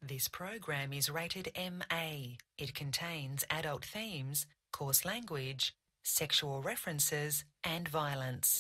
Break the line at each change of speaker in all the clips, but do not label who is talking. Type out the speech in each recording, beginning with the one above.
This program is rated MA. It contains adult themes, coarse language, sexual references, and violence.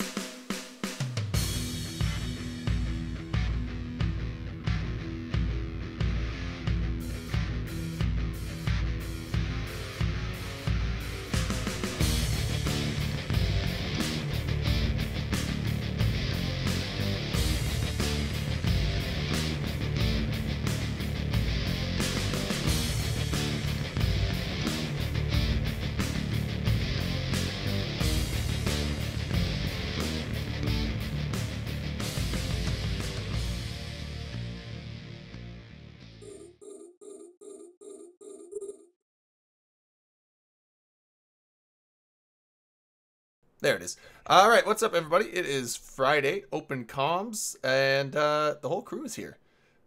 There it is. All right, what's up, everybody? It is Friday, open comms, and the whole crew is here.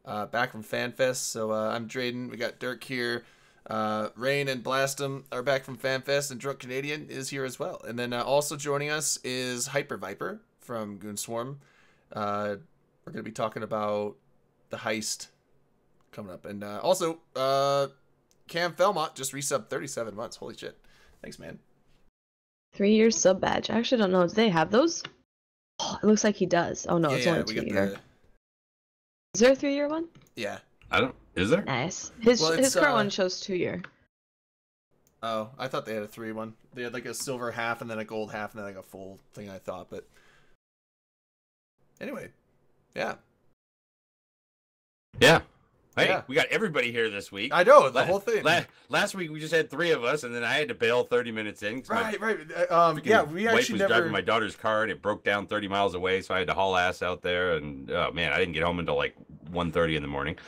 Back from FanFest, so I'm Drayden. We got Dirk here. Rain and Blastum are back from FanFest, and Drunk Canadian is here as well. And then also joining us is Hyper Viper from Goonswarm. We're going to be talking about the heist coming up. And also, Cam Felmont just resubbed 37 months. Holy shit. Thanks, man.
3 years sub badge. I actually don't know. Do they have those? Oh, it looks like he does. Oh no, it's only 2 year. Is there a 3 year one?
Yeah.
I don't. Is there?
Nice. His current one shows 2 year.
Oh, I thought they had a 3 one. They had like a silver half and then a gold half and then like a full thing, I thought, but anyway. Yeah.
Yeah. Hey,
yeah.
We got everybody here this week.
I know, the whole thing.
Last week we just had 3 of us, and then I had to bail 30 minutes in.
Right.
Yeah, we actually was driving my daughter's car, and it broke down 30 miles away, so I had to haul ass out there, and oh man, I didn't get home until like 1:30 in the morning.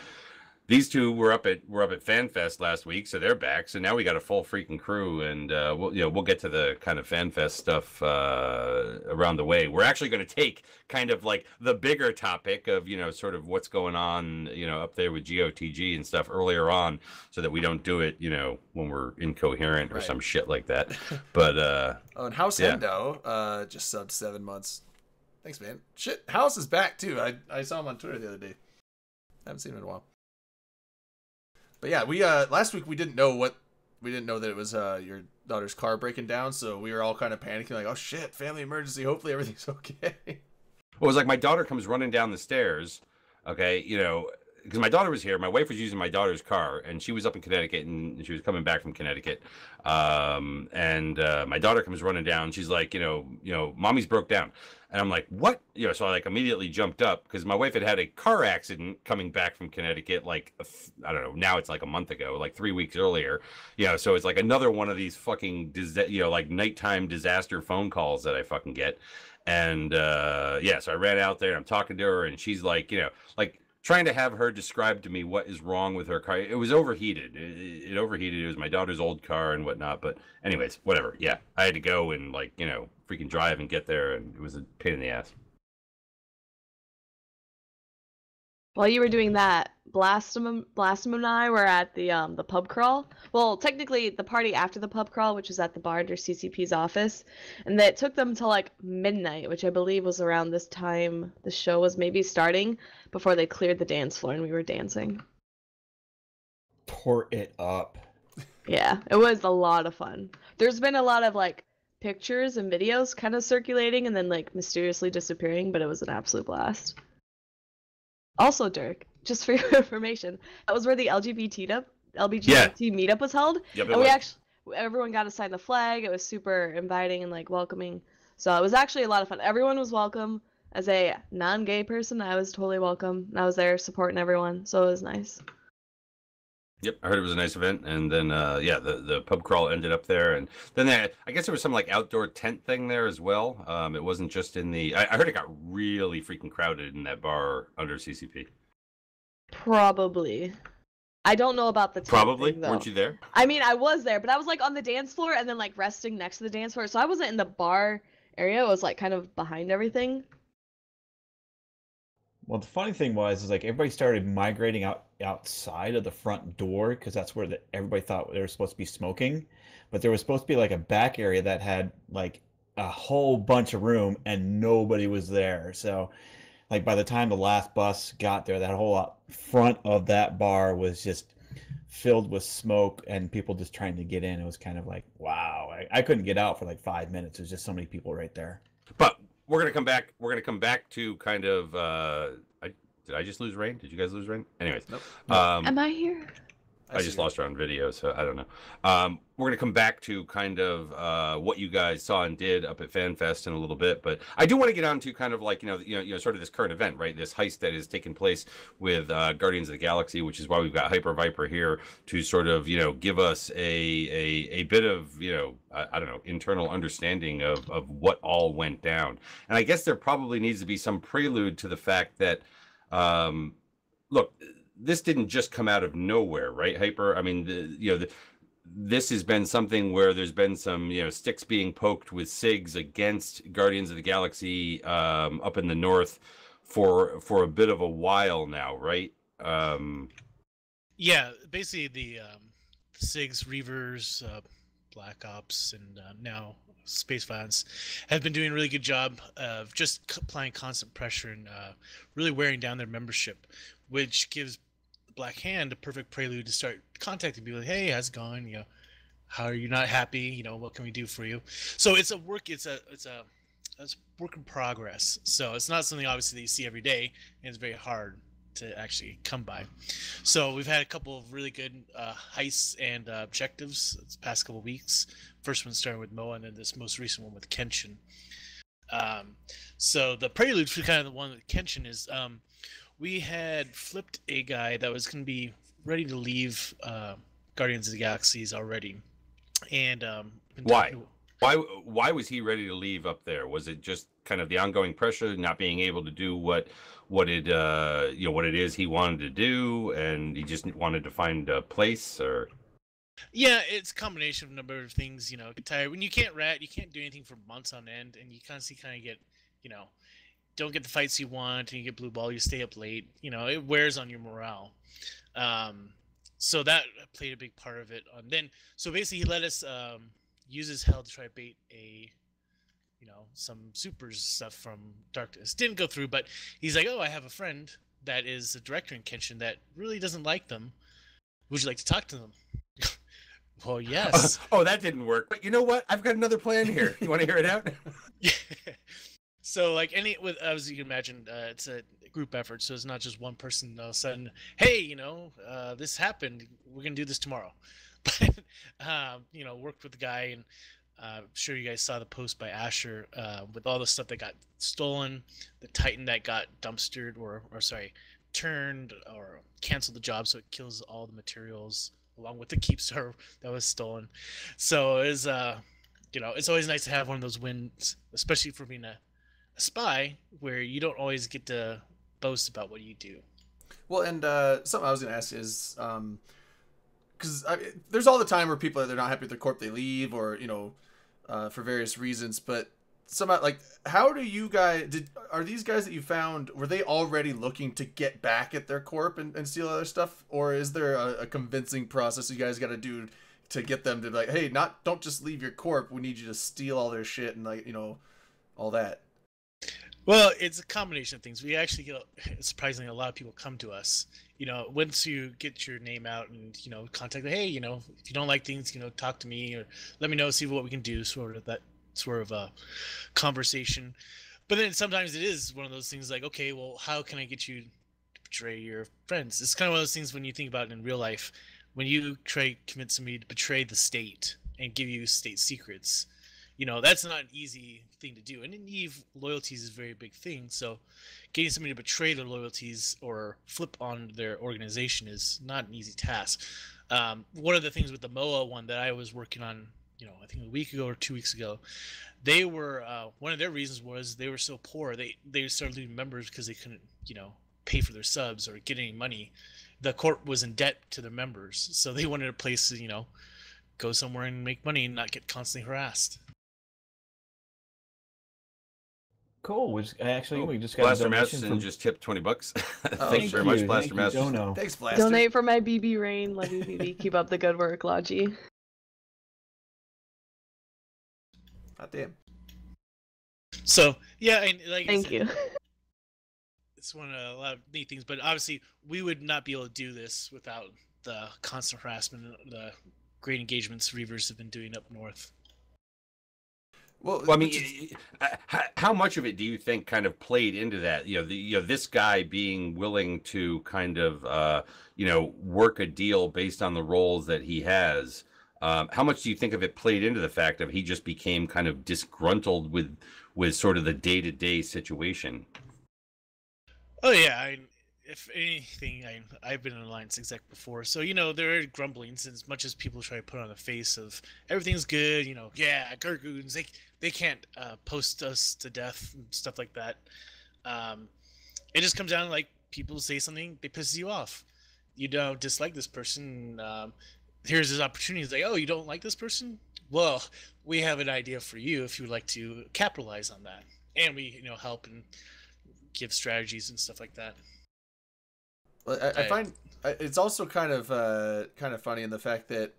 These two were up at FanFest last week, so they're back. So now we got a full freaking crew, and we'll get to the kind of FanFest stuff around the way. We're actually going to take kind of like the bigger topic of sort of what's going on up there with GOTG and stuff earlier on, so that we don't do it when we're incoherent or some shit like that. But
and House Endo just subbed 7 months. Thanks, man. Shit, House is back too. I saw him on Twitter the other day. Haven't seen him in a while. But yeah, we last week we didn't know that it was your daughter's car breaking down, so we were all kind of panicking, like, oh shit, family emergency, hopefully everything's okay.
Well, it was like my daughter comes running down the stairs, okay, because my daughter was here. My wife was using my daughter's car, and she was up in Connecticut, and she was coming back from Connecticut. And my daughter comes running down. She's like, mommy's broke down. And I'm like, what? So I like immediately jumped up because my wife had a car accident coming back from Connecticut, like, I don't know, now it's like a month ago, like 3 weeks earlier. So it's like another one of these fucking, like nighttime disaster phone calls that I fucking get. And so I ran out there and I'm talking to her, and she's like, like trying to have her describe to me what is wrong with her car. It was overheated. It overheated. It was my daughter's old car and whatnot. But anyways, whatever. Yeah, I had to go and freaking drive and get there, and it was a pain in the ass.
While you were doing that, Blastum and I were at the pub crawl. Well, technically the party after the pub crawl, which was at the bar under CCP's office, and that took them till like midnight, which I believe was around this time the show was maybe starting, before they cleared the dance floor and we were dancing.
Pour it up.
Yeah, it was a lot of fun. There's been a lot of like pictures and videos kind of circulating and then like mysteriously disappearing, but it was an absolute blast. Also, Dirk, just for your information, that was where the LGBT meetup was held.
Yep,
and everyone got to sign the flag. It was super inviting and like welcoming. So it was actually a lot of fun. Everyone was welcome. As a non-gay person, I was totally welcome. I was there supporting everyone, so it was nice.
Yep, I heard it was a nice event, and then the pub crawl ended up there, and then I guess there was some like outdoor tent thing there as well. It wasn't just in the. I heard it got really freaking crowded in that bar under CCP.
Probably. I don't know about the tent
Probably
thing, though.
Weren't you there?
I mean, I was there, but I was like on the dance floor and then like resting next to the dance floor, so I wasn't in the bar area. It was like kind of behind everything.
Well, the funny thing is like everybody started migrating outside of the front door because that's where everybody thought they were supposed to be smoking, but there was supposed to be like a back area that had like a whole bunch of room and nobody was there. So like by the time the last bus got there, that whole front of that bar was just filled with smoke and people just trying to get in. It was kind of like, wow, I couldn't get out for like 5 minutes. There's just so many people right there.
But we're gonna come back. We're gonna come back to kind of. Did I just lose Rain? Did you guys lose Rain? Anyways,
Nope.
Am I here?
I just lost her on video, so I don't know. We're gonna come back to kind of what you guys saw and did up at FanFest in a little bit, but I do want to get on to kind of like sort of this current event, right? This heist that is taking place with Guardians of the Galaxy, which is why we've got Hyper Viper here to sort of give us a bit of I don't know, internal understanding of what all went down. And I guess there probably needs to be some prelude to the fact that look, this didn't just come out of nowhere, right, Hyper? I mean, this has been something where there's been some, sticks being poked with SIGs against Guardians of the Galaxy up in the north for a bit of a while now, right?
Yeah, basically the SIGs, Reavers, Black Ops, and now Space Violence have been doing a really good job of just applying constant pressure and really wearing down their membership, which gives Black Hand a perfect prelude to start contacting people. Like, hey, how's it going? How are you not happy? What can we do for you? So it's a work in progress. So it's not something obviously that you see every day, and it's very hard to actually come by. So we've had a couple of really good heists and objectives this past couple of weeks. First one starting with Moa, and then this most recent one with Kenshin. So the prelude for kind of the one with Kenshin is we had flipped a guy that was going to be ready to leave Guardians of the Galaxies already. And
why was he ready to leave up there? Was it just kind of the ongoing pressure, not being able to do what it is he wanted to do, and he just wanted to find a place? Or
yeah, it's a combination of a number of things. Get tired when you can't do anything for months on end, and you constantly get don't get the fights you want, and you get blue ball, you stay up late, it wears on your morale. So that played a big part of it. So basically he let us use his hell to try to bait some supers stuff from Darkness. Didn't go through, but he's like, oh, I have a friend that is a director in Kenshin that really doesn't like them. Would you like to talk to them? Well, yes.
Oh, that didn't work. But you know what? I've got another plan here. You want to hear it out?
Yeah. So, as you can imagine, it's a group effort. So it's not just one person all of a sudden, hey, this happened. We're going to do this tomorrow. But, worked with the guy, and I'm sure you guys saw the post by Asher with all the stuff that got stolen, the Titan that got dumpstered turned or canceled the job. So it kills all the materials along with the Keepstar that was stolen. So it's always nice to have one of those wins, especially for being a spy, where you don't always get to boast about what you do.
Well, and something I was going to ask is, because there's all the time where people, they're not happy with their corp, they leave, or for various reasons. But somehow, like, how do you guys are these guys that you found, were they already looking to get back at their corp and steal other stuff, or is there a convincing process you guys got to do to get them to like, hey, don't just leave your corp, we need you to steal all their shit and all that?
Well, it's a combination of things. We actually get, surprisingly, a lot of people come to us. Once you get your name out and, contact, hey, if you don't like things, talk to me or let me know, see what we can do, sort of a conversation. But then sometimes it is one of those things like, okay, well, how can I get you to betray your friends? It's kind of one of those things when you think about it in real life, when you try to convince somebody to betray the state and give you state secrets, that's not an easy thing to do. And in Eve, loyalties is a very big thing. So getting somebody to betray their loyalties or flip on their organization is not an easy task. One of the things with the MOA one that I was working on, I think a week ago or 2 weeks ago, they were, one of their reasons was they were so poor. They started losing members because they couldn't, pay for their subs or get any money. The corp was in debt to their members. So they wanted a place to, go somewhere and make money and not get constantly harassed.
Cool. We just got
Blaster
a donation
Masterson just tipped $20.
Thank
Thanks very much, Blaster
you,
Masterson.
Dono.
Thanks, Blaster.
Donate for my BB Rain. Love you, BB. Keep up the good work, Logi.
God damn.
So yeah, and like
Thank you.
it's one of a lot of neat things. But obviously, we would not be able to do this without the constant harassment and the great engagements Reavers have been doing up north.
Well,
Well, I mean, how much of it do you think kind of played into that? This guy being willing to kind of, work a deal based on the roles that he has. How much do you think of it played into the fact that he just became kind of disgruntled with sort of the day-to-day situation?
Oh yeah, if anything, I've been an alliance exec before, so there are grumblings as much as people try to put on the face of everything's good. Yeah, Gurgoons, they can't post us to death and stuff like that. It just comes down to, like, people say something, they piss you off. You don't dislike this person. Here's this opportunity. It's like, oh, you don't like this person? Well, we have an idea for you if you would like to capitalize on that, and we help and give strategies and stuff like that.
Well, I find it's also kind of funny in the fact that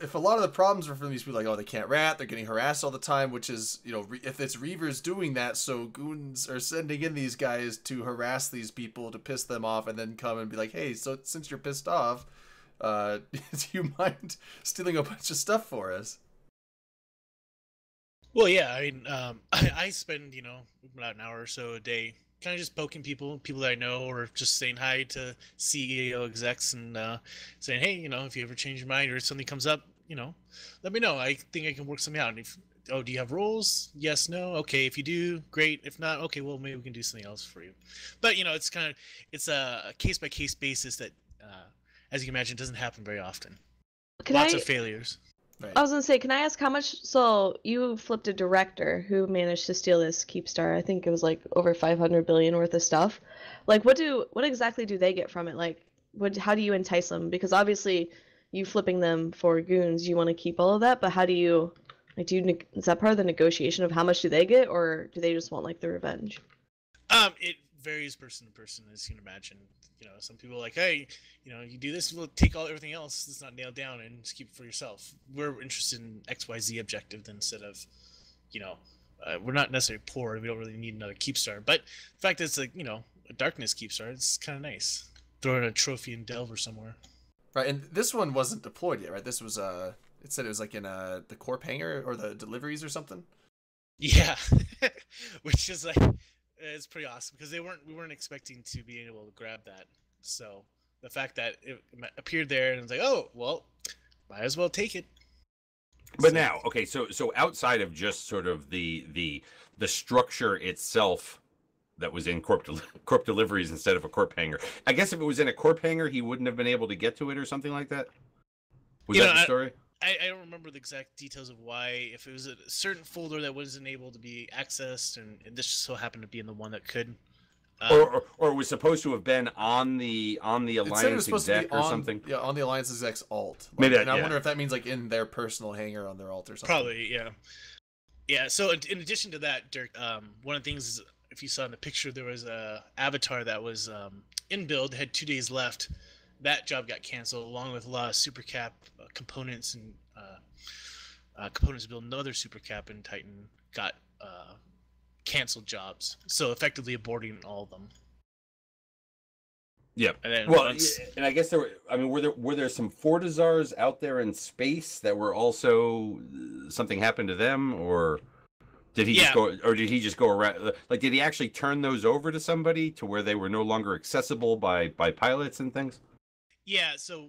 if a lot of the problems are from these people, like, oh, they can't rat, they're getting harassed all the time, which is, if it's Reavers doing that, so goons are sending in these guys to harass these people to piss them off, and then come and be like, hey, so since you're pissed off, do you mind stealing a bunch of stuff for us?
Well, yeah, I mean, I spend about an hour or so a day kind of just poking people that I know, or just saying hi to CEO execs and saying, hey, if you ever change your mind or something comes up, let me know. I think I can work something out. And do you have roles? Yes, no. Okay, if you do, great. If not, okay, well, maybe we can do something else for you. But it's a case by case basis that, as you can imagine, doesn't happen very often. Lots of failures.
Right.
I was gonna say, can I ask how much? So you flipped a director who managed to steal this Keepstar. I think it was like over 500 billion worth of stuff. Like, what exactly do they get from it? Like, how do you entice them? Because obviously, you flipping them for goons, you want to keep all of that. But how do you, like, is that part of the negotiation of how much do they get, or do they just want, like, the revenge?
It varies person to person, as you can imagine. Some people are like, hey, you do this, we'll take everything else that's not nailed down and just keep it for yourself. We're interested in XYZ objective instead of, we're not necessarily poor. We don't really need another Keepstar. But the fact that it's like, a darkness Keepstar, it's kind of nice. Throw in a trophy in Delver somewhere.
Right, and this one wasn't deployed yet, right? This was, it said it was like in the Corp hangar or the deliveries or something?
Yeah, which is like, it's pretty awesome because we weren't expecting to be able to grab that. So the fact that it appeared there and it's like, oh, well, might as well take it.
But now, okay, so outside of just sort of the structure itself that was in Corp deliveries instead of a Corp hangar, I guess if it was in a Corp hangar, he wouldn't have been able to get to it or something like that. Was that the story?
I don't remember the exact details of why. If it was a certain folder that wasn't able to be accessed, and this just so happened to be in the one that could.
Or it was supposed to have been on the Alliance exec or something.
Yeah, on the Alliance exec's alt. Like,
Maybe
and I wonder if that means like in their personal hangar on their alt or something.
Probably, yeah. Yeah. So in addition to that, Dirk, one of the things is, if you saw in the picture, there was a avatar that was in build, had 2 days left. That job got canceled, along with a lot of super cap components and components to build another super cap in Titan got canceled jobs. So effectively aborting all of them.
Yeah. And I guess were there some Fortizars out there in space that were also something happened to them, or did he just go around? Like, did he actually turn those over to somebody to where they were no longer accessible by pilots and things?
Yeah, so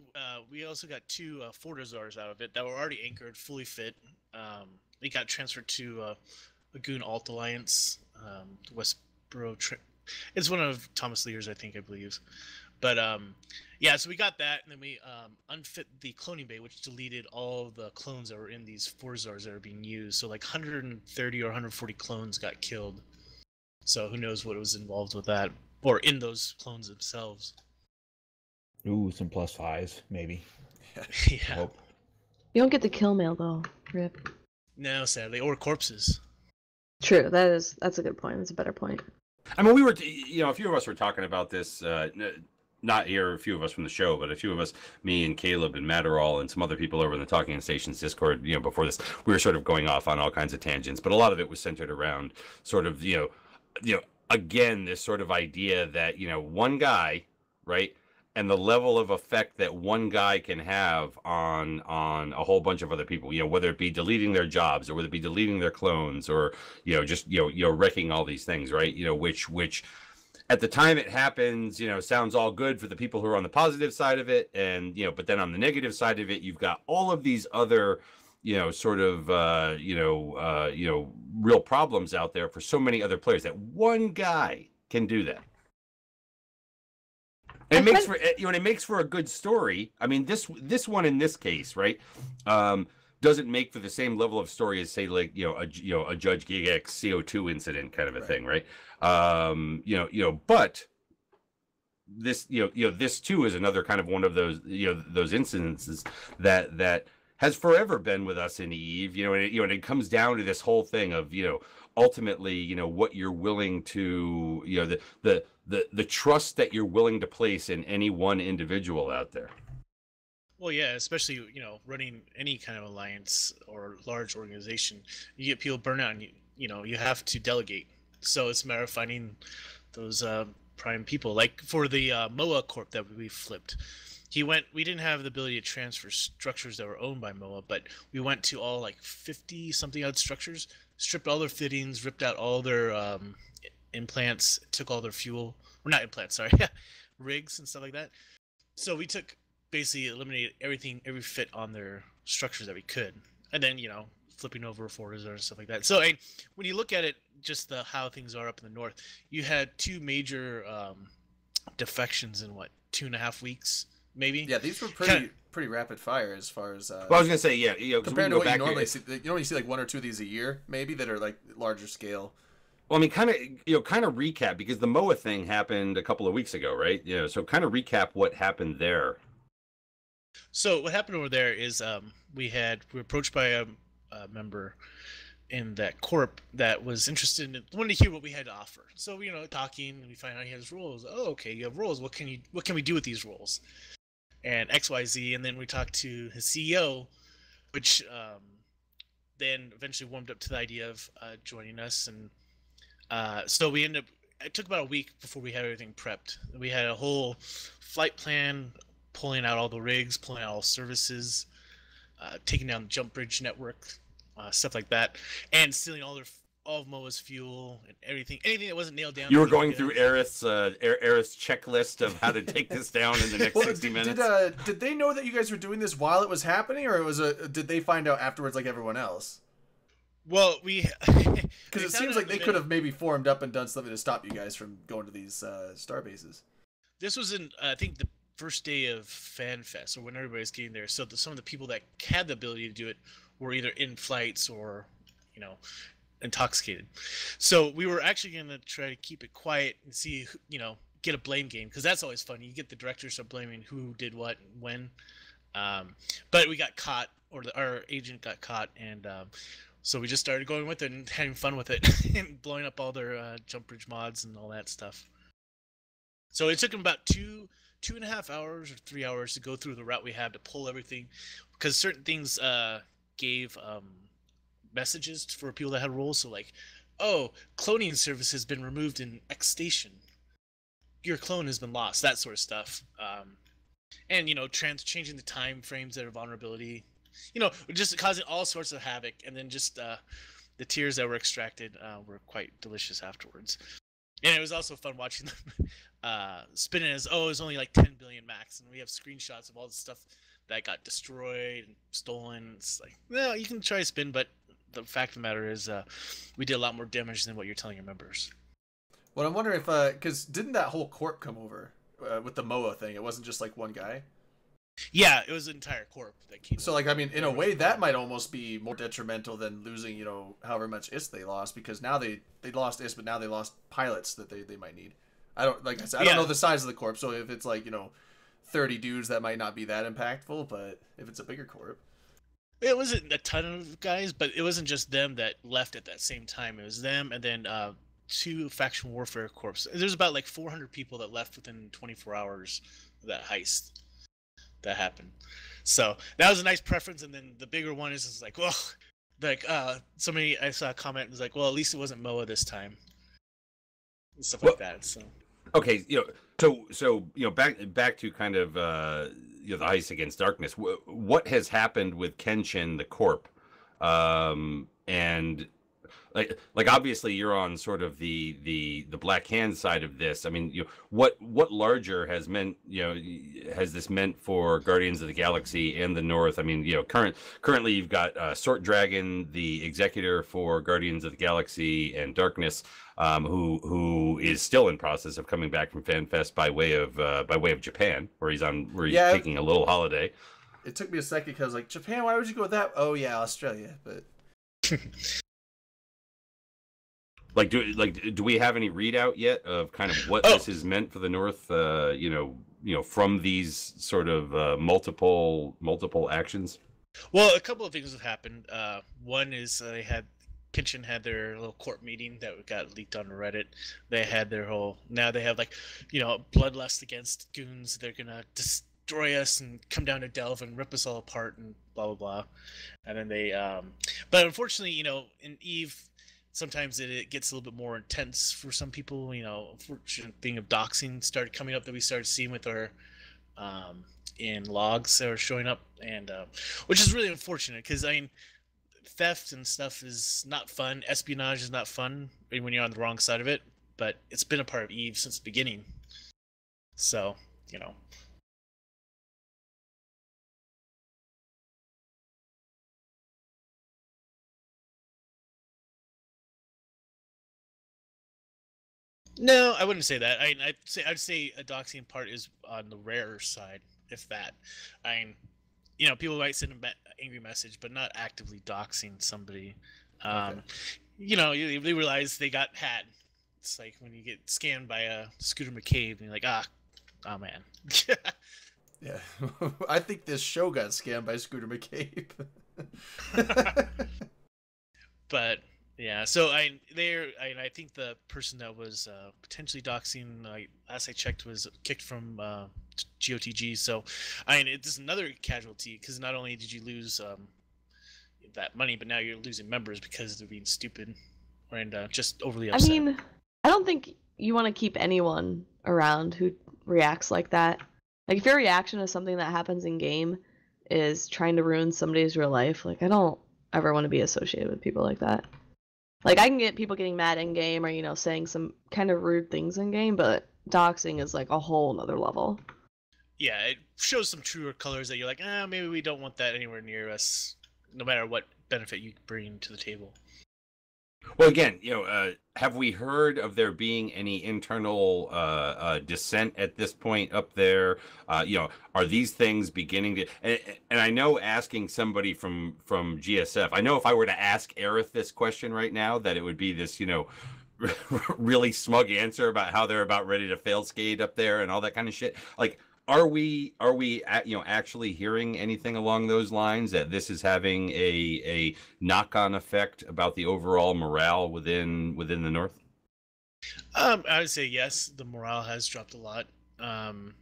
we also got 2 Fortizars out of it that were already anchored, fully fit. They got transferred to Lagoon Alt Alliance, Westboro. It's one of Thomas Lear's, I believe. But yeah, so we got that, and then we unfit the cloning bay, which deleted all of the clones that were in these Fortizars that are being used. So like 130 or 140 clones got killed. So who knows what was involved with that, or in those clones themselves.
Ooh, some +5s, maybe.
Yeah.
Hope.
You don't get the kill mail though, Rip.
No, sadly, or corpses.
True, that's a good point. That's a better point.
I mean, we were, a few of us were talking about this, not here, a few of us from the show, but a few of us, me and Caleb and Matterall and some other people over in the Talking Stations Discord, before this, we were sort of going off on all kinds of tangents, but a lot of it was centered around sort of, again, this sort of idea that, one guy, right, and the level of effect that one guy can have on a whole bunch of other people, whether it be deleting their jobs or whether it be deleting their clones or, just, wrecking all these things, right? Which at the time it happens, sounds all good for the people who are on the positive side of it. And, but then on the negative side of it, you've got all of these other, sort of, real problems out there for so many other players that one guy can do that. And it makes for, it makes for a good story. I mean, this one in this case, right, doesn't make for the same level of story as, say, like, a Judge Gigex CO2 incident kind of a thing, right? But this, this too is another kind of one of those, those incidences that has forever been with us in Eve, and it comes down to this whole thing of, ultimately, what you're willing to, the trust that you're willing to place in any one individual out there.
Well, yeah, especially, running any kind of alliance or large organization, you get people burn out and, you have to delegate. So it's a matter of finding those prime people. Like for the MOA Corp that we flipped, we didn't have the ability to transfer structures that were owned by MOA, but we went to all like 50 something odd structures, stripped all their fittings, ripped out all their implants, took all their fuel, or not implants, sorry, rigs and stuff like that. So we basically eliminated every fit on their structures that we could. And then, flipping over Forza and stuff like that. So when you look at it, just how things are up in the north, you had two major defections in 2.5 weeks, maybe.
Yeah, these were pretty rapid fire as far as.
Well, I was gonna say, yeah,
compared to what you normally see, you only see like one or two of these a year, maybe, that are like larger scale.
Well, I mean, kind of recap, because the MOA thing happened a couple of weeks ago, right? So kind of recap what happened there.
So what happened over there is we were approached by a member in that corp that was wanted to hear what we had to offer. So talking, and we find out he has roles. Oh, okay, you have roles. What can we do with these roles? And XYZ, and then we talked to his CEO, which then eventually warmed up to the idea of joining us. And so we ended up. It took about a week before we had everything prepped. We had a whole flight plan, pulling out all the rigs, pulling out all services, taking down the jump bridge network, stuff like that, and stealing all of MOA's fuel and anything that wasn't nailed down.
You were going through Aerith's checklist of how to take this down in the next 60 minutes.
Did they know that you guys were doing this while it was happening, or did they find out afterwards like everyone else?
Well,
because it seems like they could have maybe formed up and done something to stop you guys from going to these star bases.
This was I think the first day of FanFest, or when everybody's getting there. So some of the people that had the ability to do it were either in flights or, intoxicated. So we were actually going to try to keep it quiet and see, get a blame game, because that's always fun. You get the directors start blaming who did what and when. But we got caught, or our agent got caught, and so we just started going with it and having fun with it and blowing up all their jump bridge mods and all that stuff. So it took them about 2.5 hours or 3 hours to go through the route we had to pull everything, because certain things gave messages for people that had roles. So like, oh, cloning service has been removed in X station, your clone has been lost, that sort of stuff. And changing the time frames that are vulnerability, just causing all sorts of havoc. And then just the tears that were extracted were quite delicious afterwards. And it was also fun watching them spin it as, it was only like 10 billion max, and we have screenshots of all the stuff that got destroyed and stolen. It's like, well, you can try to spin, but the fact of the matter is we did a lot more damage than what you're telling your members.
Well, I'm wondering if, because didn't that whole corp come over with the MOA thing? It wasn't just like one guy?
Yeah, it was an entire corp that came
So, like, I mean, in a way, that might almost be more detrimental than losing, however much IS they lost, because now they lost IS, but now they lost pilots that they might need. I don't know the size of the corp, so if it's like, 30 dudes, that might not be that impactful, but if it's a bigger corp.
It wasn't a ton of guys, but it wasn't just them that left at that same time. It was them and then 2 faction warfare corps. There's about like 400 people that left within 24 hours of that heist that happened. So that was a nice preference. And then the bigger one is like, well, like somebody, I saw a comment, was like, well, at least it wasn't MOA this time. and stuff
Well,
like that. So
okay, back to kind of the Ice Against Darkness. What has happened with Kenshin the Corp, and like obviously you're on sort of the Black Hand side of this. I mean, what larger has this meant for Guardians of the Galaxy and the North? I mean, currently you've got Sort Dragon, the executor for Guardians of the Galaxy and Darkness, who is still in process of coming back from FanFest by way of Japan, where he's taking a little holiday.
It took me a second because like, Japan, why would you go with that? Oh yeah, Australia, but.
Do we have any readout yet of kind of what this has meant for the North? From these sort of multiple actions.
Well, a couple of things have happened. One is Kenshin had their little court meeting that got leaked on Reddit. They had their now they have bloodlust against goons. They're gonna destroy us and come down to Delve and rip us all apart and blah blah blah. And then they, but unfortunately, in Eve, sometimes it gets a little bit more intense for some people. Unfortunate thing of doxing started coming up that we started seeing with our in logs that are showing up, and which is really unfortunate because theft and stuff is not fun. Espionage is not fun when you're on the wrong side of it. But it's been a part of Eve since the beginning. So No, I wouldn't say that. I'd say a doxing part is on the rarer side, if that. People might send an angry message, but not actively doxing somebody.
Okay.
They realize they got had. It's like when you get scammed by a Scooter McCabe, and you're like, oh man.
Yeah, I think this show got scammed by Scooter McCabe.
But. Yeah, so I think the person that was potentially doxing, last I checked, was kicked from GOTG. So, it's another casualty because not only did you lose that money, but now you're losing members because they're being stupid and just overly upset.
I don't think you want to keep anyone around who reacts like that. Like, if your reaction to something that happens in game is trying to ruin somebody's real life, I don't ever want to be associated with people like that. Like, I can get people getting mad in game or, saying some kind of rude things in game, but doxing is a whole nother level.
Yeah, it shows some truer colors that you're like, maybe we don't want that anywhere near us, no matter what benefit you bring to the table.
Well, again, have we heard of there being any internal dissent at this point up there? Are these things beginning to? And I know asking somebody from GSF, I know if I were to ask Aerith this question right now, that it would be this, really smug answer about how they're about ready to fail skate up there and all that kind of shit. Like, are we actually hearing anything along those lines that this is having a knock-on effect about the overall morale within the North?
I would say yes. The morale has dropped a lot. I'm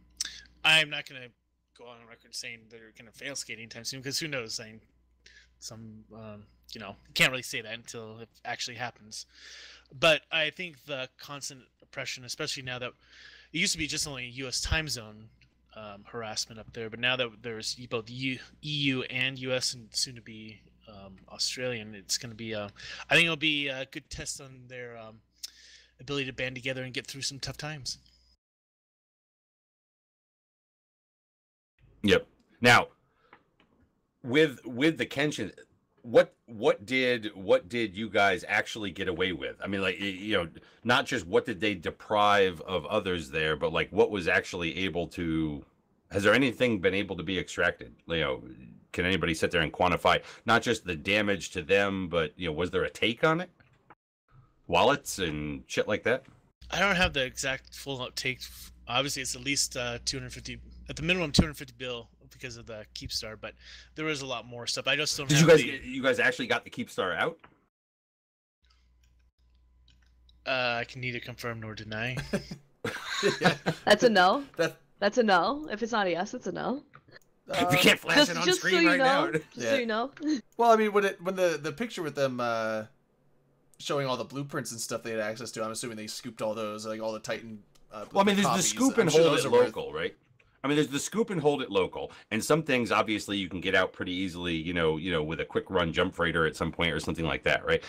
not going to go on record saying they're going to fail skate anytime soon because who knows? Can't really say that until it actually happens. But I think the constant oppression, especially now that it used to be just only U.S. time zone harassment up there, but now that there's both EU and US and soon to be Australian, it's going to be I think it'll be a good test on their ability to band together and get through some tough times.
Yep. Now, with the Kenshin, what did you guys actually get away with? I mean, not just what did they deprive of others there, but what was actually able to? Has there anything been able to be extracted? Can anybody sit there and quantify not just the damage to them, but was there a take on it? Wallets and shit like that?
I don't have the exact full take. Obviously, it's at least 250, at the minimum 250 bill because of the Keepstar, but there was a lot more stuff. I just don't.
You guys actually got the Keepstar out?
I can neither confirm nor deny.
Yeah.
That's a no. That's a no. If it's not a yes, it's a no.
If you can't flash it on screen right now.
So you know.
Well, I mean, when the picture with them showing all the blueprints and stuff they had access to. I'm assuming they scooped all those, like all the Titan.
Well, I mean, there's the
copies.
scoop
I'm
and
sure
hold
those
it
are worth-
local, right? I mean, there's the scoop and hold it local, and some things obviously you can get out pretty easily, you know, with a quick run jump freighter at some point or something like that, right?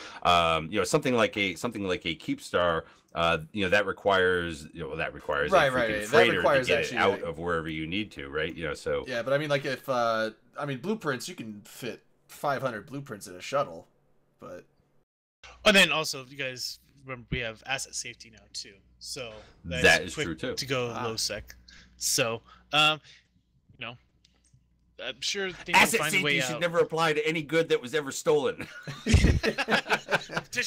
You know, something like a Keepstar, you know, that requires a freaking freighter to get it out of wherever you need to, right? You know, so
yeah, but I mean, like if I mean blueprints, you can fit 500 blueprints in a shuttle, but
And then also, you guys remember we have asset safety now too, so
that is
quick
true too.
to go low sec. So, you know, I'm sure things will
Asset
find a way
safety
out.
should never apply to any good that was ever stolen.
Petition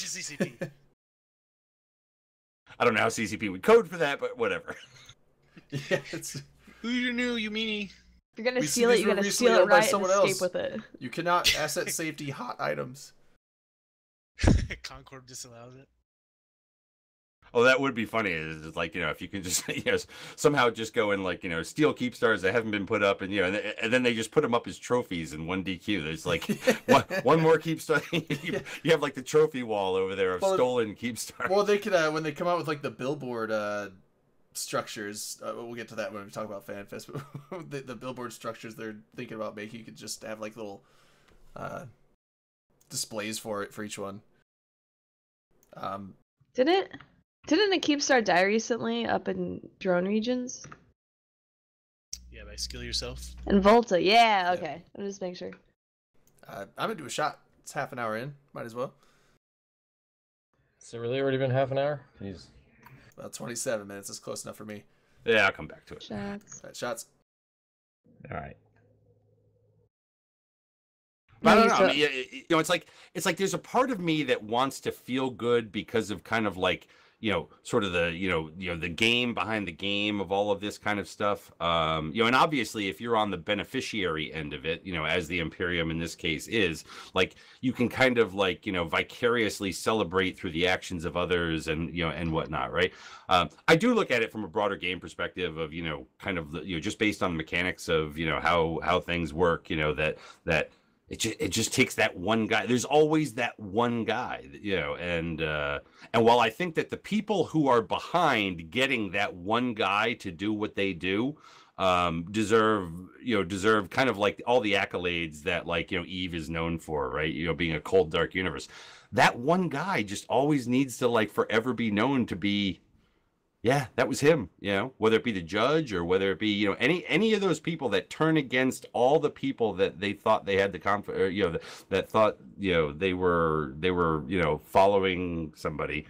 CCP.
I don't know how CCP would code for that, but whatever.
yeah, it's,
Who you knew, you meanie?
If you're gonna
We see
steal it,
these
you
were
gotta
recently
steal it
owned by
right and
someone
escape
else.
with it.
you cannot asset safety hot items.
Concord disallows it.
Oh, that would be funny. Is like, you know, if you can just somehow just go and like, you know, steal Keepstars that haven't been put up, and you know, and then they just put them up as trophies in one DQ. There's like one more Keepstar. You have like the trophy wall over there of stolen Keepstars.
Well, they could when they come out with like the billboard structures. We'll get to that when we talk about FanFest. But the billboard structures they're thinking about making, you could just have like little displays for each one.
Didn't a Keepstar die recently up in drone regions?
Yeah, by skill yourself.
And Volta, yeah, okay. I'll just make sure.
I'm gonna do a shot. It's half an hour in. Might as well.
Has it really already been half an hour? Jeez.
About 27 minutes. That's close enough for me.
Yeah, I'll come back to it.
Shots.
All right, shots.
All right.
But I don't know. I mean, you know, it's like there's a part of me that wants to feel good because of kind of like, you know, sort of the, you know, the game behind the game of all of this kind of stuff. You know, and obviously if you're on the beneficiary end of it, you know, as the Imperium in this case is, like, you can kind of like, you know, vicariously celebrate through the actions of others and, you know, and whatnot, right? I do look at it from a broader game perspective of, you know, kind of, you know, just based on the mechanics of, you know, how things work, you know, that it just takes that one guy. There's always that one guy, you know, and while I think that the people who are behind getting that one guy to do what they do deserve kind of like all the accolades that, like, you know, Eve is known for, right? You know, being a cold, dark universe. That one guy just always needs to like forever be known to be, yeah, that was him, you know, whether it be the judge or whether it be, you know, any of those people that turn against all the people that they thought they had the you know, that thought, you know, they were, you know, following somebody.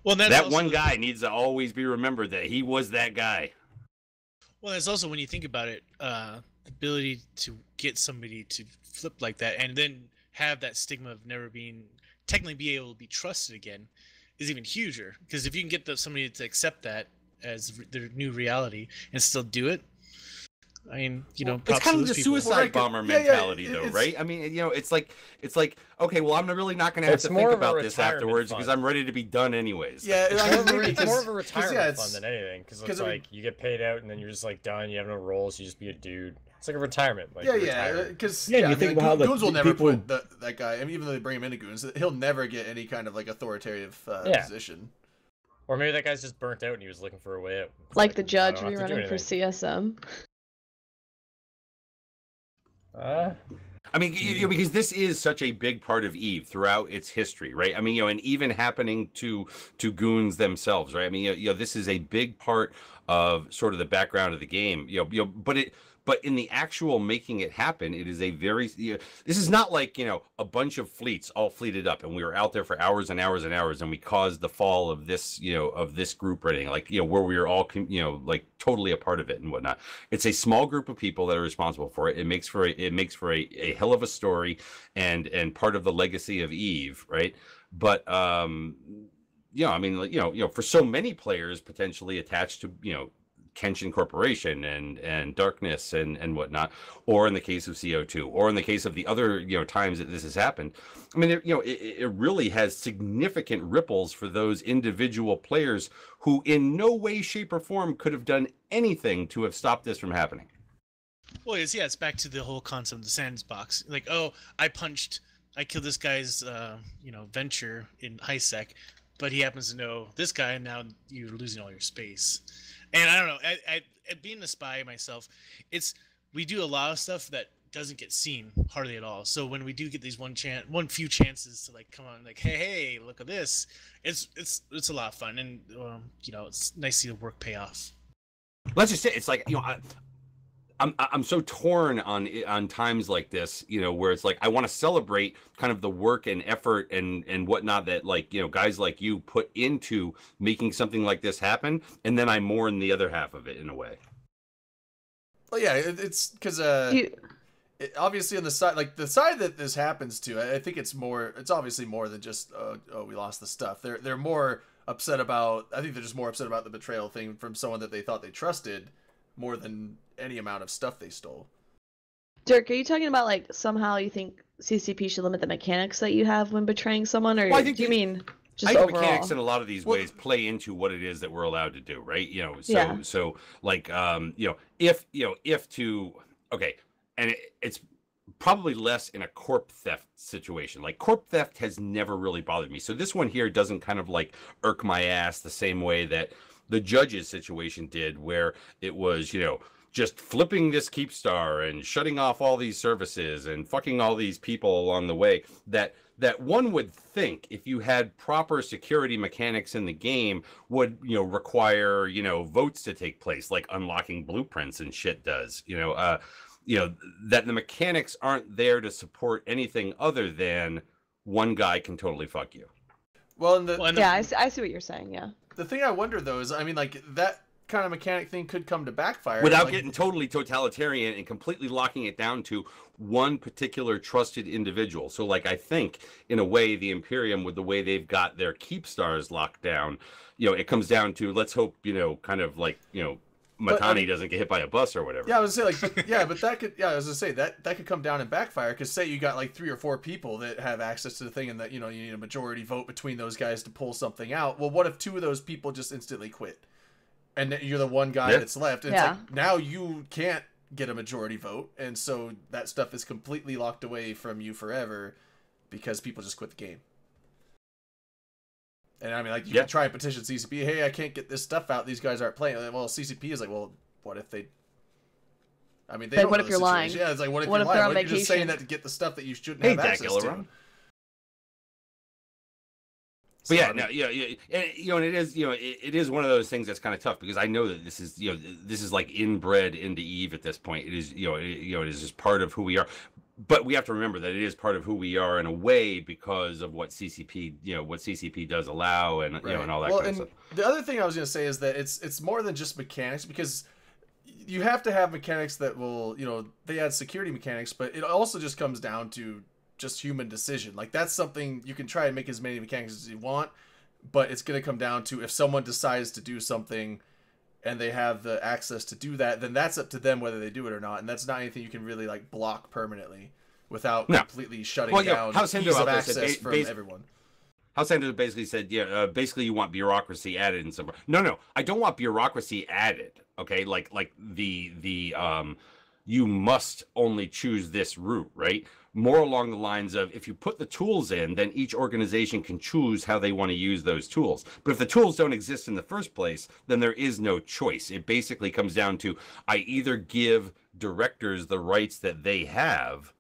Well,
that one guy needs to always be remembered that he was that guy.
Well, it's also, when you think about it, the ability to get somebody to flip like that and then have that stigma of never being technically be able to be trusted again is even huger, because if you can get somebody to accept that as their new reality and still do it, I mean, you know,
it's kind of the
people.
suicide bomber mentality, though, right? I mean, you know, it's like, okay, well, I'm really not going to have to think about this afterwards because I'm ready to be done anyways.
Yeah,
it's more of a retirement fund than anything, because it's like you get paid out and then you're just like done. You have no roles. You just be a dude. It's like a retirement. Like,
because
you think about how
Goons will never
people...
put that guy. I mean, even though they bring him into Goons, he'll never get any kind of like authoritative position.
Or maybe that guy's just burnt out and he was looking for a way out.
Like the judge rerunning for CSM.
I mean, you know, because this is such a big part of Eve throughout its history, right? I mean, you know, and even happening to Goons themselves, right? I mean, you know, this is a big part of sort of the background of the game, you know, but in the actual making it happen, it is a very, you know, this is not like, you know, a bunch of fleets all fleeted up and we were out there for hours and hours and hours and we caused the fall of this, you know, of this group rating, like, you know, where we were all, you know, like totally a part of it and whatnot. It's a small group of people that are responsible for it. It makes for a hell of a story and part of the legacy of Eve, right? But you know, I mean, like, you know, for so many players potentially attached to, you know, Kenshin Corporation and Darkness and whatnot, or in the case of CO2, or in the case of the other, you know, times that this has happened. I mean, you know, it really has significant ripples for those individual players who in no way, shape, or form could have done anything to have stopped this from happening.
Well, it's back to the whole concept of the sandbox. Like, oh, I punched I killed this guy's venture in HiSec, but he happens to know this guy, and now you're losing all your space. And I don't know, I being a spy myself, we do a lot of stuff that doesn't get seen hardly at all. So when we do get these one few chances to like come on, like hey, look at this, it's a lot of fun, and it's nice to see the work pay off.
Let's just say it's like I'm so torn on times like this, where it's like I want to celebrate kind of the work and effort and whatnot that like guys like you put into making something like this happen, and then I mourn the other half of it in a way.
Well, yeah, it's because obviously on the side, like the side that this happens to, I think it's obviously more than just we lost the stuff. They're more upset about. I think they're just more upset about the betrayal thing from someone that they thought they trusted more than any amount of stuff they stole.
Dirk, are you talking about like somehow you think CCP should limit the mechanics that you have when betraying someone, or do you mean just overall?
Mechanics in a lot of these ways play into what it is that we're allowed to do, right? So like and it's probably less in a corp theft situation. Like corp theft has never really bothered me. So this one here doesn't kind of like irk my ass the same way that the judge's situation did, where it was, just flipping this keep star and shutting off all these services and fucking all these people along the way, that one would think if you had proper security mechanics in the game would, require, votes to take place, like unlocking blueprints and shit does, that the mechanics aren't there to support anything other than one guy can totally fuck you.
Well,
I see what you're saying. Yeah.
The thing I wonder though is, I mean, like that kind of mechanic thing could come to backfire
without getting totally totalitarian and completely locking it down to one particular trusted individual. So, like, I think in a way, the Imperium, with the way they've got their keep stars locked down, it comes down to let's hope, kind of like, Matani doesn't get hit by a bus or whatever.
Yeah, I was gonna say but that could, I was gonna say that could come down and backfire, because say you got like 3 or 4 people that have access to the thing, and that you need a majority vote between those guys to pull something out. Well, what if 2 of those people just instantly quit, and you're the one guy that's left? And it's like now you can't get a majority vote, and so that stuff is completely locked away from you forever because people just quit the game. And I mean, like, you can try and petition CCP, hey, I can't get this stuff out, these guys aren't playing. Well, CCP is like, well, what if they... I mean, they don't
what
know
if
the
you're
situation.
lying?
Yeah, it's like, what if
What
you're
if
lying?
they're on
What if you're just saying
vacation?
that to get the stuff that you shouldn't have access to?
But yeah, no, and it is, it is one of those things that's kind of tough, because I know that this is like inbred into Eve at this point. It is, it is just part of who we are. But we have to remember that it is part of who we are in a way because of what CCP does allow, and and all that kind of stuff.
The other thing I was going to say is that it's more than just mechanics, because you have to have mechanics that will, they add security mechanics, but it also just comes down to just human decision. Like, that's something you can try and make as many mechanics as you want, but it's going to come down to if someone decides to do something and they have the access to do that, then that's up to them whether they do it or not, and that's not anything you can really like block permanently without completely shutting down ease of access from everyone.
House Sanders basically said, basically you want bureaucracy added in somewhere. No, I don't want bureaucracy added. Okay, like the you must only choose this route, right? More along the lines of, if you put the tools in, then each organization can choose how they want to use those tools. But if the tools don't exist in the first place, then there is no choice. It basically comes down to, I either give directors the rights that they have,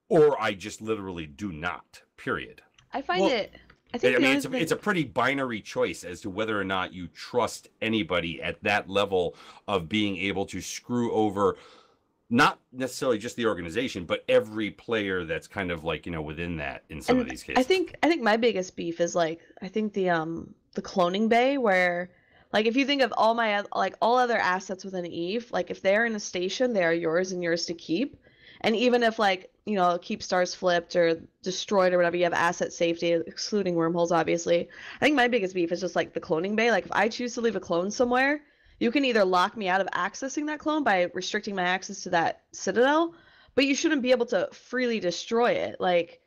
or I just literally do not, period.
I think
it's a pretty binary choice as to whether or not you trust anybody at that level of being able to screw over not necessarily just the organization, but every player that's kind of like, within that in some of these cases.
I think my biggest beef is like, I think the cloning bay, where like, if you think of all other assets within Eve, like if they're in a station, they are yours and yours to keep. And even if like, keep stars flipped or destroyed or whatever, you have asset safety, excluding wormholes, obviously. I think my biggest beef is just like the cloning bay. Like, if I choose to leave a clone somewhere, you can either lock me out of accessing that clone by restricting my access to that citadel, but you shouldn't be able to freely destroy it. Like,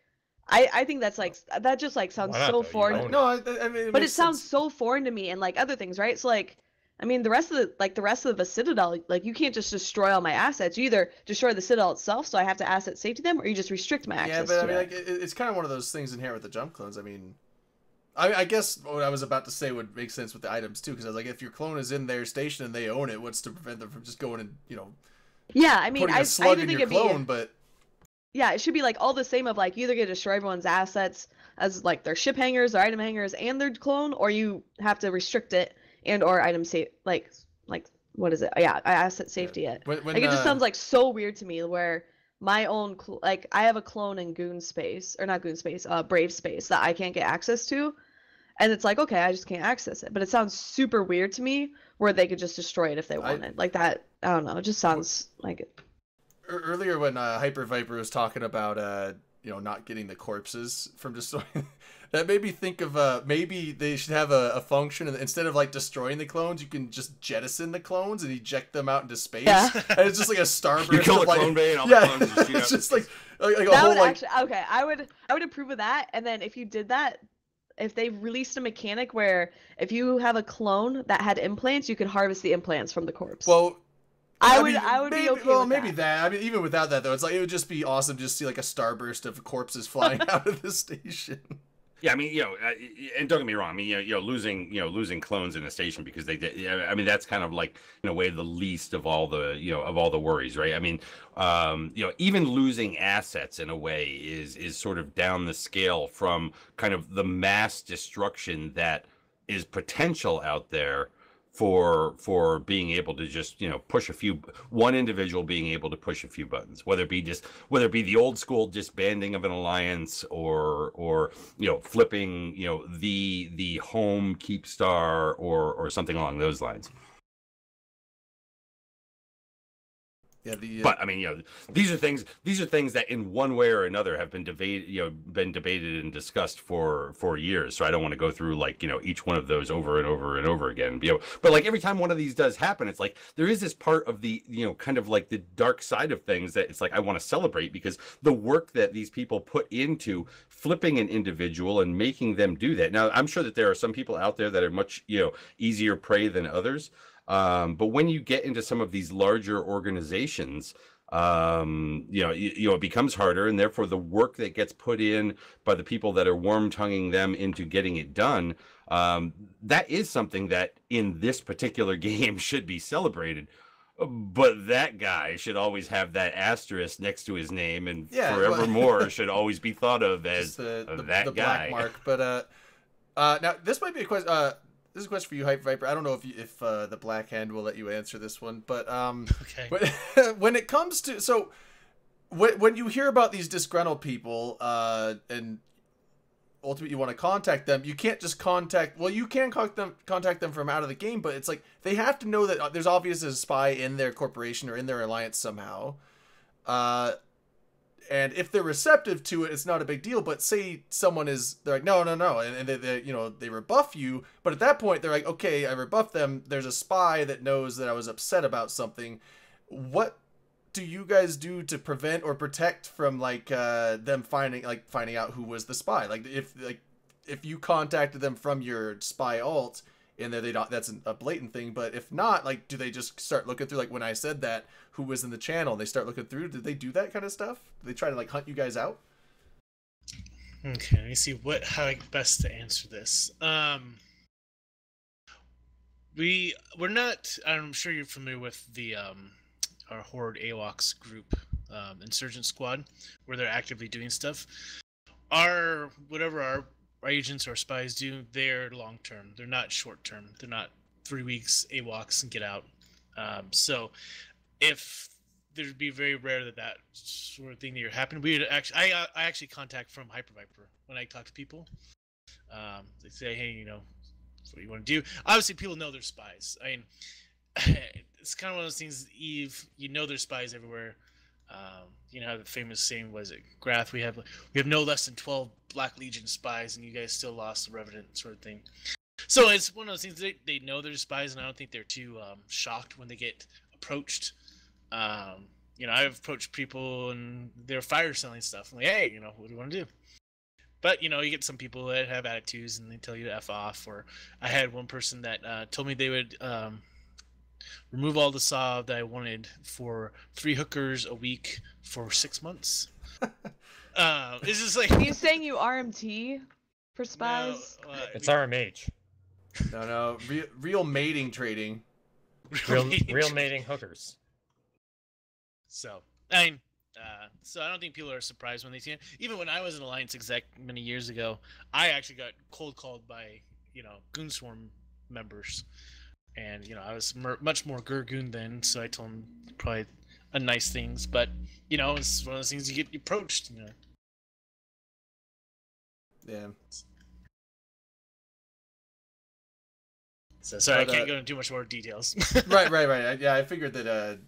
I think that's like, that just like sounds so foreign.
No, I mean,
but it sounds so foreign to me, and like other things, right? So like, I mean, the rest of the Citadel, like you can't just destroy all my assets. You either destroy the Citadel itself, so I have to asset safety them, or you just restrict my access to it.
Yeah, but I mean, like, it's kind of one of those things inherent with the jump clones. I mean, I guess what I was about to say would make sense with the items too, because I was like, if your clone is in their station and they own it, what's to prevent them from just going and
yeah, I mean,
putting a slug in your clone, but
yeah, it should be like all the same of like you either get to destroy everyone's assets as like their ship hangers, their item hangers, and their clone, or you have to restrict it and or item safe like what is it? Yeah, asset safety it. Like it just sounds like so weird to me where my own like I have a clone in Goon space or not Goon space, Brave space that I can't get access to, and it's like okay, I just can't access it. But it sounds super weird to me where they could just destroy it if they wanted. Like that, I don't know. It just sounds like it.
Earlier when Hyper Viper was talking about not getting the corpses from destroying, that made me think of maybe they should have a function instead of like destroying the clones, you can just jettison the clones and eject them out into space.
Yeah.
And it's just like a starburst.
You kill a clone bay and all the clones just shoot
it's
out.
just like a
that
whole
would
like.
actually okay. I would approve of that. And then if you did that, if they released a mechanic where if you have a clone that had implants, you could harvest the implants from the corpse.
Well.
I
maybe,
would be okay
well,
with
maybe
that.
I mean, even without that, though, it's like it would just be awesome to just see like a starburst of corpses flying out of the station.
Yeah, I mean, and don't get me wrong. I mean, losing clones in a station because they did. I mean, that's kind of like in a way the least of all the worries, right? I mean, even losing assets in a way is sort of down the scale from kind of the mass destruction that is potential out there for being able to just push one individual being able to push a few buttons, whether it be the old school disbanding of an alliance or flipping the home keep star or something along those lines.
Yeah,
but I mean, these are things that in one way or another have been debated and discussed for years. So I don't want to go through like, each one of those over and over and over again. But like every time one of these does happen, it's like there is this part of the, kind of like the dark side of things that it's like I want to celebrate because the work that these people put into flipping an individual and making them do that. Now, I'm sure that there are some people out there that are much, easier prey than others. But when you get into some of these larger organizations, it becomes harder, and therefore the work that gets put in by the people that are worm-tonguing them into getting it done, that is something that in this particular game should be celebrated. But that guy should always have that asterisk next to his name, and forevermore should always be thought of as
the
guy.
Black mark. But now this might be a question. This is a question for you, Hype Viper. I don't know if the Black Hand will let you answer this one, but
okay.
When it comes to when you hear about these disgruntled people and ultimately you want to contact them, you can't just you can contact them from out of the game, but it's like they have to know that there's obviously a spy in their corporation or in their alliance somehow. And if they're receptive to it, it's not a big deal. But say someone they're like, no, and they rebuff you. But at that point, they're like, okay, I rebuffed them. There's a spy that knows that I was upset about something. What do you guys do to prevent or protect from them finding out who was the spy? Like if you contacted them from your spy alt, and that's a blatant thing. But if not, like, do they just start looking through, like when I said that, who was in the channel, and they start looking through? Did they do that kind of stuff? Do they try to like hunt you guys out?
Okay, let me see how best to answer this. We're not. I'm sure you're familiar with the our Horde AWACS group, Insurgent Squad, where they're actively doing stuff. Whatever our agents or spies do, they're long term. They're not short term. They're not 3 weeks AWACS and get out. So if there'd be very rare that sort of thing that happened, we would actually I actually contact from Hyper Viper when I talk to people. They say, hey, what do you want to do? Obviously, people know they're spies. I mean, it's kind of one of those things. Eve, there's spies everywhere. How the famous saying was it, Grath, we have no less than 12 Black Legion spies, and you guys still lost the Revenant, sort of thing. So it's one of those things. They know they're spies, and I don't think they're too shocked when they get approached. I've approached people and they're fire selling stuff. I'm like, hey, what do you want to do? But, you get some people that have attitudes and they tell you to F off. Or I had one person that told me they would remove all the saw that I wanted for 3 hookers a week for 6 months. It's just like...
Are you saying you RMT for spies?
No, it's RMH.
No, real mating trading.
Real mating hookers.
So, I don't think people are surprised when they see it. Even when I was an Alliance exec many years ago, I actually got cold called by, Goonswarm members. And, I was much more Gurgoon then, so I told them probably nice things. But, it's one of those things you get approached,
Yeah.
So, sorry, I can't go into too much more details.
Right. Yeah, I figured that,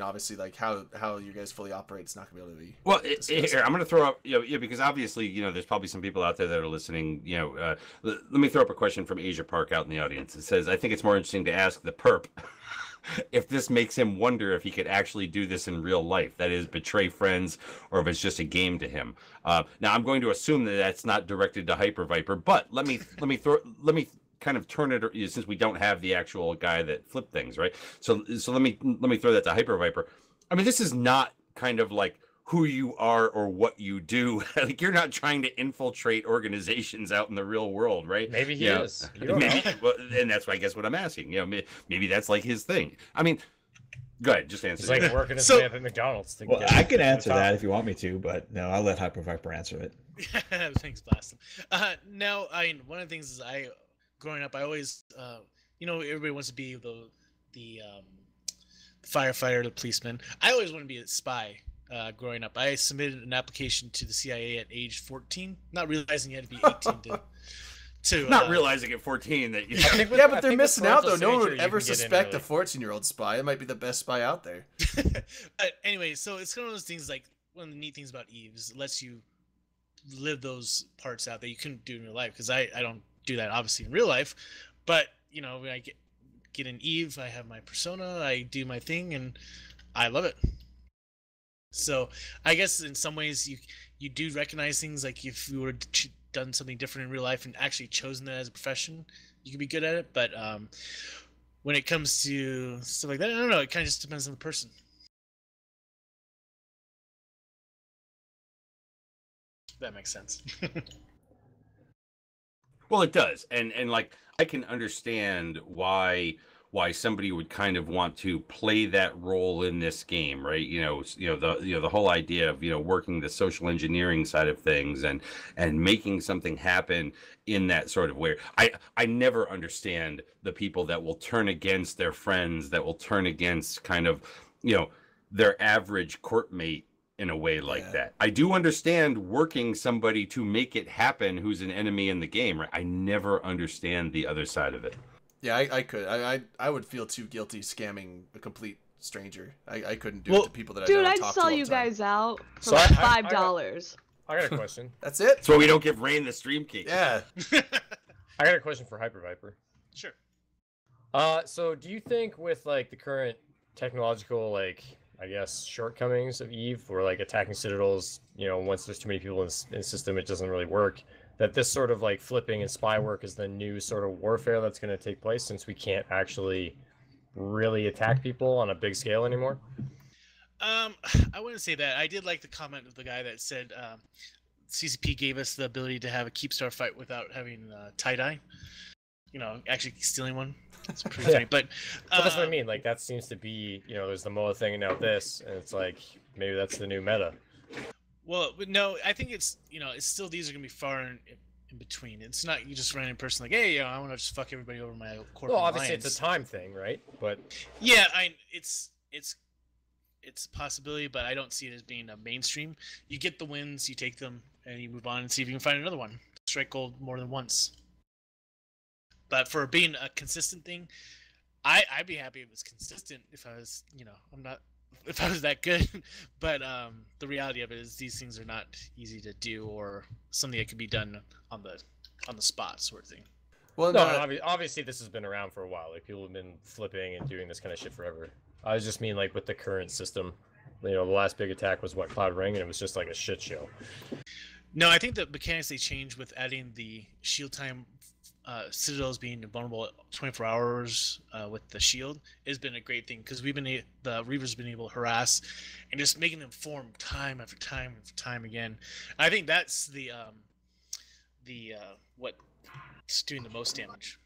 obviously, like, how you guys fully operate is not going to be able to be...
Well, here, I'm going to throw up, because obviously, there's probably some people out there that are listening, let me throw up a question from Asia Park out in the audience. It says, I think it's more interesting to ask the perp if this makes him wonder if he could actually do this in real life, that is, betray friends, or if it's just a game to him. Now, I'm going to assume that that's not directed to Hyper Viper, but let me kind of turn it, since we don't have the actual guy that flipped things, right? So let me throw that to Hyper Viper. I mean, this is not kind of like who you are or what you do. Like, you're not trying to infiltrate organizations out in the real world, right?
Maybe he is. You don't
maybe,
know.
well, and that's, I guess, what I'm asking. Maybe that's like his thing. I mean, go ahead, just answer.
It's like working his way up at McDonald's.
Well, I can answer that if you want me to, but no, I'll let Hyper Viper answer it.
Thanks, Blaston. Now, one of the things is growing up, I always, everybody wants to be the firefighter, the policeman. I always want to be a spy. Growing up, I submitted an application to the CIA at age 14, not realizing you had to be 18 to
not realizing at 14 that you.
Yeah, but they're missing out though. No one would ever suspect a 14-year-old spy. It might be the best spy out there.
But anyway, so it's one of those things. Like, one of the neat things about Eve is it lets you live those parts out that you couldn't do in real life. Because I don't do that obviously in real life, but when I get in Eve, I have my persona, I do my thing, and I love it. So I guess in some ways you do recognize things. Like, if you were done something different in real life and actually chosen that as a profession, you could be good at it. But when it comes to stuff like that, I don't know, it kind of just depends on the person. If that makes sense.
Well, it does, and like, I can understand why somebody would kind of want to play that role in this game, right? The whole idea of working the social engineering side of things and making something happen in that sort of way. I never understand the people that will turn against their friends, that will turn against kind of their average court mate in a way like that. I do understand working somebody to make it happen who's an enemy in the game, right? I never understand the other side of it.
Yeah, I could. I would feel too guilty scamming a complete stranger. I couldn't do it to people that I don't talk to all the time.
Dude, I'd sell you guys out for
So
$5.
I got a question.
That's it?
So we don't give Rain the stream key.
Yeah.
I got a question for Hyper Viper.
Sure.
So do you think with like the current technological, like, I guess, shortcomings of Eve, or like attacking citadels, once there's too many people in the system, it doesn't really work, that this sort of like flipping and spy work is the new sort of warfare that's going to take place, since we can't actually really attack people on a big scale anymore?
I wouldn't say that. I did like the comment of the guy that said CCP gave us the ability to have a keep star fight without having tie-dye. Actually stealing one. It's pretty funny. But
that's what I mean. Like, that seems to be, there's the MOA thing and now this, and it's like, maybe that's the new meta.
Well, but no, I think it's, it's still, these are going to be far in between. It's not you just random person like, hey, I want to just fuck everybody over my corporate
Well, obviously
alliance.
it's a time thing, right? But
yeah, it's a possibility, but I don't see it as being a mainstream. You get the wins, you take them, and you move on and see if you can find another one. Strike gold more than once. But for being a consistent thing, I'd be happy if it was consistent. If I was, if I was that good. But the reality of it is these things are not easy to do, or something that could be done on the spot, sort of thing.
Well, no, obviously this has been around for a while. Like, people have been flipping and doing this kind of shit forever. I was just mean like with the current system. The last big attack was Cloud Ring, and it was just like a shit show.
No, I think the mechanics they changed with adding the shield time, citadels being invulnerable 24 hours with the shield has been a great thing because the Reaver's been able to harass and just making them form time after time after time again. I think that's the what's doing the most damage.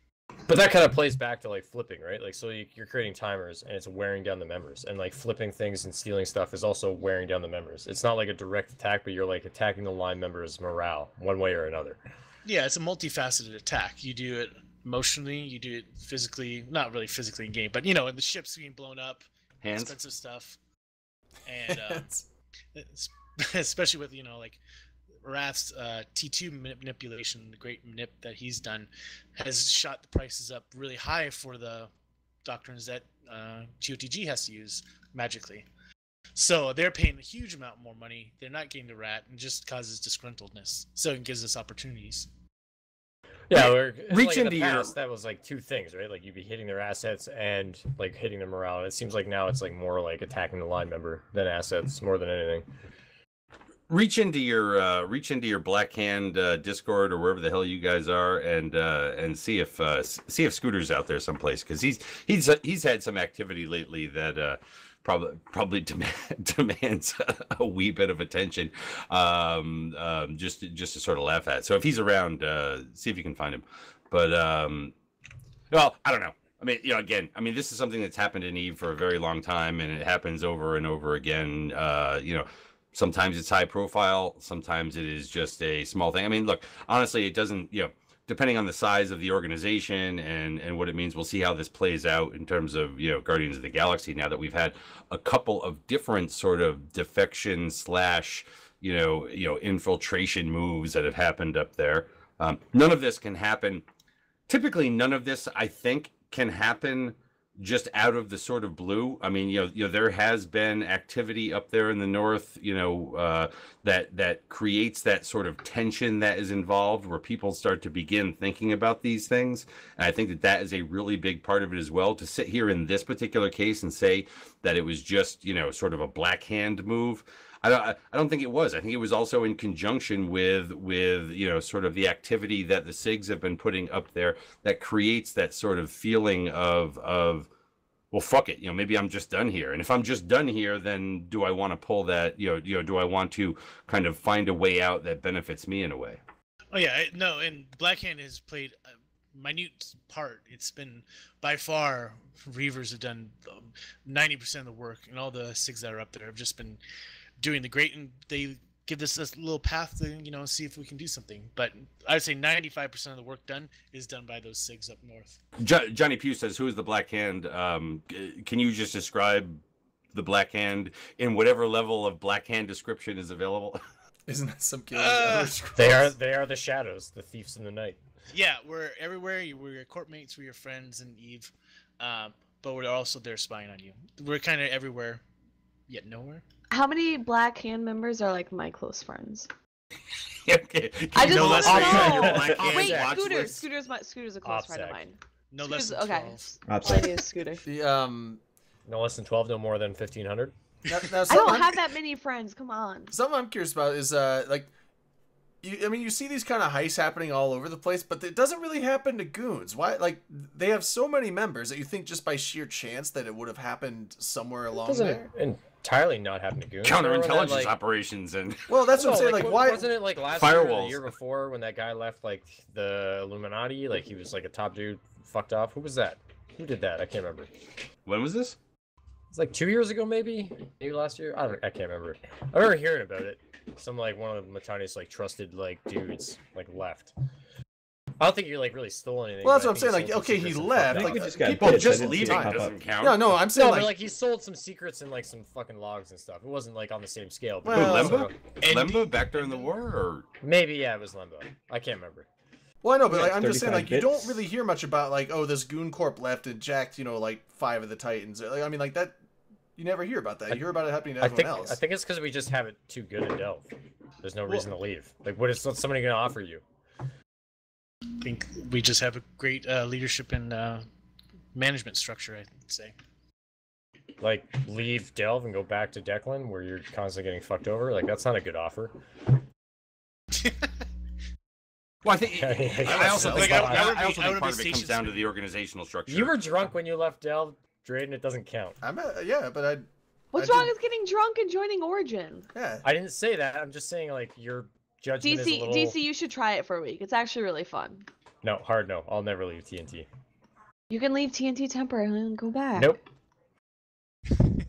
But that kind of plays back to like flipping, right? Like, so you're creating timers and it's wearing down the members, and like flipping things and stealing stuff is also wearing down the members. It's not like a direct attack, but you're like attacking the line members' morale one way or another.
Yeah, it's a multifaceted attack. You do it emotionally, you do it physically, not really physically in game, but you know, the ship's being blown up,
Hands.
expensive stuff, and especially with like Wrath's T2 manipulation, the great manip that he's done, has shot the prices up really high for the doctrines that GOTG has to use magically. So they're paying a huge amount more money. They're not getting the rat, and just causes disgruntledness. So it gives us opportunities.
Yeah,
reach
like in
into
the
your-
past, that was like two things, right? Like you'd be hitting their assets and like hitting their morale. And it seems like now it's like more like attacking the line member than assets, more than anything.
Reach into your Black Hand Discord or wherever the hell you guys are, and see if Scooter's out there someplace, because he's had some activity lately that probably demands a wee bit of attention, just to sort of laugh at. So if he's around, see if you can find him. But well, I don't know. I mean, again, this is something that's happened in Eve for a very long time, and it happens over and over again. Sometimes it's high profile, sometimes it is just a small thing. Look, honestly, it doesn't, depending on the size of the organization and what it means, we'll see how this plays out in terms of, Guardians of the Galaxy, now that we've had a couple of different sort of defection / infiltration moves that have happened up there. None of this can happen. Typically, none of this, I think, can happen just out of the sort of blue. There has been activity up there in the north, that creates that sort of tension that is involved, where people start to begin thinking about these things. And I think that is a really big part of it as well. To sit here in this particular case and say that it was just, sort of a Black Hand move, I don't think it was. I think it was also in conjunction with sort of the activity that the SIGs have been putting up there that creates that sort of feeling of well, fuck it, maybe I'm just done here. And if I'm just done here, then do I want to pull that, do I want to kind of find a way out that benefits me in a way?
Oh yeah, no, and Black Hand has played a minute part. It's been by far, Reavers have done 90% of the work, and all the SIGs that are up there have just been doing the great, and they give us this little path to see if we can do something. But I'd say 95% of the work done is done by those SIGs up north.
Johnny Pugh says, who is the Black Hand? Can you just describe the Black Hand in whatever level of Black Hand description is available?
Isn't that some kid?
They are the shadows, the thieves in the night.
Yeah, we're everywhere. We're your court mates, we're your friends in Eve, but we're also there spying on you. We're kind of everywhere, yet nowhere.
How many Black Hand members are like my close friends?
Okay.
I just
No
want
less
to
than
know.
your Black Hand
Wait,
watch
Scooter.
list.
Scooter's a close friend of
OPSEC.
mine.
No less
Scooter's-
than
okay.
12.
All I need is Scooter.
The
No less than 12, no more than 1,500.
now
I don't
something
have that many friends. Come on.
something I'm curious about is you see these kind of heists happening all over the place, but it doesn't really happen to goons. Why? Like, they have so many members that you think just by sheer chance that it would have happened somewhere along
Doesn't
there.
entirely not happen to goons. Remember when that,
Counterintelligence
like-
operations and
Well, that's what I'm saying. Like, why?
Wasn't it like last year or
Firewalls.
the year before when that guy left like the Illuminati? Like he was like a top dude, fucked off. Who was that? Who did that? I can't remember.
when was this?
It's like 2 years ago, maybe last year. I can't remember. I remember hearing about it. Some like one of Matani's like trusted like dudes like left. I don't think you like really stole anything.
Well, that's
but
what I'm saying.
I
Like,
think
okay,
sold
he
some secrets and
left.
fucked
I think
Like,
we just got
people
bits. I
just
didn't see it
leaving
pop up.
doesn't count.
No, I'm
No,
saying
but
like
he sold some secrets and like some fucking logs and stuff. It wasn't like on the same scale. But
Well,
it was
Lemba?
also-
Lemba back during the war, or
maybe yeah, it was Lembo. I can't remember.
Well, I know, but
Yeah,
like, I'm just saying,
35
like, you don't
bits.
really hear much about, like, oh, this goon corp left and jacked, like 5 of the Titans. Like, I mean, like, that, you never hear about that. You hear about it happening to
I
everyone
think
else.
I think it's because we just have it too good in Delve. There's no reason to leave. Like, what is somebody gonna offer you?
I think we just have a great leadership and management structure, I'd say.
Like, leave Delve and go back to Declan, where you're constantly getting fucked over? Like, that's not a good offer.
Well, I think I also
Like,
think,
I would
I also
be- I
think
would
part
be
of it comes
station
down to
speed.
the organizational structure.
You were drunk when you left Dell, Drayden. It doesn't count.
Yeah, but I.
What's
I
wrong
did-
with getting drunk and joining Origin?
Yeah.
I didn't say that. I'm just saying like your judgment is a little.
DC, you should try it for a week. It's actually really fun.
No, hard no. I'll never leave TNT.
You can leave TNT temporarily and go back.
Nope.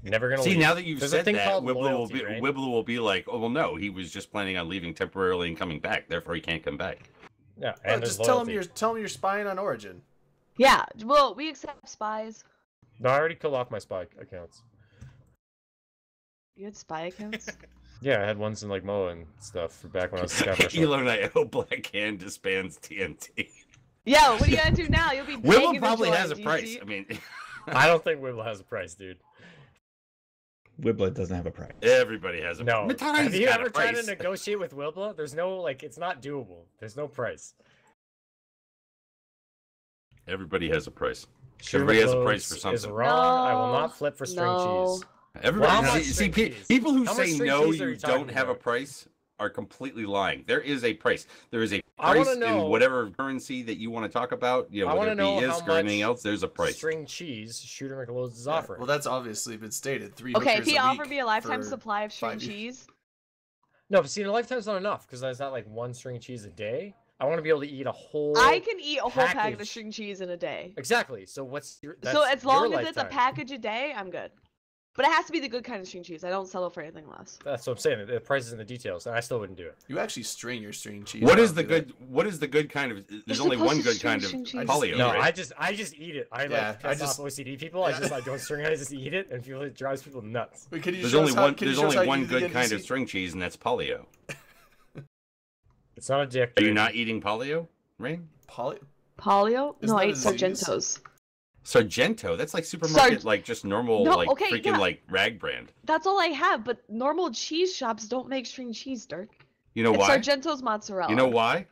Never gonna
See,
leave.
now that you've
There's a
said
thing
that,
called
Wibbler
loyalty, right?
will be like, oh well, no, he was just planning on leaving temporarily and coming back, therefore he can't come back.
Yeah,
Oh,
and there's
just tell him
loyalty.
you're spying on Origin.
Yeah, well, we accept spies.
No, I already killed off my spy accounts.
You had spy accounts?
Yeah, I had ones in like MOA and stuff for back when I was a scout professional.
Elon I hope Black Hand disbands TNT.
Yo, what are you gonna do now? You'll be
Wibble
begging
probably
to
has a
join,
price.
DC.
I mean,
I don't think Wibble has a price, dude.
Wiblet doesn't have a price.
everybody has a
No.
Matani's
Have you
got
ever
a
tried to
price.
negotiate with Wibble? There's no like, it's not doable. There's no price.
Everybody has a price.
Shooter
Everybody has a price
clothes
for
Is
something.
wrong. I will
No,
not flip for string
no.
cheese.
Everybody.
Well, how much
see,
string cheese?
people who
How much
say
string
no,
cheese are
you
you talking
don't have a
about?
price, are completely lying. There is a price. There is a
I
price
wanna know-
in whatever currency that you want to talk about. You know,
I
whether
wanna
it be
know how
ISK or anything
much
else. There's a price.
String cheese Shooter McLoads is
Yeah,
offering.
well, that's obviously been stated. 3
Okay, if
hookers
he
a
offered
week
me a lifetime
for
supply of string
5 years.
cheese,
No, but see, in a lifetime's not enough because that's not like one string cheese a day. I want to be able to eat a whole.
I can eat a whole packet
package.
of string cheese in a day.
Exactly. So what's your?
So
that's
as long
your
as it's a
lifetime.
package a day, I'm good. But it has to be the good kind of string cheese. I don't settle for anything less.
That's what I'm saying. The price is in the details, and I still wouldn't do it.
You actually string your string cheese.
What
I
is
don't
the
do that.
good? What is the good kind of? There's
You're
only one
supposed to
good kind of
string cheese.
polio,
No,
right?
I just eat it. I
Yeah,
like
I
piss
just-
off OCD people.
yeah.
I don't string it. I just eat it, and it drives people nuts.
Wait, can you
There's
show
only
us how-
one.
can you
There's
show us
only
how
one
you do the
good kind of
NBC?
string cheese, and that's polio.
It's not a dick.
Are you
dude.
not eating polio, Rain?
Polio?
Isn't
No, I
that
ate
a disease?
Sargentos.
Sargento. That's like supermarket,
Sarg-
like just normal,
No,
like
okay,
freaking
yeah.
like rag brand.
That's all I have, but normal cheese shops don't make string cheese, Dirk.
You know
It's
why?
Sargento's mozzarella.
You know why?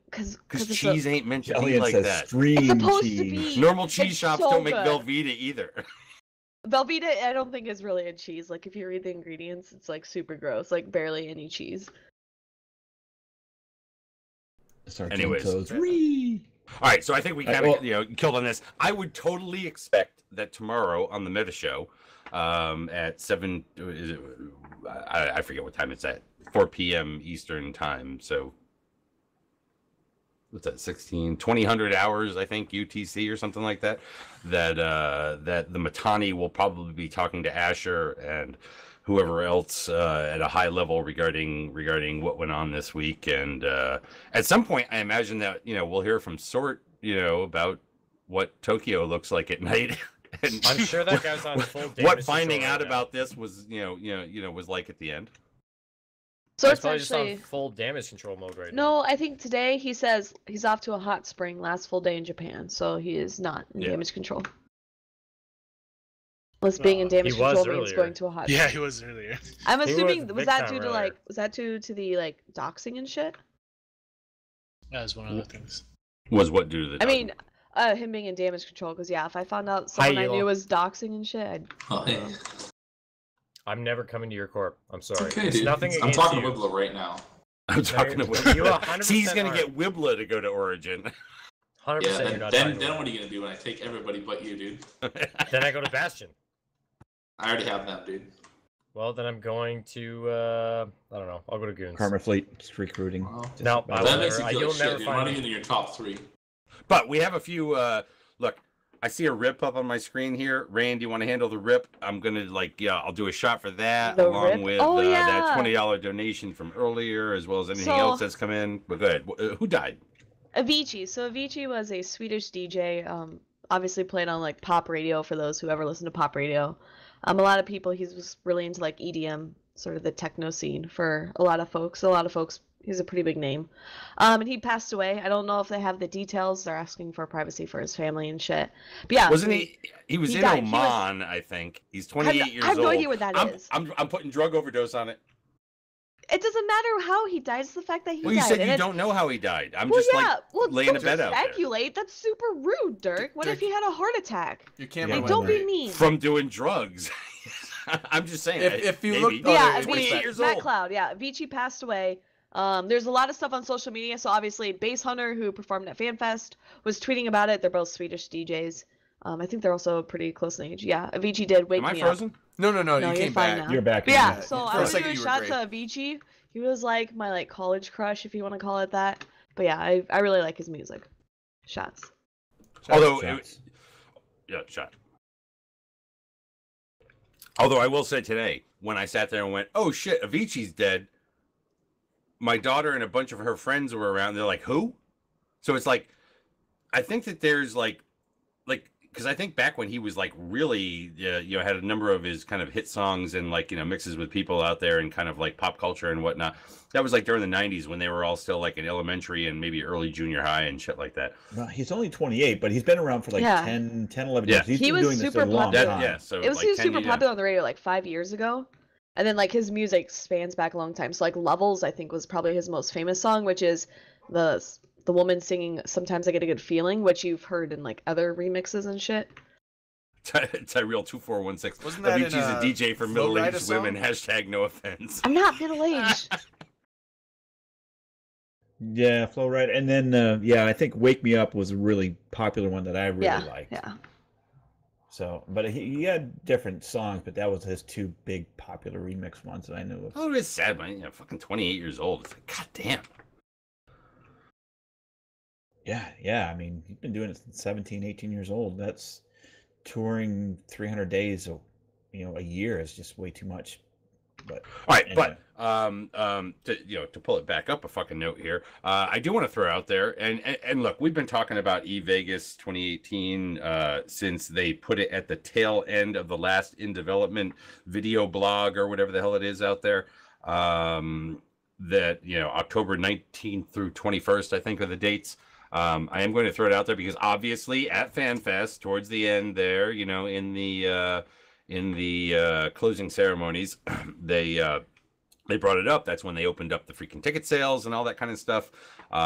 Because
Because cheese ain't meant to be
Elliot
like
says
that.
stream
It's supposed
cheese.
to be.
Normal cheese
It's
shops
so
don't make
good.
Velveeta either.
Velveeta, I don't think is really a cheese. Like if you read the ingredients, it's like super gross. Like barely any cheese.
Anyways.
Sargento's. Whee!
All right, so I think we
All
kind
right,
of killed on this. I would totally expect that tomorrow on the Meta Show, at 7, is it? I forget what time it's at. 4 p.m. Eastern time. So what's that? 2000 hours, I think, UTC or something like that. That the Matani will probably be talking to Asher and whoever else at a high level regarding what went on this week, and at some point I imagine that we'll hear from Sort about what Tokyo looks like at night. And
I'm sure that guy's on full damage
what
control
finding
right
out
now.
about this was was like at the end.
So
He's
it's
probably just
actually
on full damage control mode right now.
no. I think today he says he's off to a hot spring. Last full day in Japan, so he is not in
Yeah.
damage control. Unless being in damage
He was
control means
earlier.
going to a hot.
Yeah,
spring.
he was earlier.
I'm
He was
assuming was
big
that
time
due to
earlier.
like was that due to the like doxing and shit?
That was one of the things.
Was what due to the
I mean, him being in damage control. Because yeah, if I found out
Hi,
someone I knew
Elo.
was doxing and shit, I'd.
Oh, hey.
I'm never coming to your corp. I'm
It's
sorry.
okay,
It's
dude.
nothing
I'm
against
talking
you.
to Wibbler right now.
I'm talking to
you
Wibbler.
100%
See, he's gonna
are.
get Wibbler to go to Origin.
100%
Yeah,
you're
then,
not
then,
talking
then
to
what are you gonna do when I take everybody but you, dude?
Then I go to Bastion.
I already have them, dude.
Well, then I'm going to I don't know. I'll go to Goons.
Karma Fleet just recruiting.
Well,
Just
No,
about-
I
that
will
makes
never-
you feel
you'll
like shit.
never
You're
find
not
me.
even in your top 3.
But we have a few. Look, I see a rip up on my screen here. Rand, do you want to handle the rip? I'm gonna I'll do a shot for that
The
along
rip?
with
Oh,
that
yeah.
$20 donation from earlier, as well as anything
So-
else that's come in. But good. Who died?
Avicii. So Avicii was a Swedish DJ. Obviously played on like pop radio for those who ever listen to pop radio. A lot of people. He was really into like EDM, sort of the techno scene for a lot of folks. A lot of folks. He's a pretty big name. And he passed away. I don't know if they have the details. They're asking for privacy for his family and shit. But yeah.
Wasn't he? He was
he
in
died. He was-
Oman, I think. He's 28 years
I have
old.
no idea what that is.
I'm putting drug overdose on it.
It doesn't matter how he died. It's the fact that he
Well, you
died.
said
and
you
it-
don't know how he died. I'm
well,
just
yeah. Well,
laying
don't
a bet out there.
speculate. That's super rude, Dirk. What if
Dirk-
he had a heart attack?
Your camera
Like,
Yeah,
went
don't
right.
be mean.
From doing drugs. I'm just saying.
If you
maybe.
look,
Yeah,
there, it's
28
Avicii,
years
Matt
old.
Cloud. Yeah, Avicii passed away There's a lot of stuff on social media. So obviously, Bass Hunter, who performed at FanFest, was tweeting about it. They're both Swedish DJs. I think they're also pretty close in age. Yeah, Avicii did Wake
Am I
Me
frozen?
Up.
No,
No,
you
you're
came
fine
back.
now.
You're back.
But yeah,
now.
so
For
I
a
want to
second
do a
you were
shout
great.
to Avicii. He was like my like college crush, if you want to call it that. But yeah, I really like his music. Shots.
Although,
Shots.
shot. Although I will say today, when I sat there and went, "Oh shit, Avicii's dead," my daughter and a bunch of her friends were around. They're like, "Who?" So it's like, I think that there's like, because I think back when he was like really, had a number of his kind of hit songs and like mixes with people out there and kind of like pop culture and whatnot. That was like during the '90s when they were all still like in elementary and maybe early junior high and shit like that.
Well, he's only 28, but he's been around for like
Yeah.
10, 11
Yeah.
years. He's
He
been
was
doing this
super
a long
popular.
time.
So
It was
like
he was
10
super
yeah.
popular on the radio like 5 years ago, and then like his music spans back a long time. So like Levels, I think, was probably his most famous song, which is the woman singing "Sometimes I Get a Good Feeling," which you've heard in like other remixes and shit.
Tyrell 2416.
Wasn't that in,
Avicii's a DJ for
Flow Rida
middle-aged women.
song?
Hashtag no offense.
I'm not middle aged.
Yeah, Flow Rida. And then, I think Wake Me Up was a really popular one that I really
yeah,
liked.
yeah.
So, but he had different songs, but that was his two big popular remix ones that I knew of.
Oh, it's sad, man. Fucking 28 years old. It's like, god damn.
Yeah. I mean, he's been doing it since 17, 18 years old. That's touring 300 days, a year is just way too much. But
all right,
anyway.
to pull it back up a fucking note here, I do want to throw out there and look, we've been talking about eVegas 2018 since they put it at the tail end of the last in development video blog or whatever the hell it is out there. That October 19th through 21st, I think, are the dates. I am going to throw it out there because obviously at FanFest towards the end there, in the closing ceremonies, they brought it up. That's when they opened up the freaking ticket sales and all that kind of stuff. We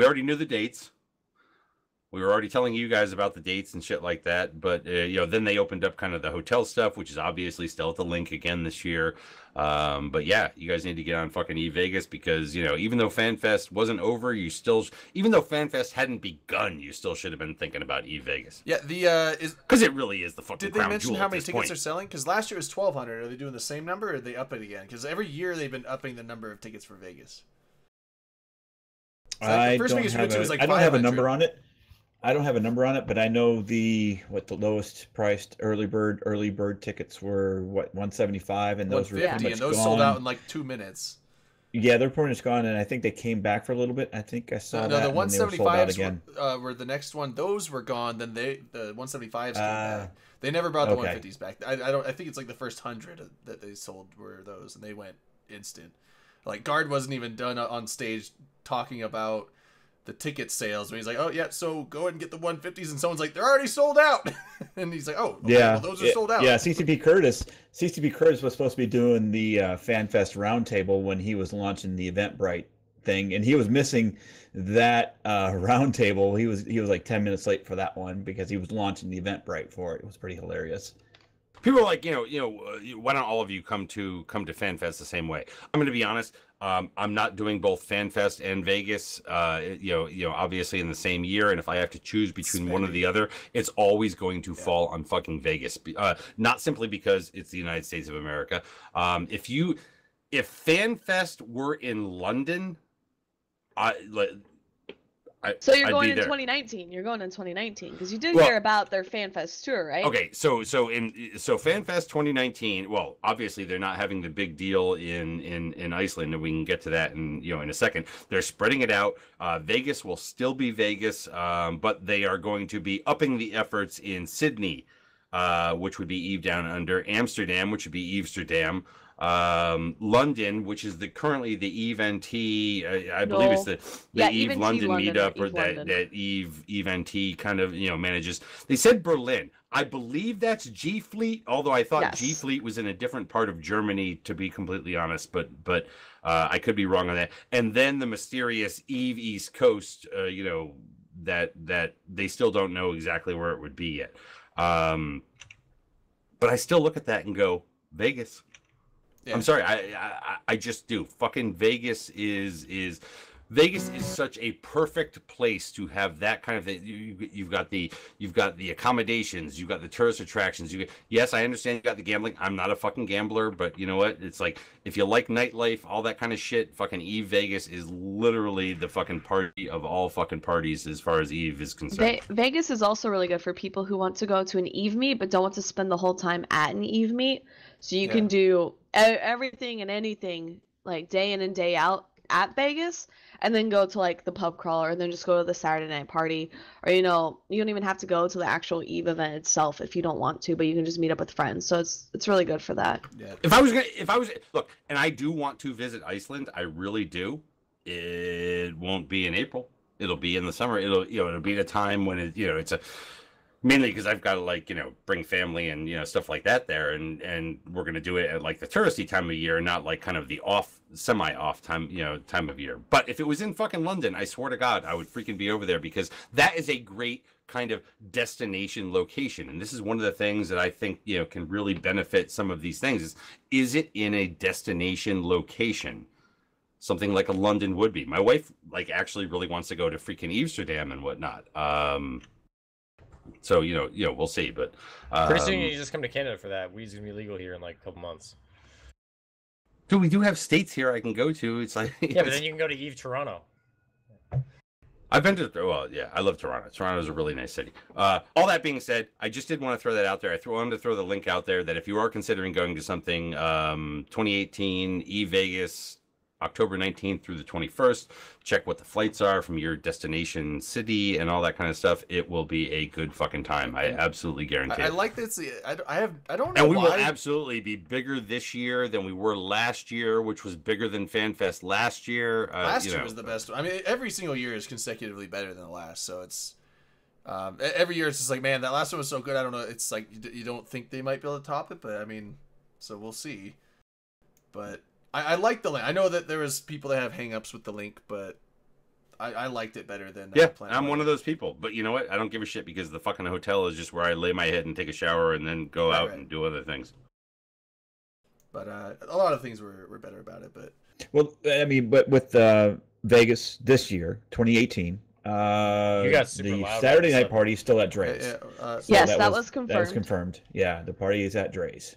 already knew the dates. We were already telling you guys about the dates and shit like that. But, then they opened up kind of the hotel stuff, which is obviously still at the link again this year. But yeah, you guys need to get on fucking eVegas because, even though FanFest wasn't over, even though FanFest hadn't begun, you still should have been thinking about eVegas.
Yeah,
Because it really is the fucking
did they
crown
mention
jewel
how
at
many
this
tickets
point.
are selling? Because last year it was 1,200. Are they doing the same number, or are they up it again? Because every year they've been upping the number of tickets for Vegas. So
I
the first
don't
Vegas we went to was like
have a
500.
number on it. I don't have a number on it, but I know the lowest priced early bird tickets were 175, and those were pretty
150,
much
and those
gone.
sold out in like 2 minutes.
Yeah, they're pretty much gone, and I think they came back for a little bit. I think I saw
No,
that.
the
and then they were sold out
175s
again.
were the next one. Those were gone. Then the 175s came back.
Uh,
They never brought the
okay.
150s back. I think it's like the first 100 that they sold were those, and they went instant. Like Guard wasn't even done on stage talking about the ticket sales when he's like, "Oh yeah, so go ahead and get the 150s," and someone's like, "They're already sold out," and he's like, "Oh, okay,
Yeah,
well, those are sold out."
Yeah, CCP Curtis was supposed to be doing the FanFest roundtable when he was launching the Eventbrite thing, and he was missing that roundtable. He was like 10 minutes late for that one because he was launching the Eventbrite for it. It was pretty hilarious.
People are like, why don't all of you come to FanFest the same way? I'm going to be honest. I'm not doing both FanFest and Vegas, obviously in the same year. And if I have to choose between one or the other, it's always going to fall on fucking Vegas. Not simply because it's the United States of America. If FanFest were in London,
So you're
I'd
going
be
in
there.
2019. You're going in 2019 because you did
Well-
hear about their FanFest tour, right?
Okay, so FanFest 2019. Well, obviously they're not having the big deal in Iceland, and we can get to that in a second. They're spreading it out. Vegas will still be Vegas, but they are going to be upping the efforts in Sydney, which would be Eve Down Under, Amsterdam, which would be Evesterdam, London, which is currently the Eve NT. I believe it's the
Yeah,
Eve
Eve NT
London
London,
meetup, or
Eve
that
London.
Eve NT kind of manages. They said Berlin. I believe that's G Fleet, although I thought
Yes.
G Fleet was in a different part of Germany, to be completely honest. But I could be wrong on that. And then the mysterious Eve East Coast, that they still don't know exactly where it would be yet. But I still look at that and go, Vegas.
Yeah.
I'm sorry, I just do. Fucking Vegas is Vegas is such a perfect place to have that kind of thing. You've got the accommodations, you've got the tourist attractions. Yes, I understand you got the gambling. I'm not a fucking gambler, but you know what? It's like if you like nightlife, all that kind of shit. Fucking Eve Vegas is literally the fucking party of all fucking parties as far as Eve is concerned.
Vegas is also really good for people who want to go to an Eve meet but don't want to spend the whole time at an Eve meet. So you can do everything and anything like day in and day out at Vegas, and then go to like the pub crawler, and then just go to the Saturday night party, or you don't even have to go to the actual Eve event itself if you don't want to, but you can just meet up with friends. So it's really good for that.
Yeah.
If I was look, and I do want to visit Iceland, I really do. It won't be in April. It'll be in the summer. It'll be at a time when it's mainly because I've got to bring family and stuff like that there, and we're gonna do it at like the touristy time of year, not like kind of the semi-off time of year. But if it was in fucking London, I swear to God, I would freaking be over there, because that is a great kind of destination location. And this is one of the things that I think can really benefit some of these things is it in a destination location, something like a London would be. My wife actually really wants to go to freaking Amsterdam and whatnot. So we'll see, but
pretty soon you just come to Canada for that. Weed's gonna be legal here in like a couple months.
Dude, we do have states here I can go to. It's like
yeah, but then you can go to Eve Toronto.
I've been to I love Toronto. Toronto's a really nice city. All that being said, I just did want to throw that out there. I wanted to throw the link out there that if you are considering going to something, 2018 Eve Vegas, October 19th through the 21st. Check what the flights are from your destination city and all that kind of stuff. It will be a good fucking time. I absolutely guarantee it.
I like this. I don't know.
And we will absolutely be bigger this year than we were last year, which was bigger than FanFest last year.
Last year was the best. I mean, every single year is consecutively better than the last. So it's every year it's just like, man, that last one was so good. I don't know. It's like you don't think they might be able to top it, but I mean, so we'll see. But I like the link. I know that there was people that have hang-ups with the link, but I liked it better than
I'm one of those people. But you know what? I don't give a shit, because the fucking hotel is just where I lay my head and take a shower and then go out and do other things.
But a lot of things were better about it. But
but with Vegas this year, 2018,
you got super
the
loud
Saturday night party is still at Dre's.
Yes, that was confirmed.
That was confirmed. Yeah, the party is at Dre's.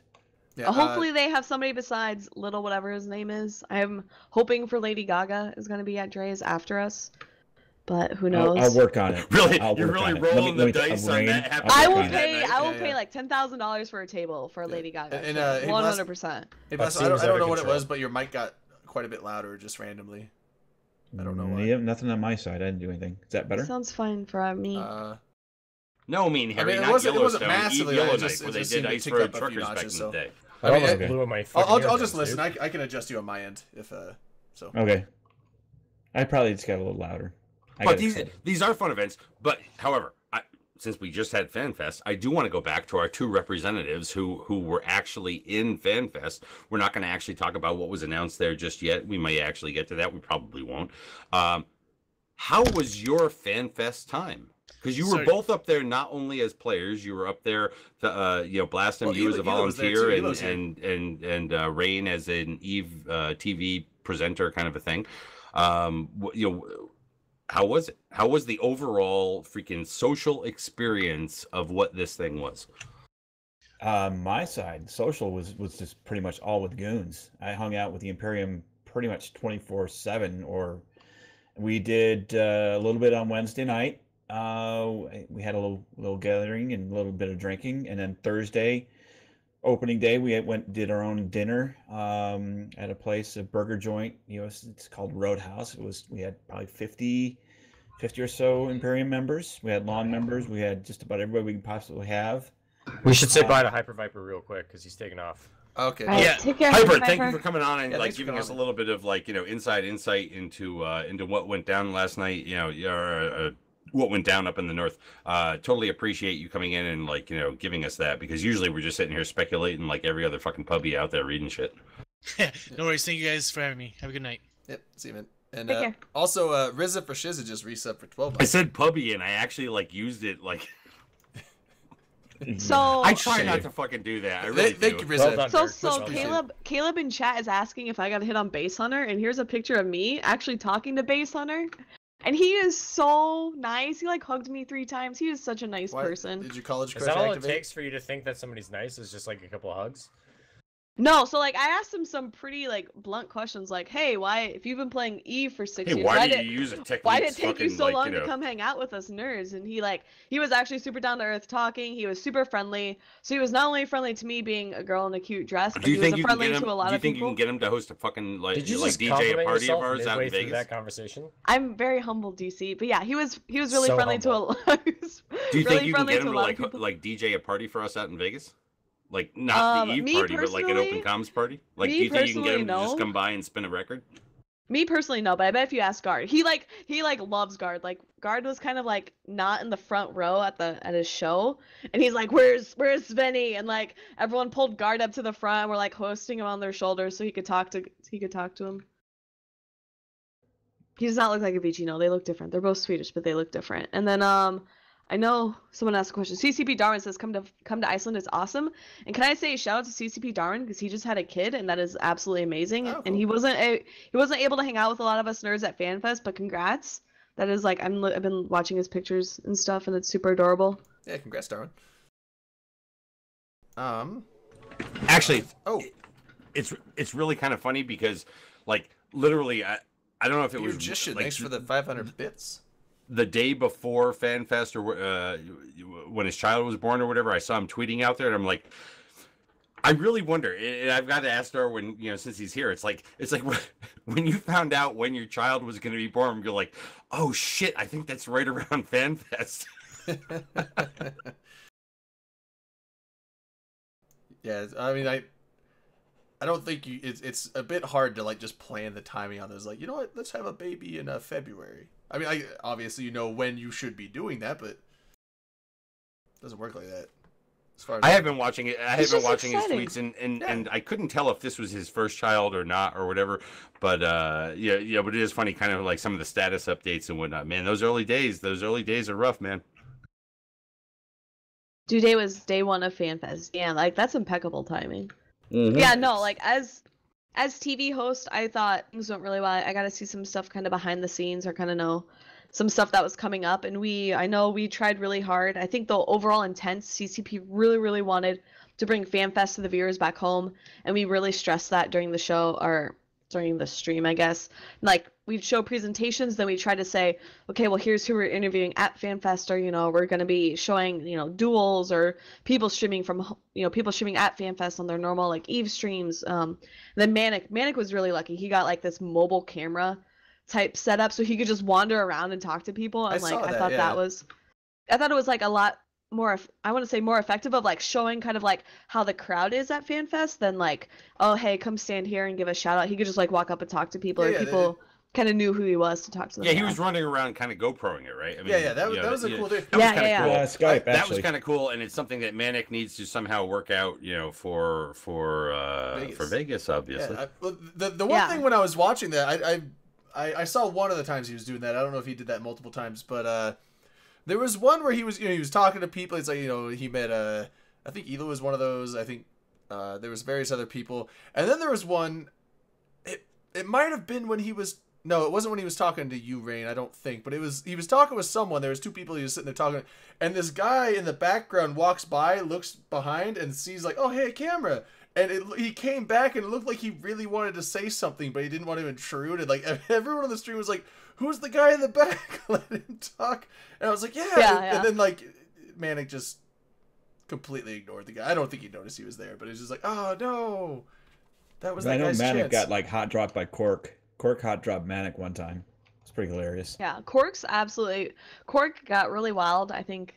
Yeah,
hopefully they have somebody besides Little whatever his name is. I'm hoping for Lady Gaga is going to be at Dre's after us, but who knows?
I'll work on it.
Really, you're really rolling the dice on that.
I will pay like $10,000 for a table for Lady Gaga. 100%.
Hey, Blas, I don't know what it was, but your mic got quite a bit louder just randomly. I don't know why.
Yeah, nothing on my side. I didn't do anything. Is that better?
Sounds fine for me.
No, Harry,
it
not
wasn't massively.
Yellowknife, where they did Ice Road Truckers back in the day.
I'll just listen. I can adjust you on my end if so.
Okay. I probably just got a little louder.
But these are fun events. But however, since we just had FanFest, I do want to go back to our two representatives who were actually in FanFest. We're not going to actually talk about what was announced there just yet. We may actually get to that. We probably won't. How was your FanFest time? Because you were both up there not only as players, you were up there, Blastum, you as a volunteer, and Rain as an Eve TV presenter kind of a thing. How was it? How was the overall freaking social experience of what this thing was?
My side, social was just pretty much all with goons. I hung out with the Imperium pretty much 24/7, or we did a little bit on Wednesday night. We had a little gathering and a little bit of drinking, and then Thursday, opening day, we did our own dinner at a place, a burger joint. It's called Roadhouse. We had probably 50 or so Imperium members. We had lawn members. We had just about everybody we could possibly have.
We should say bye to Hyper Viper real quick because he's taking off.
Okay.
Right,
yeah.
take care,
Hyper, thank you for coming on and giving us a
coming.
little bit of inside insight into what went down last night. What went down up in the north. Totally appreciate you coming in and giving us that, because usually we're just sitting here speculating like every other fucking puppy out there reading shit.
No worries. Thank you guys for having me. Have a good night.
Yep. See you, man. And
Take care.
also, Rizza for Shizza just reset for 12
I
months.
said puppy and I actually used it like.
So
I try not
Shave.
to fucking do that. I really
Thank
do.
you, Rizzo.
Well done,
So
Dirk.
so
Well done.
Caleb in chat is asking if I got a hit on Base Hunter, and here's a picture of me actually talking to Base Hunter, and he is so nice. He like hugged me 3 times. He is such a nice
Why,
person.
did your college
Is
crush
that all it
activate?
takes for you to think that somebody's nice? Is just like a couple of hugs?
No, so like I asked him some pretty like blunt questions, like, "Hey, why if you've been playing Eve for 6
Hey,
years,
why do
did
you use a technique?
why did it take you
fucking,
so
like,
long
you know,
to come hang out with us nerds?" And he was actually super down to earth talking. He was super friendly. So he was not only friendly to me being a girl in a cute dress, but
Do you
he was
think you can
friendly
get him?
to a lot
Do you
of
think you
people.
can get him to host a fucking like
Did you
like
just
DJ a
compliment
party of
yourself
ours out
midway
in
through
Vegas?
that conversation?
I'm very humble, DC, but yeah, he was really
So
friendly to a
humble.
lot. He was
Do you
really
think you can
friendly
get
to
him
a
to
lot of
like
people.
like DJ a party for us out in Vegas? Like not the Eve
Me
party, but like an open
personally-
comms party. Like,
me
do you think you can get
personally,
him to just
no.
come by and spin a record?
Me personally, no, but I bet if you ask Guard, he loves Guard. Like Guard was kind of like not in the front row at his show, and he's like, "Where's Svenny?" And like everyone pulled Guard up to the front, and we're like hosting him on their shoulders so he could talk to him. He does not look like a Vicino. They look different. They're both Swedish, but they look different. And then I know someone asked a question. CCP Darwin says, "Come to Iceland. It's awesome." And can I say a shout out to CCP Darwin because he just had a kid, and that is absolutely amazing.
Oh,
And
cool.
he wasn't able to hang out with a lot of us nerds at FanFest, but congrats. That is like I've been watching his pictures and stuff, and it's super adorable.
Yeah, congrats, Darwin.
Actually,
Oh,
it's really kind of funny because like literally I don't know if it was
Magician,
like
thanks for the 500 bits.
the day before FanFest or when his child was born or whatever. I saw him tweeting out there, and I'm like, I really wonder, and I've got to ask Darwin, since he's here, it's like when you found out when your child was going to be born, you're like, oh shit, I think that's right around FanFest.
Yeah, I mean, I don't think it's a bit hard to like just plan the timing on those. Like, you know what? Let's have a baby in February. I mean, obviously when you should be doing that, but it doesn't work like that. As far as
I have been watching it. I have
It's
been
just
watching
exciting.
his tweets, and
Yeah.
and I couldn't tell if this was his first child or not or whatever. But yeah. But it is funny, kind of like some of the status updates and whatnot. Man, those early days are rough, man.
Due date was day 1 of FanFest. Yeah, like that's impeccable timing.
Mhm.
Yeah, no, like as TV host, I thought things went really well. I got to see some stuff kind of behind the scenes or kind of know some stuff that was coming up, and I know we tried really hard. I think the overall intent, CCP really wanted to bring FanFest to the viewers back home, and we really stressed that during the show or during the stream, I guess. Like we'd show presentations, then we try to say, okay, well here's who we're interviewing at FanFest, or we're going to be showing duels or people streaming from people streaming at FanFest on their normal like Eve streams. Then Manic was really lucky. He got like this mobile camera type setup so he could just wander around and talk to people, and
I saw that,
thought
yeah.
I thought it was like a lot more, I want to say more effective of like showing kind of like how the crowd is at FanFest than like, oh hey, come stand here and give a shout out. He could just like walk up and talk to people,
Yeah,
or
yeah,
people kind of knew who he was to talk to them.
Yeah, he was running around, kind of GoProing it, right? I mean,
Yeah, that was a cool thing.
That was
Yeah,
kind
yeah,
of cool.
Skype,
That was
actually.
kind of cool, and it's something that Manic needs to somehow work out, for Vegas, obviously.
Yeah, well, the one
Yeah.
thing when I was watching that, I saw one of the times he was doing that. I don't know if he did that multiple times, but there was one where he was he was talking to people. It's like he met I think Ela was one of those. I think there was various other people, and then there was one. It might have been when he was. No, it wasn't when he was talking to you, Rain, I don't think. But he was talking with someone. There was 2 people he was sitting there talking. And this guy in the background walks by, looks behind, and sees like, oh, hey, camera. And he came back and it looked like he really wanted to say something, but he didn't want to intrude. And like everyone on the stream was like, who's the guy in the back? Let him talk. And I was like, yeah. And then like Manic just completely ignored the guy. I don't think he noticed he was there, but it's just like, oh, no. That was
I
that
know
guy's
Manic
chance.
got like hot dropped by Cork. Cork hot dropped Manic one time. It's pretty hilarious.
Yeah, Cork got really wild. I think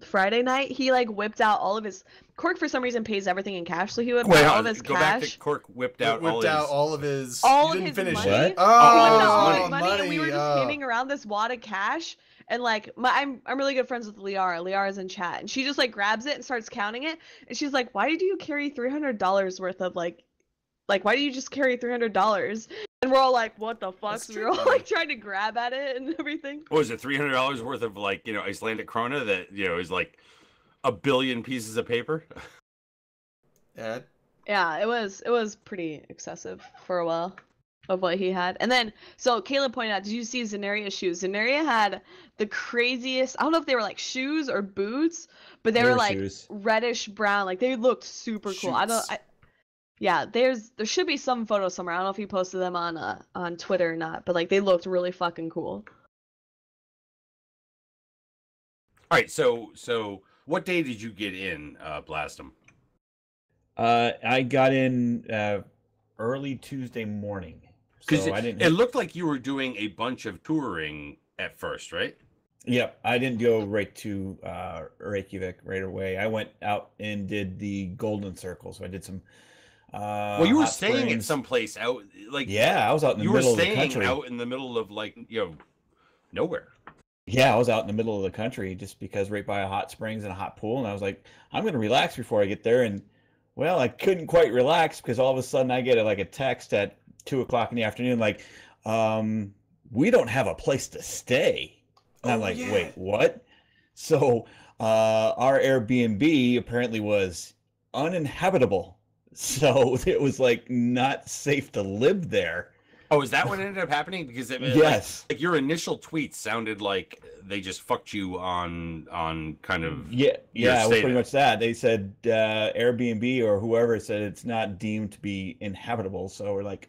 Friday night he like whipped out all of his Cork for some reason pays everything in cash, so he whipped out all of his
go back
cash.
to Cork whipped out
whipped out all of his.
All
you
of
didn't
his
finish
money.
it.
What?
He whipped out all
Oh,
his money, and we were just handing around this wad of cash. And like I'm really good friends with Liara. Liara's in chat, and she just like grabs it and starts counting it. And she's like, "Why did you carry $300 worth of like why do you just carry $300?" And we're all like, "What the fuck?"
That's
So
true,
we were all
though.
like trying to grab at it and everything.
What was it, $300 worth of like Icelandic krona that is like a billion pieces of paper.
Yeah.
Yeah, it was pretty excessive for a while of what he had. And then, so Caleb pointed out, did you see Zenaria's shoes? Zenaria had the craziest, I don't know if they were like shoes or boots, but they were like
shoes.
reddish brown. Like they looked super cool. Yeah, there should be some photos somewhere. I don't know if he posted them on Twitter or not, but like they looked really fucking cool.
All right, so what day did you get in, Blastum?
I got in early Tuesday morning.
Because
So I didn't.
it looked like you were doing a bunch of touring at first, right?
Yep, I didn't go right to Reykjavik right away. I went out and did the Golden Circle. So I did some.
Well, you were
hot
staying
springs.
at some place out, like
Yeah, I was out in the
you were
middle of the
staying
country.
out in the middle of like nowhere.
Yeah, I was out in the middle of the country just because right by a hot springs and a hot pool, and I was like, I'm gonna relax before I get there. And well, I couldn't quite relax because all of a sudden I get a text at 2 o'clock in the afternoon, like, we don't have a place to stay. And I'm like,
yeah.
wait, what? So our Airbnb apparently was uninhabitable. So it was like not safe to live there.
Oh, is that what ended up happening? Because
Yes.
like your initial tweets sounded like they just fucked you on kind of
Yeah,
your
it was
stay
pretty
there.
much that. They said Airbnb or whoever said it's not deemed to be inhabitable. So we're like,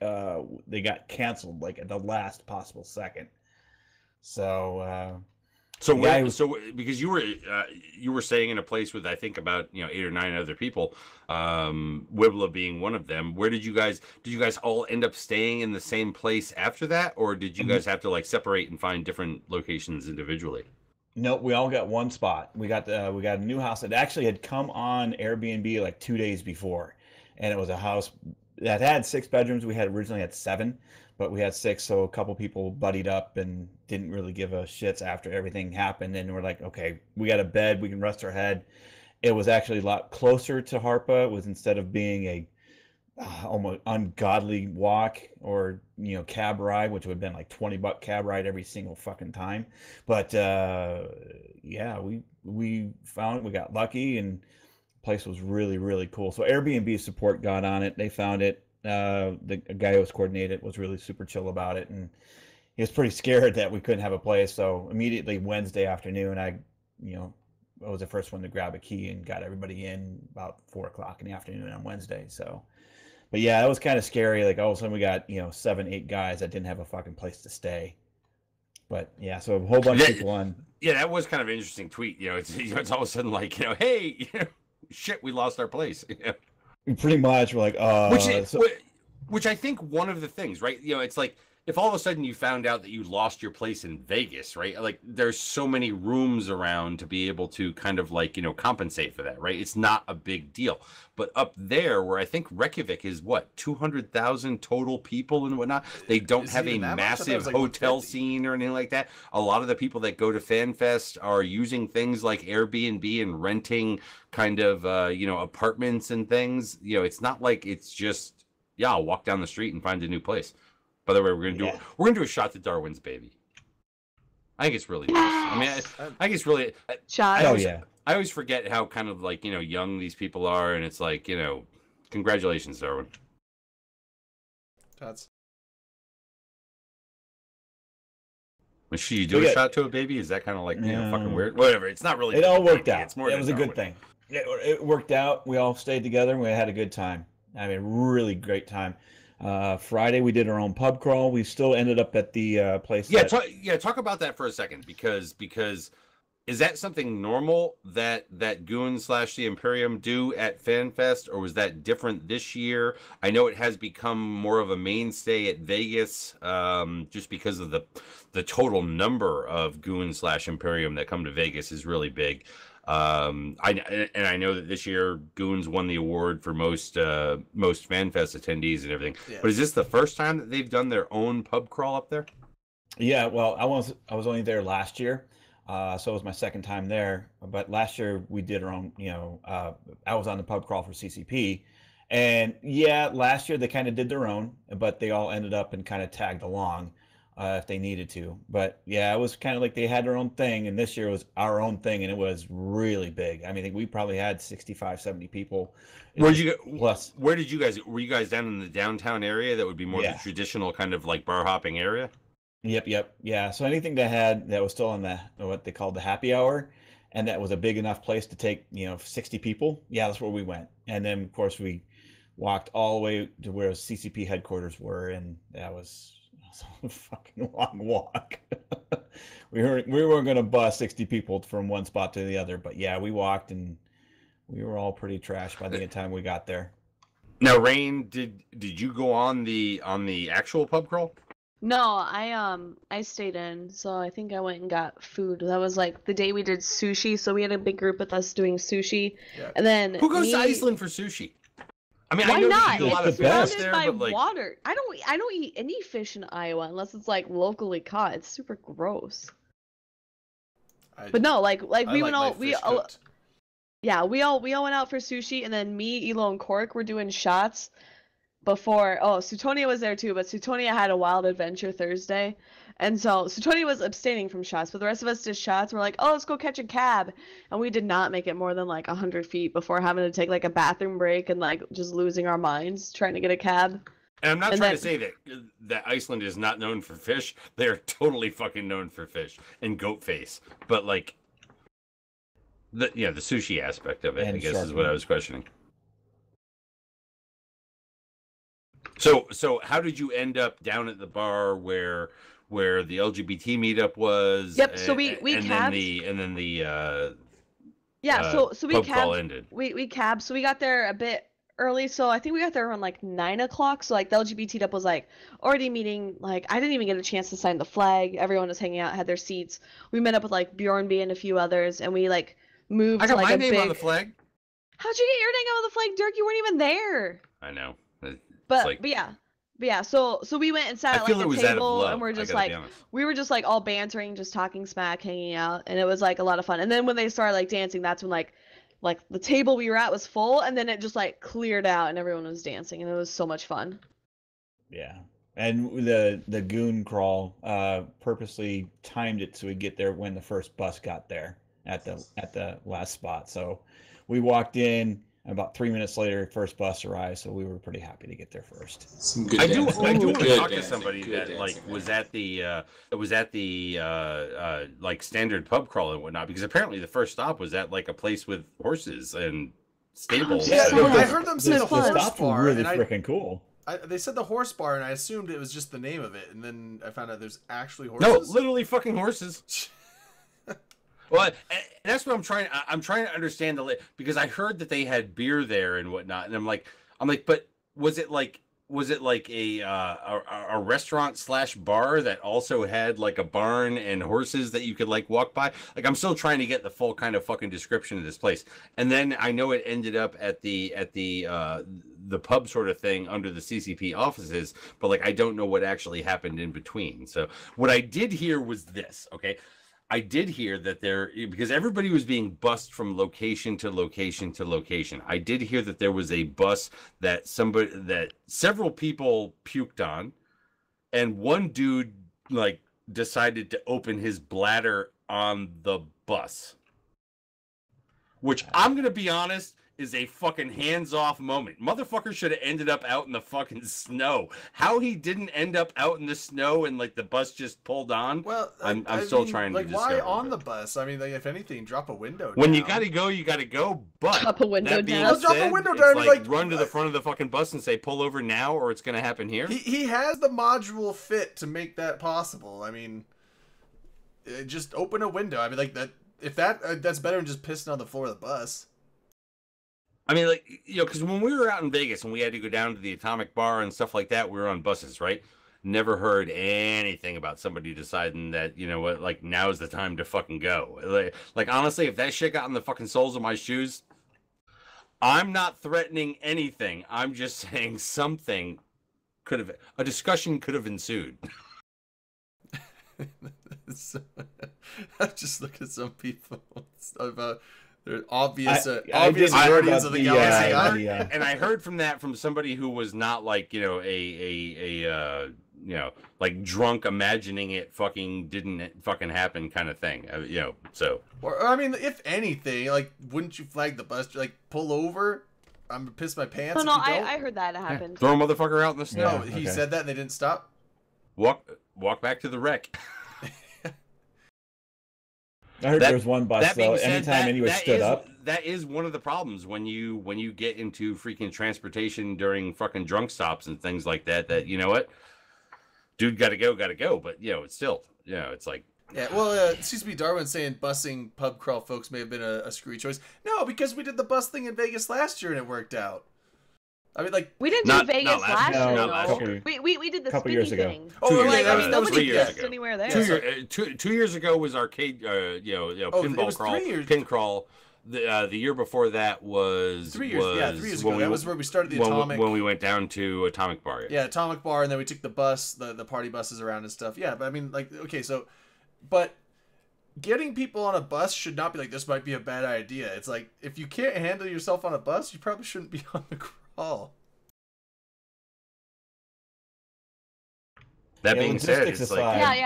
they got canceled like at the last possible second. So
So
the guy
because you were staying in a place with I think about 8 or 9 other people, Wibla being one of them. Where did you guys all end up staying in the same place after that, or did you guys have to like separate and find different locations individually?
no, we all got one spot. We got a new house that actually had come on Airbnb like 2 days before, and it was a house that had 6 bedrooms. We had originally had 7, but we had 6, so a couple people buddied up and didn't really give a shits after everything happened. And we're like, okay, we got a bed, we can rest our head. It was actually a lot closer to Harpa. It was, instead of being a almost ungodly walk or cab ride, which would have been like $20 cab ride every single fucking time. But yeah, we found it. We got lucky, and the place was really, really cool. So Airbnb support got on it. They found it. The guy who was coordinated was really super chill about it, and he was pretty scared that we couldn't have a place. So immediately Wednesday afternoon, I was the first one to grab a key and got everybody in about 4 o'clock in the afternoon on Wednesday. So, but yeah, it was kind of scary. Like all of a sudden we got 7, 8 guys that didn't have a fucking place to stay. But yeah, so a whole bunch of people on.
Yeah, that was kind of an interesting tweet. It's all of a sudden like hey, shit, we lost our place.
Pretty much, we're like,
which I think one of the things, right? It's like if all of a sudden you found out that you lost your place in Vegas, right? Like there's so many rooms around to be able to kind of like, compensate for that, right? It's not a big deal. But up there where I think Reykjavik is what, 200,000 total people and whatnot, they don't have a massive hotel scene or anything like that. A lot of the people that go to FanFest are using things like Airbnb and renting kind of, apartments and things. It's not like it's just, I'll walk down the street and find a new place. By the way, we're gonna do a shot to Darwin's baby. I think it's really nice. I mean, I think it's really
Shot.
I always forget how kind of like young these people are, and it's like congratulations, Darwin.
That's
Should you do a shot to a baby? Is that kind of like fucking weird? Whatever. It's not really.
It all worked out.
It's more.
It was a good thing. It worked out. We all stayed together, and we had a good time. I mean, really great time. Friday we did our own pub crawl. We still ended up at the place.
Talk about that for a second because is that something normal that Goons / the Imperium do at FanFest, or was that different this year? I know it has become more of a mainstay at Vegas, just because of the total number of Goons / Imperium that come to Vegas is really big. I know that this year Goons won the award for most FanFest attendees and everything. Yeah. But is this the first time that they've done their own pub crawl up there?
Yeah, well, I was only there last year, so it was my second time there. But last year we did our own. I was on the pub crawl for CCP, and yeah, last year they kind of did their own, but they all ended up and kind of tagged along. if they needed to. But yeah, it was kind of like they had their own thing, and this year was our own thing, and it was really big. I mean, I think we probably had 65, 70 people.
Where did you
plus?
Where did you guys? Were you guys down in the downtown area? That would be more
Yeah.
the traditional kind of like bar hopping area.
Yep. Yeah. So anything that was still in the what they called the happy hour, and that was a big enough place to take 60 people. Yeah, that's where we went. And then of course we walked all the way to where CCP headquarters were, and that was a fucking long walk. we weren't going to bus 60 people from one spot to the other, but yeah, we walked, and we were all pretty trashed by the time we got there.
Now, Rain, did you go on the actual pub crawl?
No, I stayed in, so I think I went and got food. That was like the day we did sushi, so we had a big group with us doing sushi.
Yeah.
And then
Who goes to Iceland for sushi? I mean,
why
I know
not?
you eat a lot of
It's the
fish
best.
Surrounded
there,
by
but like,
water. I don't eat any fish in Iowa unless it's like locally caught. It's super gross. But no, like
I
we
like
went
my
all we
fish
all
cooked.
yeah, we all went out for sushi, and then me, Elo, and Cork were doing shots before. Oh, Sutonia was there too, but Sutonia had a wild adventure Thursday. And so Sutonia was abstaining from shots, but the rest of us did shots. We're like, oh, let's go catch a cab. And we did not make it more than like 100 feet before having to take like a bathroom break and like just losing our minds trying to get a cab.
and I'm not
and
trying
then-
to say that Iceland is not known for fish. They are totally fucking known for fish and goat face. But like, the sushi aspect of it,
And
I guess,
shark
is what I
meat.
was questioning. So how did you end up down at the bar where the LGBT meetup was?
Yep, so we
and then
cabbed.
the
Yeah, so we
pub crawl
cabbed.
ended.
We cabbed, so we got there a bit early. So I think we got there around like 9 o'clock. So like the LGBT up was like already meeting. Like I didn't even get a chance to sign the flag. Everyone was hanging out, had their seats. We met up with like Bjornby and a few others, and we like moved
I got
to like
my
a
name
big.
on the flag.
How'd you get your name on the flag, Dirk? You weren't even there.
I know.
But yeah. So we went and sat
I
at
feel
like
it
a
was out of
table,
love.
and we're
I
just
gotta be
like
honest.
we were just like all bantering, just talking smack, hanging out, and it was like a lot of fun. And then when they started like dancing, that's when like the table we were at was full, and then it just like cleared out, and everyone was dancing, and it was so much fun.
Yeah. And the goon crawl purposely timed it so we get there when the first bus got there at the last spot. So we walked in, and about 3 minutes later, first bus arrived. So we were pretty happy to get there first.
Some good
I do
dancing.
want to
Good
talk to
dancing,
somebody
good
that like
dancing,
was
man.
at the like standard pub crawl and whatnot, because apparently the first stop was at like a place with horses and stables.
Yeah,
Yeah,
no,
I heard them say
the
the
fun.
horse
stops were
bar,
really
and
freaking cool.
they said the horse bar, and I assumed it was just the name of it, and then I found out there's actually
No,
horses.
literally fucking horses. Well, and that's what I'm trying. I'm trying to understand because I heard that they had beer there and whatnot, and I'm like, but was it like a restaurant / bar that also had like a barn and horses that you could like walk by? Like, I'm still trying to get the full kind of fucking description of this place. And then I know it ended up at the pub sort of thing under the CCP offices, but like I don't know what actually happened in between. So what I did hear was this, okay? I did hear that because everybody was being bussed from location to location to location. I did hear that there was a bus that several people puked on, and one dude like decided to open his bladder on the bus. Which I'm gonna be honest, is a fucking hands-off moment. Motherfucker should have ended up out in the fucking snow. How he didn't end up out in the snow and like the bus just pulled on.
Well,
I'm
I
still
mean,
trying to
like, why
discover,
on
but-
the bus? I mean, like, if anything, drop a window.
When
down.
you gotta go, you gotta go. But
Drop a window
that being
down.
Well, drop a
said,
window
it's
down,
like,
like,
run to the front of the fucking bus and say, "Pull over now, or it's gonna happen here."
He has the module fit to make that possible. I mean, just open a window. I mean, like that. If that's better than just pissing on the floor of the bus.
I mean, like, because when we were out in Vegas and we had to go down to the Atomic Bar and stuff like that, we were on buses, right? Never heard anything about somebody deciding that, you know what, like, now's the time to fucking go. Like, honestly, if that shit got in the fucking soles of my shoes, I'm not threatening anything. I'm just saying a discussion could have ensued.
I just look at some people about their obvious
I
obvious
did hear
guardians
about
of the
the,
galaxy.
the,
And I heard from that from somebody who was not like, a like drunk imagining it fucking didn't fucking happen kind of thing. So.
Or I mean, if anything, like, wouldn't you flag the bus? Like, pull over. I'm gonna piss my pants.
No,
if you don't.
I heard that happened.
Throw a motherfucker out in the snow.
No, he said that and they didn't stop.
Walk back to the wreck.
I heard there was one bus though. Anytime anyone stood up.
That is one of the problems when you get into freaking transportation during fucking drunk stops and things like that. That you know what, dude, gotta go. But it's still, it's like.
Yeah, well, CCP Darwin saying busing pub crawl folks may have been a screwy choice. No, because we did the bus thing in Vegas last year and it worked out. I mean, like
we didn't do Vegas last year.
Not last year.
We did the
couple
spinny
years ago.
thing.
Oh,
like,
yeah,
I mean, nobody
years
pissed
ago.
anywhere there.
2 years ago was arcade, pinball crawl, pin crawl. The year before that was
3 years. Yeah, 3 years ago. That was where we started the Atomic.
When we went down to Atomic Bar.
Yeah, Atomic Bar, and then we took the bus, the party buses around and stuff. Yeah, but I mean, like, okay, so, but getting people on a bus should not be like, this might be a bad idea. It's like, if you can't handle yourself on a bus, you probably shouldn't be on the crawl.
That being said, it's like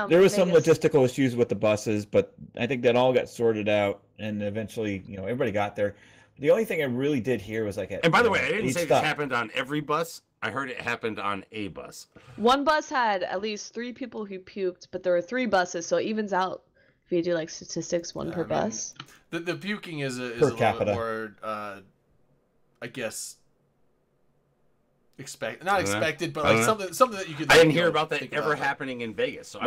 there
was some logistical issues with the buses, but I think that all got sorted out, and eventually, everybody got there. The only thing I really did hear was like,
and by the way, I didn't say this happened on every bus. I heard it happened on a bus.
One bus had at least 3 people who puked, but there were 3 buses, so it evens out if you do like statistics, one per bus.
The puking is a little bit more, I guess. Not expected, but like something that you could.
I didn't hear about that ever happening in Vegas. So
it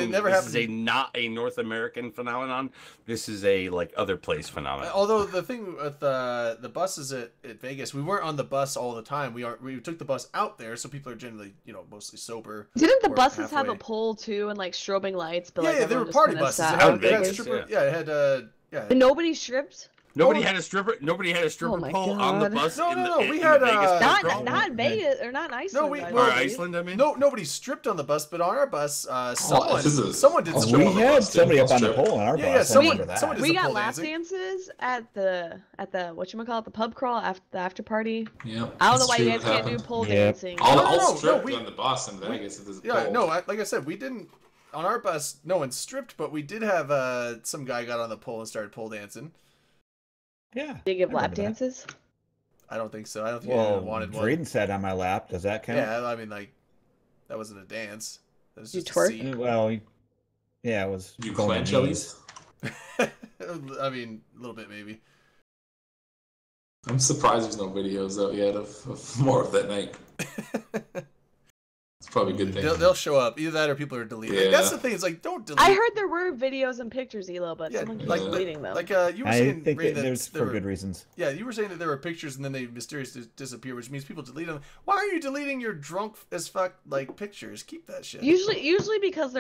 never happened.
This is not a North American phenomenon. This is a other place phenomenon.
Although the thing with the buses at Vegas, we weren't on the bus all the time. We took the bus out there, so people are generally mostly sober.
Didn't the buses have a pole too and like strobing lights? But
yeah, they were party buses. It had
And nobody stripped.
Nobody had a stripper. Nobody had a stripper pole on the bus.
No. We had
not in Vegas or not in Iceland.
Iceland. I mean,
nobody stripped on the bus, but on our bus, someone did.
We had somebody up on the pole on our bus.
Yeah, someone did.
We got lap dances at the whatchamacallit, the pub crawl after the after party.
Yeah.
I don't know why you guys can't do pole dancing.
I'll strip on the bus in Vegas.
Like I said, we didn't. On our bus, no one stripped, but we did have some guy got on the pole and started pole dancing.
Yeah.
Did you give lap dances?
I don't think so. I don't think anyone wanted one.
Drayden sat on my lap. Does that count?
Yeah, I mean, like, that wasn't a dance. That was just
you twerk?
a scene.
Well, yeah, it was.
You clench at least?
I mean, a little bit maybe.
I'm surprised there's no videos out yet of more of that night. It's probably a good thing.
They'll show up. Either that or people are deleting.
Yeah.
That's the thing. It's like, don't delete.
I heard there were videos and pictures, Elo, but someone keeps deleting them.
Like you were saying,
I think
Ray,
there's for good reasons.
Yeah, you were saying that there were pictures and then they mysteriously disappear, which means people delete them. Why are you deleting your drunk as fuck pictures? Keep that shit.
Usually because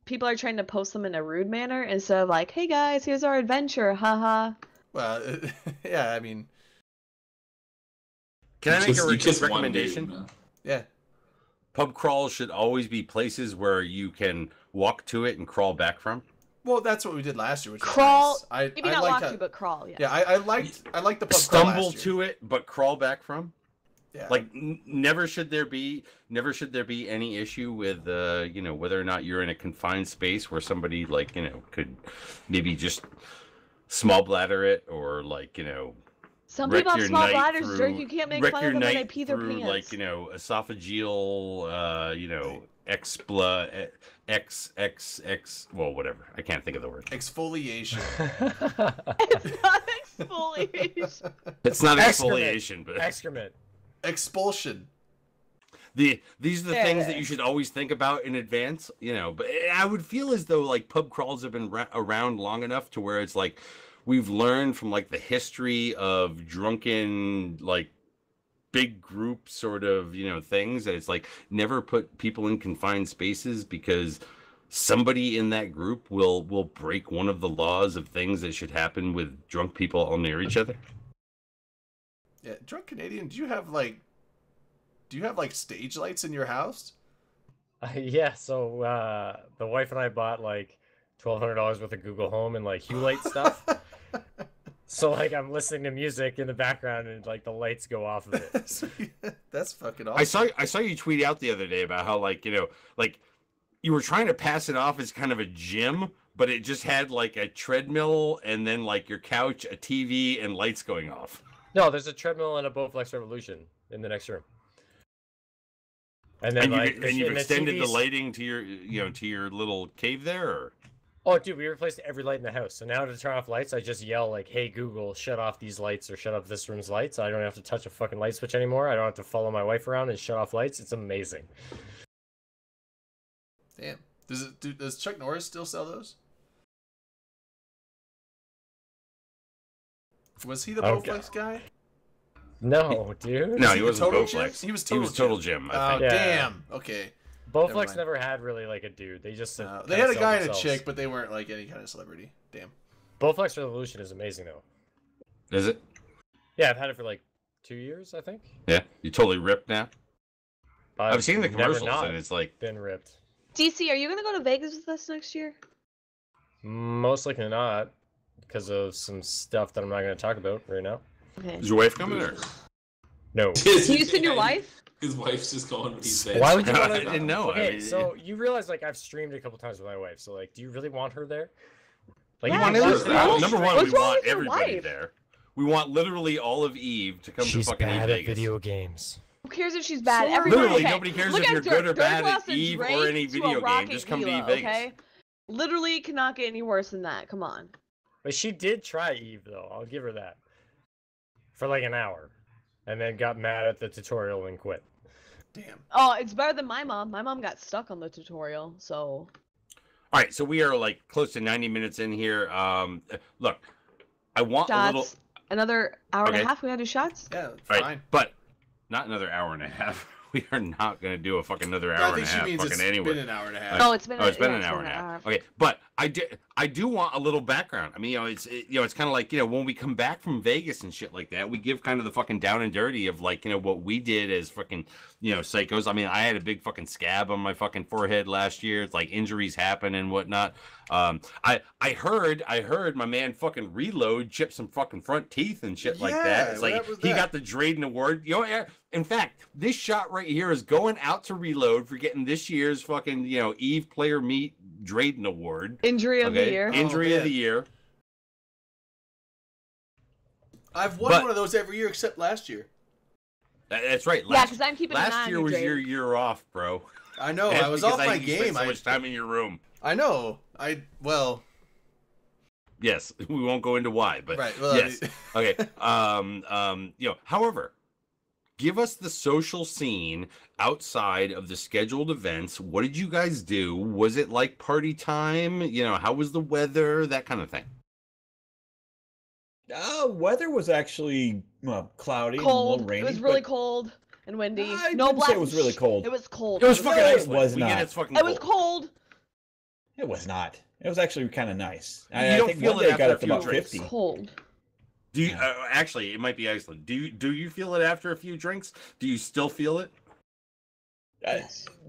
people are trying to post them in a rude manner instead of like, hey guys, here's our adventure, haha.
Well, yeah, I mean,
can I make a recommendation?
Yeah.
Pub crawls should always be places where you can walk to it and crawl back from.
Well, that's what we did last year. Which
crawl.
Was nice.
Maybe not walk to, but crawl. Yeah.
Yeah, I liked the pub
stumble
crawl last
to it, but crawl back from.
Yeah.
Like never should there be any issue with whether or not you're in a confined space where somebody could maybe just small bladder it or
Some people have small bladders, Dirk. You can't make fun of them when they pee their pants.
Esophageal, well, whatever. I can't think of the word.
Exfoliation.
It's not exfoliation.
It's not exfoliation, but
excrement.
Expulsion.
These are the things that you should always think about in advance, But I would feel as though pub crawls have been around long enough to where it's like. We've learned from the history of drunken big group sort of things that it's never put people in confined spaces because somebody in that group will break one of the laws of things that should happen with drunk people all near each other.
Yeah, drunk Canadian, do you have stage lights in your house?
Yeah, so the wife and I bought $1,200 worth of Google Home and Hue Light stuff. So like I'm listening to music in the background and like the lights go off of it.
That's fucking awesome.
I saw you tweet out the other day about how like like you were trying to pass it off as kind of a gym, but it just had like a treadmill and then like your couch, a TV, and lights going off.
No, there's a treadmill and a Bowflex Revolution in the next room. And then
you've extended the
TVs
lighting to your to your little cave there. Or?
Oh, dude, we replaced every light in the house. So now to turn off lights, I just yell like, "Hey Google, shut off these lights or shut off this room's lights." I don't have to touch a fucking light switch anymore. I don't have to follow my wife around and shut off lights. It's amazing.
Damn. Does Chuck Norris still sell those? Was he the Bowflex guy?
No, dude.
No, he wasn't
Total
Bowflex.
Jim? He was
Total Jim. I
Oh,
think.
damn. Okay.
Bowflex never had really like a dude. They just
they had a guy and a chick, but they weren't like any kind of celebrity. Damn.
Bowflex Revolution is amazing though.
Is it?
Yeah, I've had it for like 2 years, I think.
Yeah, you totally ripped now. I've seen the commercials and it's like
been ripped.
DC, are you gonna go to Vegas with us next year?
Most likely not, because of some stuff that I'm not going to talk about right now.
Okay.
Is your wife coming or?
No.
Can you send your wife?
His wife's just going when he's there.
Why would you want
I
to?
didn't know.
Okay,
I mean,
so you realize like I've streamed a couple times with my wife. So like, do you really want her there? Like,
Yeah,
you want
what's
everything?
wrong?
Number one,
What's
we
wrong
want
with your
everybody
wife?
there. We want literally all of Eve to come
She's
to fucking
bad
Vegas.
at video games.
Who cares if she's bad?
So
Everybody,
Literally,
okay.
nobody cares
Look
if
at
you're
Dirk.
good or
Dirk
bad
lost
at
a
Eve or
Drake
any
to a
video game.
Rocket
Just come to
Vila,
Vegas.
okay? Literally cannot get any worse than that. Come on.
But she did try Eve though. I'll give her that. For like an hour, and then got mad at the tutorial and quit.
Damn.
Oh, it's better than my mom. My mom got stuck on the tutorial, so.
All right, so we are like close to 90 minutes in here. Look, I want
Shots.
a little.
Another hour and
Okay.
a half. We gotta do shots.
Yeah,
All
fine.
right, but not another hour and a half. We are not going to do a fucking another
I
hour
think
and a
she
half.
means
Fucking
it's
anywhere.
been an hour and a half.
Oh, it's been.
Oh, it's been
yeah,
an hour
been
and a half. Okay, but I do want a little background. I mean, it's kind of like when we come back from Vegas and shit like that, we give kind of the fucking down and dirty of like what we did as fucking psychos. I mean, I had a big fucking scab on my fucking forehead last year. It's like injuries happen and whatnot. I heard my man fucking Reload chip some fucking front teeth and shit like that. It's like he got the Drayden Award. In fact, this shot right here is going out to Reload for getting this year's fucking Eve Player Meet Drayden Award.
Injury of the year.
Injury of the year.
I've won one of those every year except last year.
That's right.
Yeah, because I'm keeping an eye
last
on
year
you,
was
Drake.
your year off, bro.
I know.
That's
I was
because
off my
you spent
game.
so much time in your room.
I know.
Yes, we won't go into why, but
Right, well,
yes. Okay. However, give us the social scene outside of the scheduled events. What did you guys do? Was it like party time? How was the weather? That kind of thing.
Weather was actually cloudy and a
Cold.
little rainy.
It was really
but
cold and windy.
I
No
wouldn't say
black.
it was really cold.
It was cold.
It was fucking
No, it
Iceland.
was
We get
not.
it's fucking
It was
cold.
cold.
It was not. It was actually kind of nice.
You
I
don't
think
feel
one
it
day it got
after
up to
a few
about
drinks.
50.
Cold.
Do you actually? It might be Iceland. Do you feel it after a few drinks? Do you still feel it?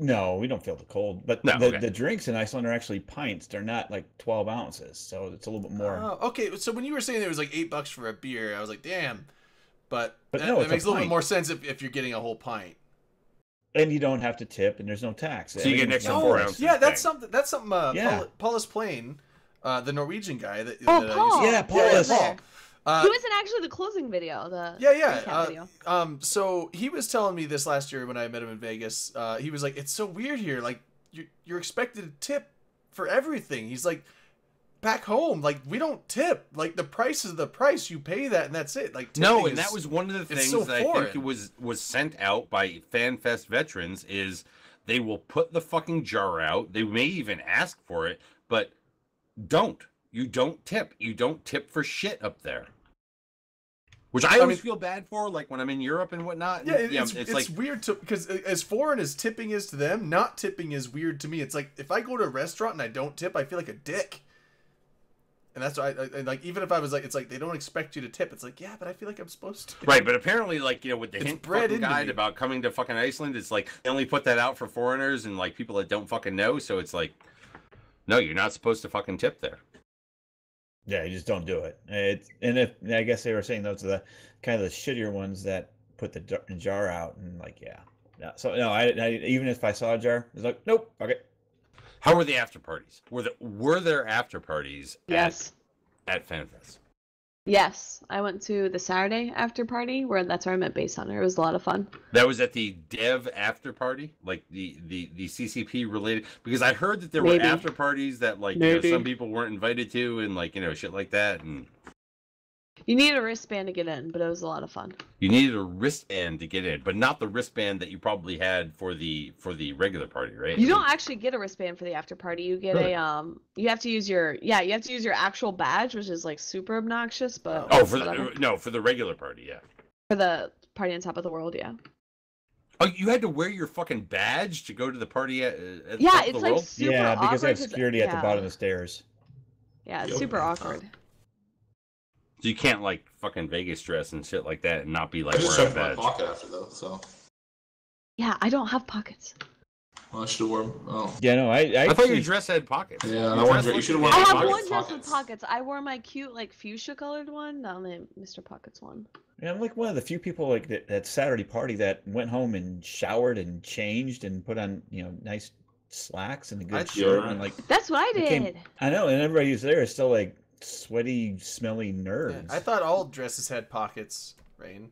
No, we don't feel the cold. But
No, okay.
the drinks in Iceland are actually pints. They're not like 12 ounces, so it's a little bit more.
Oh, okay. So when you were saying it was like $8 for a beer, I was like, damn. But
no,
that
it's a
makes a little bit
pint.
more sense if you're getting a whole pint.
And you don't have to tip, and there's no tax.
So you get an
Everything's
extra
done
4
for us.
ounces.
Yeah, that's
thing.
something. That's something.
Yeah.
Paulus Plain, the Norwegian guy. That,
Oh,
that I
Paul.
used to-
Yeah, Paul
He
is-
was there.
Uh,
He was in actually the closing video. The
Yeah.
recap video.
So he was telling me this last year when I met him in Vegas. He was like, "It's so weird here. Like, you're expected to tip for everything." He's like, "Back home, like we don't tip. Like the price is the price. You pay that, and that's it. Like
No,
tipping
and that was one of the
it's
things
so
that I think
foreign.
it was sent out by FanFest veterans is they will put the fucking jar out. They may even ask for it, but you don't tip. You don't tip for shit up there. Which I always feel bad for, like when I'm in Europe and whatnot.
Yeah, it's
like
weird to because as foreign as tipping is to them, not tipping is weird to me. It's like if I go to a restaurant and I don't tip, I feel like a dick. And that's why I like even if I was like, it's like they don't expect you to tip. It's like, yeah, but I feel like I'm supposed to.
right, but apparently, like with the
It's
hint
bred
fucking
into
guide
me.
about coming to fucking Iceland, it's like they only put that out for foreigners and like people that don't fucking know. So it's like, no, you're not supposed to fucking tip there.
Yeah, you just don't do it. And if I guess they were saying those are the kind of the shittier ones that put the jar out and like yeah. So no, I even if I saw a jar, it's like nope. Okay.
How were the after parties? Were there after parties
Yes.
at FanFest?
Yes, I went to the Saturday after party where that's where I met Base Hunter. It was a lot of fun.
That was at the dev after party, like the CCP related. Because I heard that there were
Maybe.
after parties that like some people weren't invited to, and like shit like that. And
You need a wristband to get in, but it was a lot of fun.
you needed a wristband to get in, but not the wristband that you probably had for the regular party, right?
You don't actually get a wristband for the after party. You get
Really?
you have to use your actual badge, which is like super obnoxious, but
Oh, for
whatever.
for the regular party, yeah.
For the party on top of the world, yeah.
Oh, you had to wear your fucking badge to go to the party at
Yeah,
top of
it's
the
like
world?
super
Yeah, because
awkward
they have security at the
yeah.
bottom of the stairs.
Yeah, it's
Yep.
super awkward.
So you can't like fucking Vegas dress and shit like that and not be like
I just
wearing a
checked my
badge.
pocket after though, so
Yeah, I don't have pockets.
well, I should have worn. Oh,
Yeah, no, I
I thought your
actually
dress had pockets.
yeah,
Your
that one.
dress
You should have
looked-
worn.
I have
pockets,
one dress with
pockets.
pockets. I wore my cute like fuchsia colored one, not the Mr. Pockets one.
Yeah, I'm like one of the few people like that Saturday party that went home and showered and changed and put on nice slacks and a good
I'd
shirt
sure.
and like
That's what I
became-
did.
I know, and everybody who's there is still like sweaty, smelly
Yeah,
nerds.
I thought all dresses had pockets. Rain.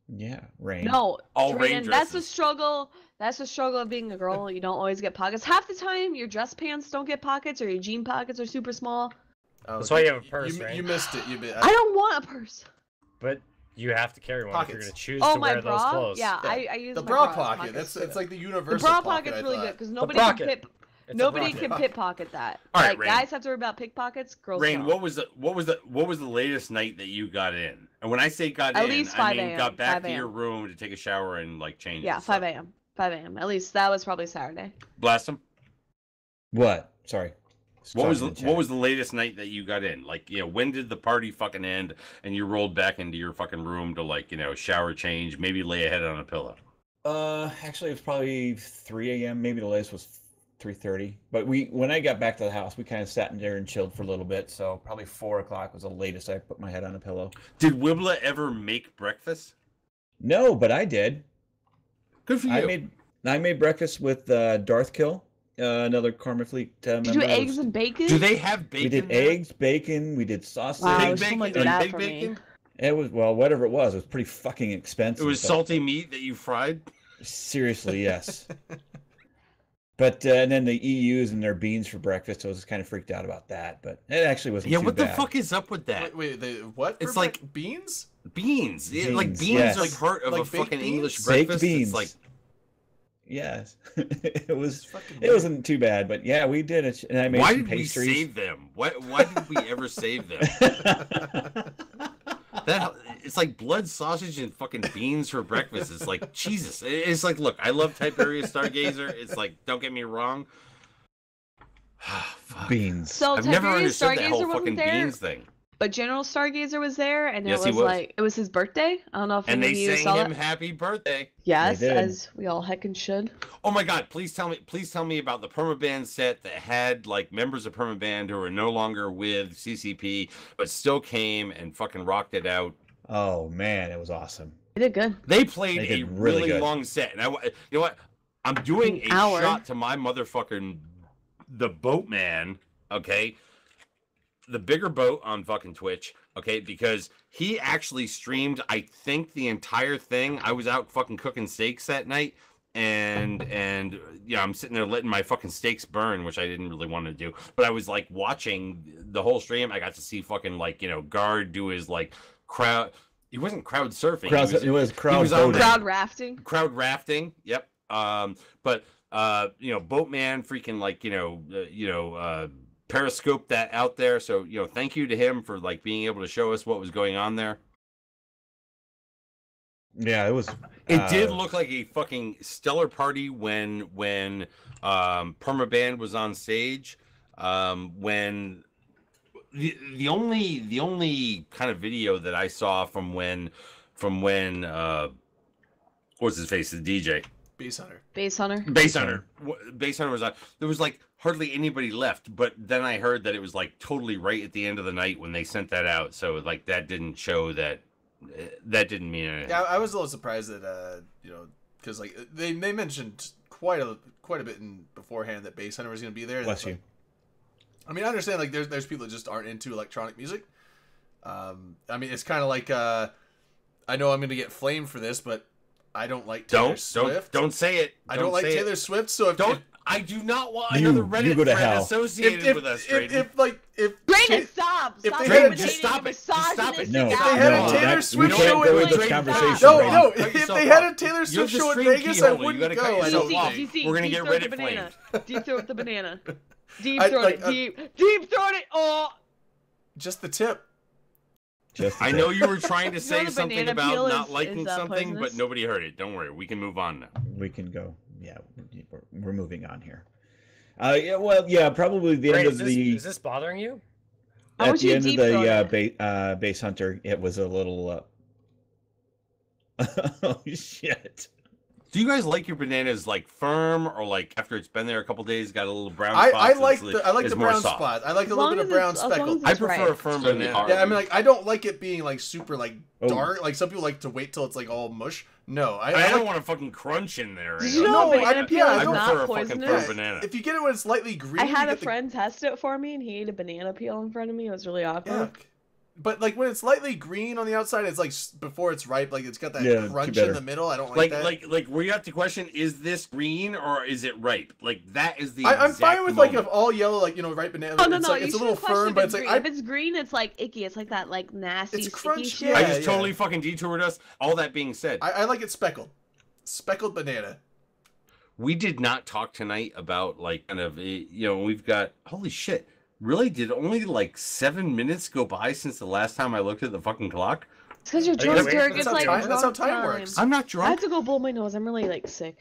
Yeah, rain.
No,
All rain
Brandon, that's the
dresses.
struggle. That's the struggle of being a girl. You don't always get pockets. Half the time, your dress pants don't get pockets, or your jean pockets are super small.
Oh,
That's why you have a purse,
you,
right?
You missed it.
I don't want a purse.
But you have to carry one if you're
Pockets.
going to choose
Oh,
to
my
wear those
bra?
clothes.
Yeah,
Yeah.
I use
the
my
bra
bra
pocket.
pockets.
It's like the
The
universal
bra
pocket.
pocket's
I
really
thought.
good because nobody
pocket.
can pit.
It's a
Nobody
pocket.
can pickpocket that.
All right,
Like
Rain.
guys have to worry about pickpockets. Girls
Rain,
don't.
what was the latest night that you got in? And when I say got
At
in,
least
I
5
mean
a.m.,
got back
5
to your
a.m.
room to take a shower and like change.
Yeah,
and stuff.
5 a.m. 5 a.m. At least that was probably Saturday.
Blast them.
What? Sorry.
What was
Talking in
what
chat.
was the latest night that you got in? Like, when did the party fucking end and you rolled back into your fucking room to like, shower, change, maybe lay a head on a pillow?
Actually, it was probably 3 a.m. Maybe the latest was 3:30. But when I got back to the house, we kind of sat in there and chilled for a little bit. So probably 4 o'clock was the latest I put my head on a pillow.
Did Wibbla ever make breakfast?
No, but I did.
Good for you.
I made breakfast with Darthkill, another Karma Fleet member.
Did you do
It
eggs
was-
and bacon?
Do they have bacon?
We did
there?
eggs, bacon. We did sausage.
Wow,
Big
someone
bacon?
do that
Big
for
bacon?
me.
It was whatever it was. It was pretty fucking expensive.
It was
but-
salty meat that you fried.
Seriously, yes. But and then the EUs and their beans for breakfast. So I was kind of freaked out about that. But it actually wasn't.
Yeah,
too
what
bad.
the fuck is up with that?
Wait, the what?
It's
for
like-
beans.
Beans. Yeah, like
Beans,
beans
yes.
are like part of
Like
a
baked
fucking
beans?
English
Baked
breakfast.
beans.
It's like
Yes, it was.
It's fucking
It
weird.
wasn't too bad, but yeah, we did it. And I made
why
some
did we
pastries.
save them? Why did we ever save them? That it's like blood sausage and fucking beans for breakfast. It's like Jesus. It's like, look, I love Tiberius Stargazer. It's like, don't get me wrong. Fuck.
Beans.
So
I've never
Tiberius
understood that whole
Stargazer
fucking
wasn't there,
beans thing.
but General Stargazer was there, and
Yes,
it
he
was
was.
like it was his birthday. I don't know if
And
any
they
of you
sang
saw
him
it.
happy birthday.
Yes,
They did.
as we all heckin' should.
Oh my god, please tell me about the permaband set that had like members of permaband who are no longer with CCP but still came and fucking rocked it out.
Oh man, it was awesome.
They did good.
They played
They
a
did really
really
good.
long set. And you know what? I'm doing
An
a
hour.
shot to my motherfucking the boatman, okay? The bigger boat on fucking Twitch, okay? Because he actually streamed, I think, the entire thing. I was out fucking cooking steaks that night. And yeah, I'm sitting there letting my fucking steaks burn, which I didn't really want to do. But I was like watching the whole stream. I got to see fucking like, Guard do his like crowd. He wasn't crowd surfing.
It was crowd
was on
voting.
Crowd rafting.
crowd rafting. Yep. But boatman freaking like periscope that out there. So thank you to him for like being able to show us what was going on there.
Yeah, it was.
It did look like a fucking stellar party when Permaband was on stage. When the only kind of video that I saw from when what's his face, the DJ,
Base Hunter.
Base Hunter.
Base Hunter. Base Hunter was on. There was like hardly anybody left, but then I heard that it was like totally right at the end of the night when they sent that out. So like that didn't show that. That didn't mean anything.
Yeah, I was a little surprised that because like they mentioned quite a bit beforehand that Base Hunter was going to be there.
Bless you.
Like, I mean, I understand like there's people that just aren't into electronic music. I mean, it's kind of like I know I'm going to get flamed for this, but I don't like Taylor Swift.
Don't say it.
I don't like Taylor Swift, so
I do not want another Reddit
go to
friend
hell.
associated with us, Drayden.
Brandon, stop!
if
Stop
they had-
imitating
just stop
the
it. Just stop it.
misogynistic
No,
If they
guy.
had a
no,
Taylor
that-
Swift
we
show
can't go
in-
with this
Drayden,
conversation.
stop.
No,
Brandon.
no.
Cut
If
yourself
they had
off.
a Taylor
You're
Swift
the
show in
string
Vegas,
key
I
holder. You
wouldn't
gotta
go.
cut
I
yourself
don't
off.
think.
DC,
We're gonna
deep
get
throat
Reddit
the banana. Deep throat the banana. Deep
I-
throat
like,
it. Deep throat it. Oh.
Just the tip.
Just
I know you were trying to
You know
say
the
something
banana
about
peel
not
is
liking something,
poisonous?
but nobody heard it. Don't worry. We can move on now.
we can go. Yeah, we're moving on here. Yeah, well, yeah, probably the
Great,
end of the.
is this bothering you?
I
At
want
the
you to
end of
deep throat
the Base Hunter, it was a little. Oh shit!
Do you guys like your bananas like firm or like after it's been there a couple days, got a little brown
I
spots?
like
it's
the
more
brown
soft?
spot. I like a
As
little
long
bit of
as
brown
it's- as long
speckled.
as
I
it's
prefer
right.
a firm
It's gonna be
banana.
hard.
Yeah, I mean, like I don't like it being like super like
Oh.
dark. Like some people like to wait till it's like all mush. No, I
I don't
like,
want to fucking crunch in there.
Did
you
you
know?
know
No,
banana
I-
peel
yeah,
is
I
prefer
not
a fucking
poisonous?
firm banana.
If you get it when it's lightly green,
I had
you
a
get
friend test it for me, and he ate a banana peel in front of me. It was really awkward.
Yuck. But like when it's lightly green on the outside, it's like before it's ripe. Like it's got that
Yeah,
crunch
better.
in the middle. I don't like that.
like where you have to question: is this green or is it ripe? Like that is the.
I'm
exact
fine with like
moment.
if all yellow, like ripe banana.
Oh no,
it's
no,
like,
you
it's a little
shouldn't question
firm,
if
but
it's
it's like
green. If it's green, it's like icky. It's like that like nasty,
It's
sticky
crunchy,
shit.
yeah.
I just totally fucking detoured us. All that being said,
I like it speckled banana.
we did not talk tonight about like kind of we've got holy shit. Really? Did only like 7 minutes go by since the last time I looked at the fucking clock?
It's because you're
Are you
drunk,
waiting
Dirk.
for
It's
the
like
time?
That's how
drunk
time works.
I'm not
I have
drunk.
to go blow my nose. I'm really like sick.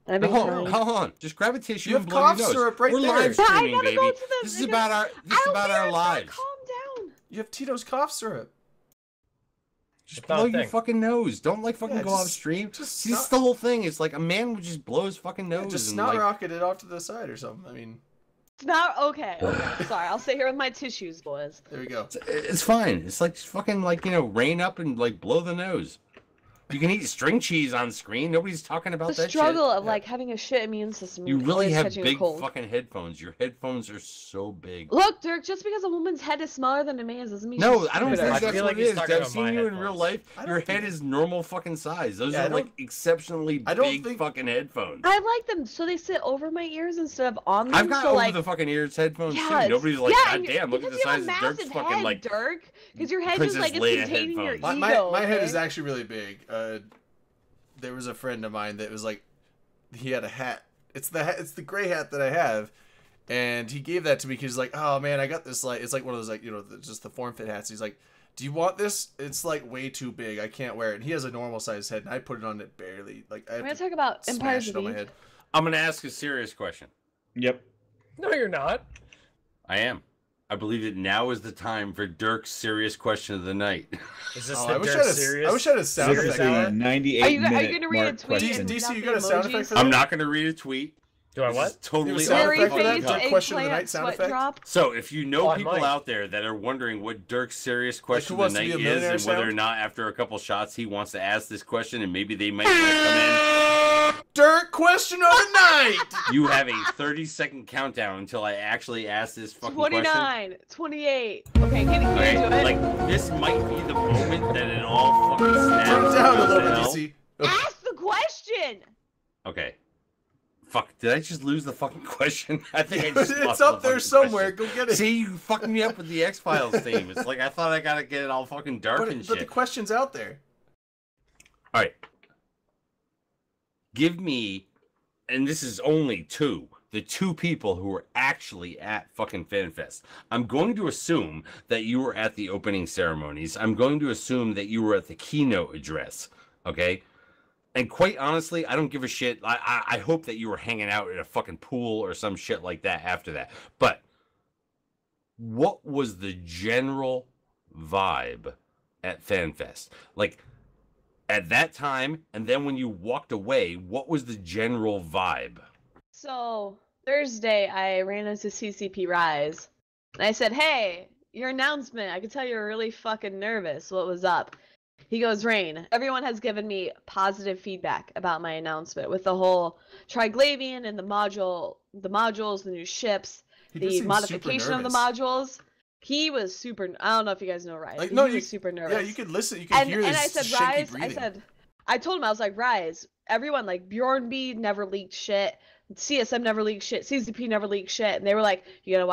And I've been
Hold
crying.
on. Just grab a tissue
You
and
have
blow
cough
your nose.
syrup right
We're
there.
live
But I
streaming,
gotta
baby.
go to the.
This is about our
I don't
lives.
Calm down.
You have Tito's cough syrup.
Just
It's not a
blow your
thing.
fucking nose. Don't like fucking
Yeah,
go
just-
off stream.
just
See, this is
snot-
the whole thing. It's like a man would just blow his fucking nose.
Just
and,
snot
like,
rocket it off to the side or something. I mean,
It's not okay. Okay, sorry. I'll sit here with my tissues, boys.
there we go.
It's fine. It's like fucking like rain up and like blow the nose. You can eat string cheese on screen. Nobody's talking about
The
that
struggle
shit.
of like having a shit immune system.
You
and
really
always
have
catching a
big
cold.
fucking headphones. Your headphones are so big.
Look, Dirk. Just because a woman's head is smaller than a man's doesn't mean
No,
she's
I don't
stupider.
think
I
that's
feel
what
like
it
he's
is.
talking
I've
about
seen
my
you in real
headphones.
life.
I don't
Your
think
head
that-
is normal fucking size. Those
Yeah, I
are like
don't-
exceptionally
I don't
big
think-
fucking headphones.
I like them so they sit over my ears instead of on them.
I've got
so
over
like,
the fucking ears headphones
yes.
too. Nobody's like,
yeah,
God
and
damn, look at the
because you have
size
a
of Dirk's
massive
fucking
head,
like.
Dirk. Because your head
Princess
just like
Leia
is containing your
headphones.
ego.
My head
okay?
is actually really big. There was a friend of mine that was like, he had a hat. It's the gray hat that I have, and he gave that to me because he's like, oh man, I got this, like, it's like one of those, like, just the form fit hats. He's like, do you want this? It's like way too big. I can't wear it. And he has a normal size head, and I put it on it barely. Like I
We're
have
gonna
to
talk about Empires
smash
of
it on my
Eve.
head.
I'm gonna ask a serious question.
Yep.
No, you're not.
I am. I believe that now is the time for Dirk's serious question of the night.
Is this
Oh,
the
I wish I
Dirk
had
serious?
a sound
serious
effect.
The
hour?
98
Are you
minute
gonna read a
mark
tweet
question.
and
DC,
without
you
the
got a sound
emojis?
effect for that?
I'm not gonna read a tweet.
Do I
This is
what?
totally
You have a sound
Very
effect for that?
faced
Dirk question of the night
eggplant
sound
sweat
effect?
drop.
So if you know
Oh, I
people
might.
out there that are wondering what Dirk's serious question
Who
of the
Wants to Be
night
a
is
Millionaire
and whether or
sound?
not after a couple shots he wants to ask this question and maybe they might want to come
Dirk question of the night.
in, you have a 30-second countdown until I actually ask this fucking question.
29, 28. Okay, get
Okay,
into it.
like this might be the moment that it all fucking snaps.
Turn it down a
and
little
goes
bit,
to hell.
DC.
Ask the question.
Okay. Fuck, did I just lose the fucking question? I think I just
It's
lost
up
the
there
fucking
somewhere.
question.
Go get it.
See, you fucking me up with the X-Files theme. It's like I thought I gotta get it all fucking dark and
but the
shit.
question's out there.
All right. Give me, and this is only the two people who were actually at fucking FanFest. I'm going to assume that you were at the opening ceremonies. I'm going to assume that you were at the keynote address. Okay. And quite honestly, I don't give a shit. I hope that you were hanging out at a fucking pool or some shit like that after that. But what was the general vibe at FanFest? Like, at that time, and then when you walked away, what was the general vibe?
So Thursday, I ran into CCP Rise, and I said, "Hey, your announcement. I could tell you were really fucking nervous. What was up?" He goes, "Rain, everyone has given me positive feedback about my announcement with the whole Triglavian and the modules, the new ships,
He just
the
seems
modification
super
of the
nervous.
modules." He was super. I don't know if you guys know Rise.
Like,
But
no,
he
you
was super nervous.
Yeah, you could listen. You could hear
And
his
I said,
shaky
Rise.
breathing.
I told him, I was like, Rise. Everyone, like Bjorn B never leaked shit. CSM never leaked shit. CCP never leaked shit. And they were like, you gotta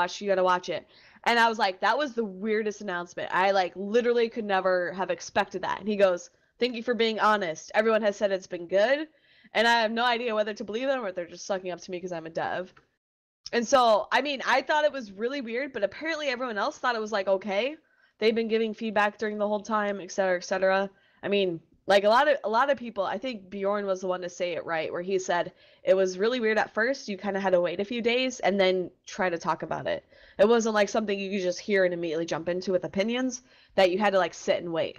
watch it. And I was like, that was the weirdest announcement. I like literally could never have expected that. And he goes, "Thank you for being honest. Everyone has said it's been good, and I have no idea whether to believe them or if they're just sucking up to me because I'm a dev." And so, I mean, I thought it was really weird, but apparently everyone else thought it was like okay. They've been giving feedback during the whole time, et cetera, et cetera. I mean, like a lot of people, I think Bjorn was the one to say it right, where he said it was really weird at first. You kind of had to wait a few days and then try to talk about it. It wasn't like something you could just hear and immediately jump into with opinions, that you had to like sit and wait.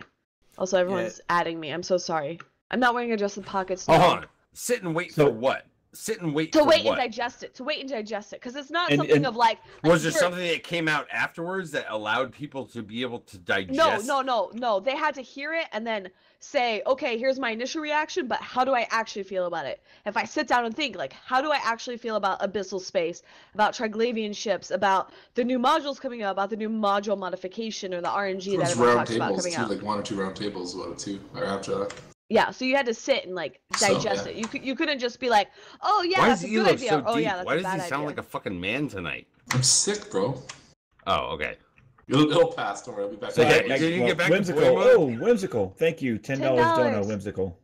Also, everyone's adding me. I'm so sorry. I'm not wearing a dress with pockets.
Hold
No.
on. Sit and wait for what? Sit and wait
To
for
wait
what?
and digest it. To wait and digest it. Because it's not
And-
something
and-
of like.
Was there
for-
something that came out afterwards that allowed people to be able to
No,
digest?
no. They had to hear it and then say, okay, here's my initial reaction, but how do I actually feel about it? If I sit down and think, like, how do I actually feel about abyssal space, about Triglavian ships, about the new modules coming out, about the new module modification or the RNG that
There's
everyone
round
talks about
tables
coming
too,
out?
like 1 or 2 round tables, or after that.
Yeah, so you had to sit and like digest it. You couldn't just be like, oh yeah,
Why
that's
does
a
he
good
look
idea.
so
Oh
deep?
yeah, that's
Why
a
does
bad
he sound
idea.
like a fucking man tonight?
I'm sick, bro.
Oh, okay.
It'll pass. Don't worry. I'll be back.
So
Okay,
yeah,
did you get back to
whimsical.
boy mode?
Oh, whimsical. Thank you. $10 dono, whimsical.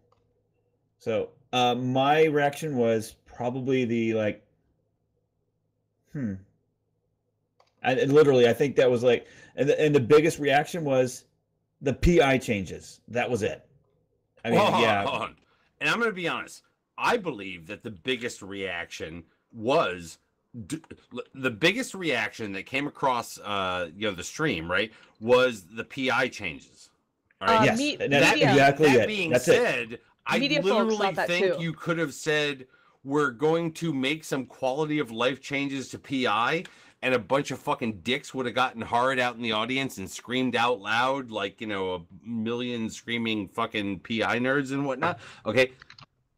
So my reaction was probably the like, And literally, I think that was like, and the biggest reaction was the PI changes. That was it. I mean,
Hold on,
yeah.
hold on. And I'm going to be honest. I believe that the biggest reaction was the biggest reaction that came across, the stream, right, was the PI changes. All right.
Yes,
me-
that's
media-
exactly
That
it.
being
That's it.
said, I
Media folks
literally
thought that
think
too.
you could have said we're going to make some quality of life changes to PI, and a bunch of fucking dicks would have gotten hard out in the audience and screamed out loud like, a million screaming fucking PI nerds and whatnot. Okay.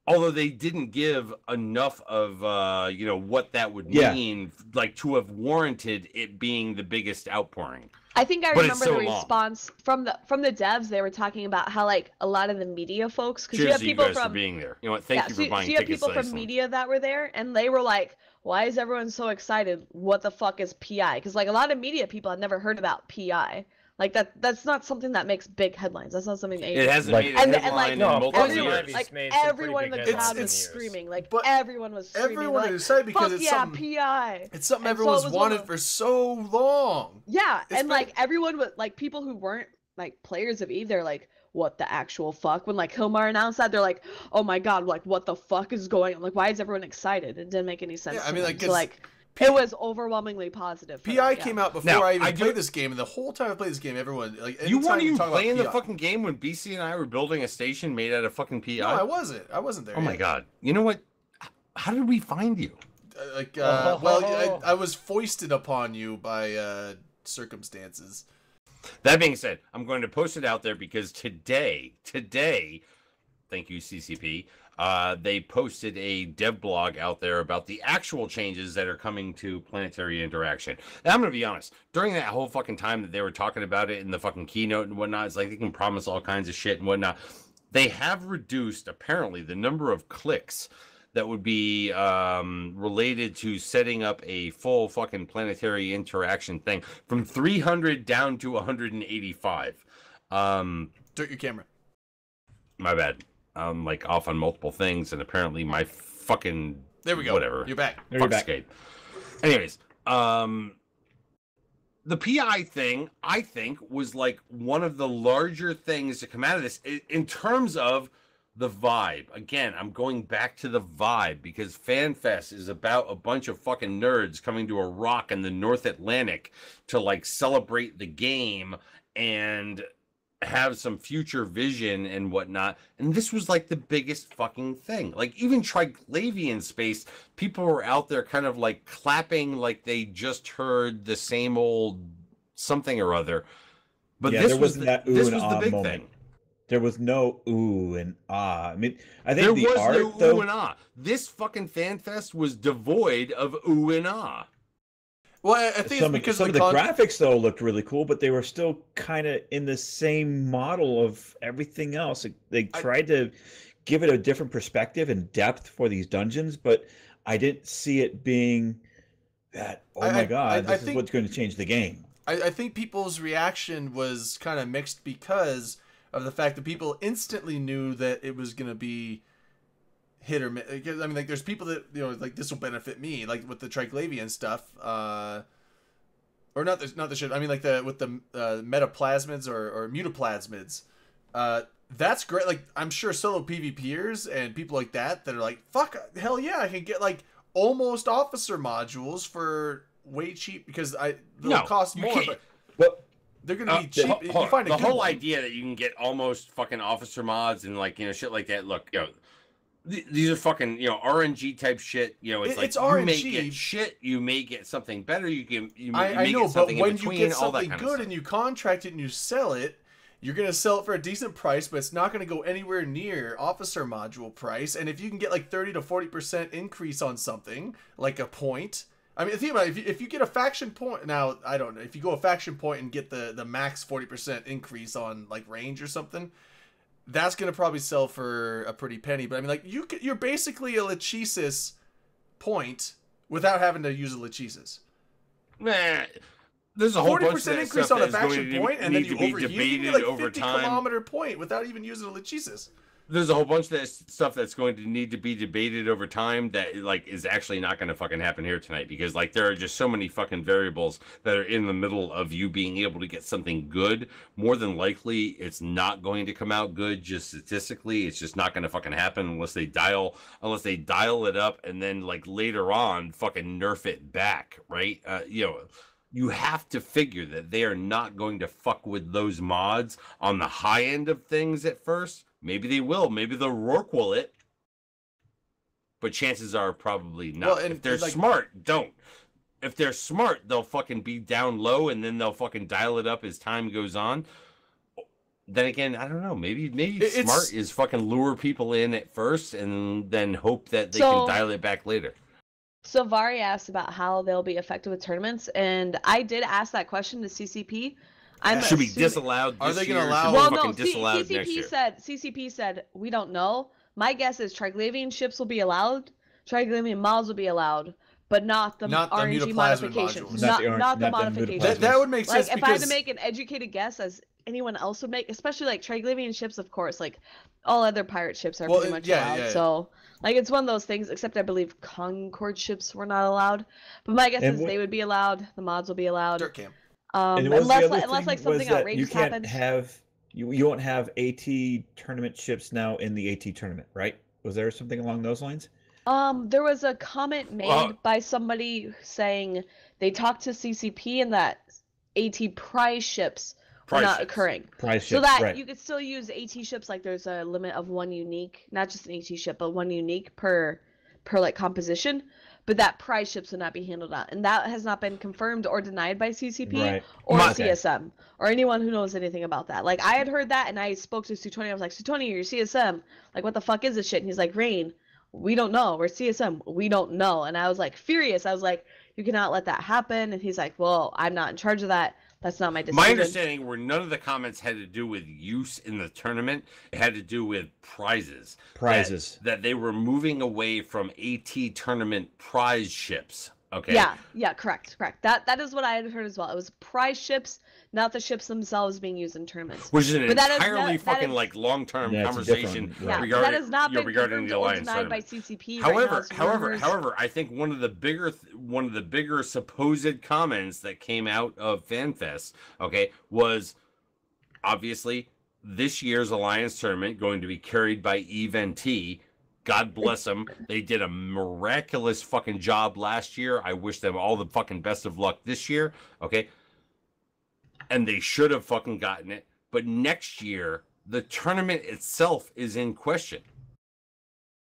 Although they didn't give enough of, what that would mean, like to have warranted it being the biggest outpouring.
I think I
But it's
remember
so
the
long.
response from the devs. They were talking about how like a lot of the media folks, because you
Cheers
have
to you
people
guys for
from
being there. You know what? Thank you for buying
so you have
tickets
people
to
from
Iceland.
media that were there, and they were like, "Why is everyone so excited? What the fuck is PI?" Because like a lot of media people had never heard about PI. Like that's not something that makes big headlines. That's not something.
It hasn't
Like-
made a
And-
headline
like,
in
No, of
multiple
course
everyone,
not.
years.
like
made some pretty
everyone in
big
the
headlines
crowd
in
was
the years.
screaming. Like
But
everyone was screaming.
everyone
like,
is excited because
"Fuck
it's
yeah,
something.
PI."
It's something
And so
everyone's
it was
wanted
almost-
for so long.
Yeah,
It's
and like everyone was like people who weren't like players of either, like, what the actual fuck? When like Hilmar announced that, they're like, oh my god, like what the fuck is going on? Like, why is everyone excited? It didn't make any sense.
Yeah, I
to
mean,
them.
like,
So
it's-
like it was overwhelmingly positive. for
PI
them,
came
yeah.
out before
Now,
I even
I do-
played this game, and the whole time I played this game, everyone like
You
anytime
weren't even
talk about
playing the
PI
fucking game when BC and I were building a station made out of fucking PI?
No, I wasn't. I wasn't there.
Oh my
yet.
god. You know what? How did we find you?
I was foisted upon you by circumstances.
That being said, I'm going to post it out there because today, thank you, CCP, they posted a dev blog out there about the actual changes that are coming to planetary interaction. And I'm going to be honest, during that whole fucking time that they were talking about it in the fucking keynote and whatnot, it's like they can promise all kinds of shit and whatnot. They have reduced, apparently, the number of clicks that would be related to setting up a full fucking planetary interaction thing from 300 down to 185.
Dirt your camera.
My bad. I'm like off on multiple things, and apparently my fucking
There we go.
whatever.
You're back.
There you're back.
Fuckscape. Anyways, the PI thing, I think, was like one of the larger things to come out of this in terms of the vibe. Again, I'm going back to the vibe because FanFest is about a bunch of fucking nerds coming to a rock in the North Atlantic to like celebrate the game and have some future vision and whatnot. And this was like the biggest fucking thing. Like even Triglavian space, people were out there kind of like clapping like they just heard the same old something or other. But
Yeah,
this
there
was
wasn't that ooh
this
and
was the
ah
big
moment.
thing.
There was no ooh and ah. I mean, I think
There
the
was
art,
no
though,
ooh and ah. This fucking fan fest was devoid of ooh and ah.
Well, I think it's because
some of the graphics though looked really cool, but they were still kind of in the same model of everything else. They tried to give it a different perspective and depth for these dungeons, but I didn't see it being that. Oh my god, this is what's going to change the game.
I think people's reaction was kind of mixed because of the fact that people instantly knew that it was going to be hit or miss. I mean, like, there's people that, you know, like, this will benefit me, like with the Triglavian stuff, or not the shit. I mean, like with the metaplasmids or mutaplasmids. That's great. Like, I'm sure solo PvPers and people like that are like, fuck, hell yeah, I can get like almost officer modules for way cheap because they'll cost more, but they're gonna be cheap. You find a
the
good
whole
one.
idea that you can get almost fucking officer mods and like, you know, shit like that. Look, you know, these are fucking, you know, RNG type shit. You know, it's like you
RNG.
may get shit, you may get something better.
I know,
get
but
something
when
in between,
you get
all that
something
kind of
good
stuff.
and you contract it and you sell it, you're gonna sell it for a decent price, but it's not gonna go anywhere near officer module price. And if you can get like 30 to 40% increase on something, like a point. I mean, think about it. If you get a faction point, now, I don't know, if you go a faction point and get the max 40% increase on like range or something, that's going to probably sell for a pretty penny. But I mean, like, you're basically a Lachesis point without having to use a Lachesis.
Nah, there's a whole
40%
bunch of that
increase
stuff
on a
that's going
faction
to
point, and then
need
you
to be
overheat, you
debated
can get like
over
50
time.
kilometer point without even using a Lachesis.
There's a whole bunch of that stuff that's going to need to be debated over time that like is actually not going to fucking happen here tonight, because like there are just so many fucking variables that are in the middle of you being able to get something good. More than likely it's not going to come out good, just statistically. It's just not going to fucking happen unless they dial it up and then like later on fucking nerf it back, right? You know, you have to figure that they are not going to fuck with those mods on the high end of things at first. Maybe they will. Maybe they'll Rorqual it. But chances are probably not.
Well, and
if they're
like,
smart, don't. If they're smart, they'll fucking be down low and then they'll fucking dial it up as time goes on. Then again, I don't know. Maybe smart is fucking lure people in at first and then hope that they can dial it back later.
So Vari asked about how they'll be effective with tournaments, and I did ask that question to CCP.
Should be disallowed.
Are they going to
allow?
allow?
Well, no.
CCP
said we don't know. My guess is Triglavian ships will be allowed, Triglavian mods will be allowed, but not the RNG modifications. Not the modifications.
That would make sense.
Like if I had to make an educated guess, as anyone else would make, especially like Triglavian ships, of course, like all other pirate ships are pretty much allowed.
Yeah.
So like it's one of those things. Except I believe Concord ships were not allowed. But my guess is they would be allowed. The mods will be allowed.
Dirt camp.
Unless like something outrageous happens.
You won't have AT tournament ships now in the AT tournament, right? Was there something along those lines?
There was a comment made by somebody saying they talked to CCP and that AT prize ships were not occurring.
Prize ships,
so that
right.
You could still use AT ships. Like there's a limit of one unique, not just an AT ship, but one unique per like composition. But that prize ships would not be handled out, and that has not been confirmed or denied by CCP or CSM or anyone who knows anything about that. Like I had heard that, and I spoke to Sutoni. I was like, Sutoni, you're CSM. Like, what the fuck is this shit? And he's like, Rain, we don't know. We're CSM. We don't know. And I was like furious. I was like, you cannot let that happen. And he's like, well, I'm not in charge of that. That's not my decision.
My understanding were none of the comments had to do with use in the tournament. It had to do with prizes. That they were moving away from AT tournament prize ships. Okay.
Yeah, correct. That is what I had heard as well. It was prize ships, not the ships themselves being used in tournaments.
Which is an entirely fucking like long-term conversation regarding
that has not been
regarding the alliance
denied by CCP.
However, I think one of the bigger supposed comments that came out of FanFest, okay, was obviously this year's alliance tournament going to be carried by EVNT. God bless them. They did a miraculous fucking job last year. I wish them all the fucking best of luck this year. Okay. And they should have fucking gotten it. but next year the tournament itself is in question.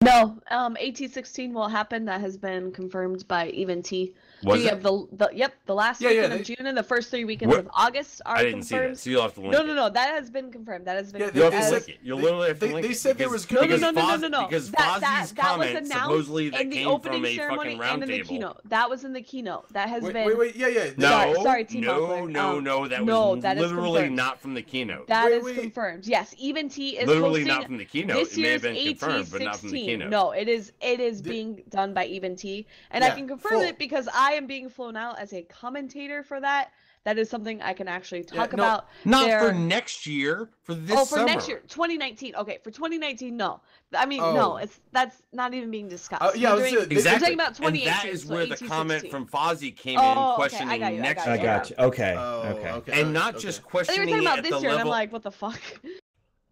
No, AT16 will happen. That has been confirmed by Even T.
Was
We
it?
have the last
Yeah, yeah,
weekend of June and the first 3 weekends
What?
of August are
I didn't see
confirmed.
that, so you'll have to link
No,
it.
that has been confirmed. That has been
Yeah,
You'll have
confirmed.
to
They-
link it. You'll literally have to
they-
link
they
it.
said there
because-
was gonna
No,
be-
no.
Because
That
Fozzie's
was
comment
announced
supposedly that
in the
came
opening
from a
ceremony
fucking
and in the
roundtable.
keynote. That was in the keynote. That has
Wait,
been.
yeah.
No,
Sorry, T.
no,
Buckler.
no. That
no,
was
that is
literally
confirmed.
not from the keynote.
That is
Wait.
confirmed. Yes, Even T is
Literally
hosting
not from the keynote.
this
It may have
year's
been confirmed, but not from the
AT16.
keynote.
No, it is being done by Even T, and I
Yeah,
can confirm
full.
it because I am being flown out as a commentator for that. That is something I can actually talk
no,
about.
Not
There-
for next year, for this
Oh, for
summer.
next year, 2019. Okay, for 2019, no. I mean,
Oh.
no, that's not even being discussed.
Yeah, I
We're
was
doing-
gonna-
Exactly.
We're talking about
And
2018.
that is
so
where the
18,
comment
16.
from Fozzie came
Oh,
in
okay, I
questioning
got you, I
next
got
I
year.
got you. Okay.
Oh,
okay.
okay.
And not
okay.
just
I think we're
questioning
talking
it
about
at
this
the
year, and I'm
level,
like, what the fuck?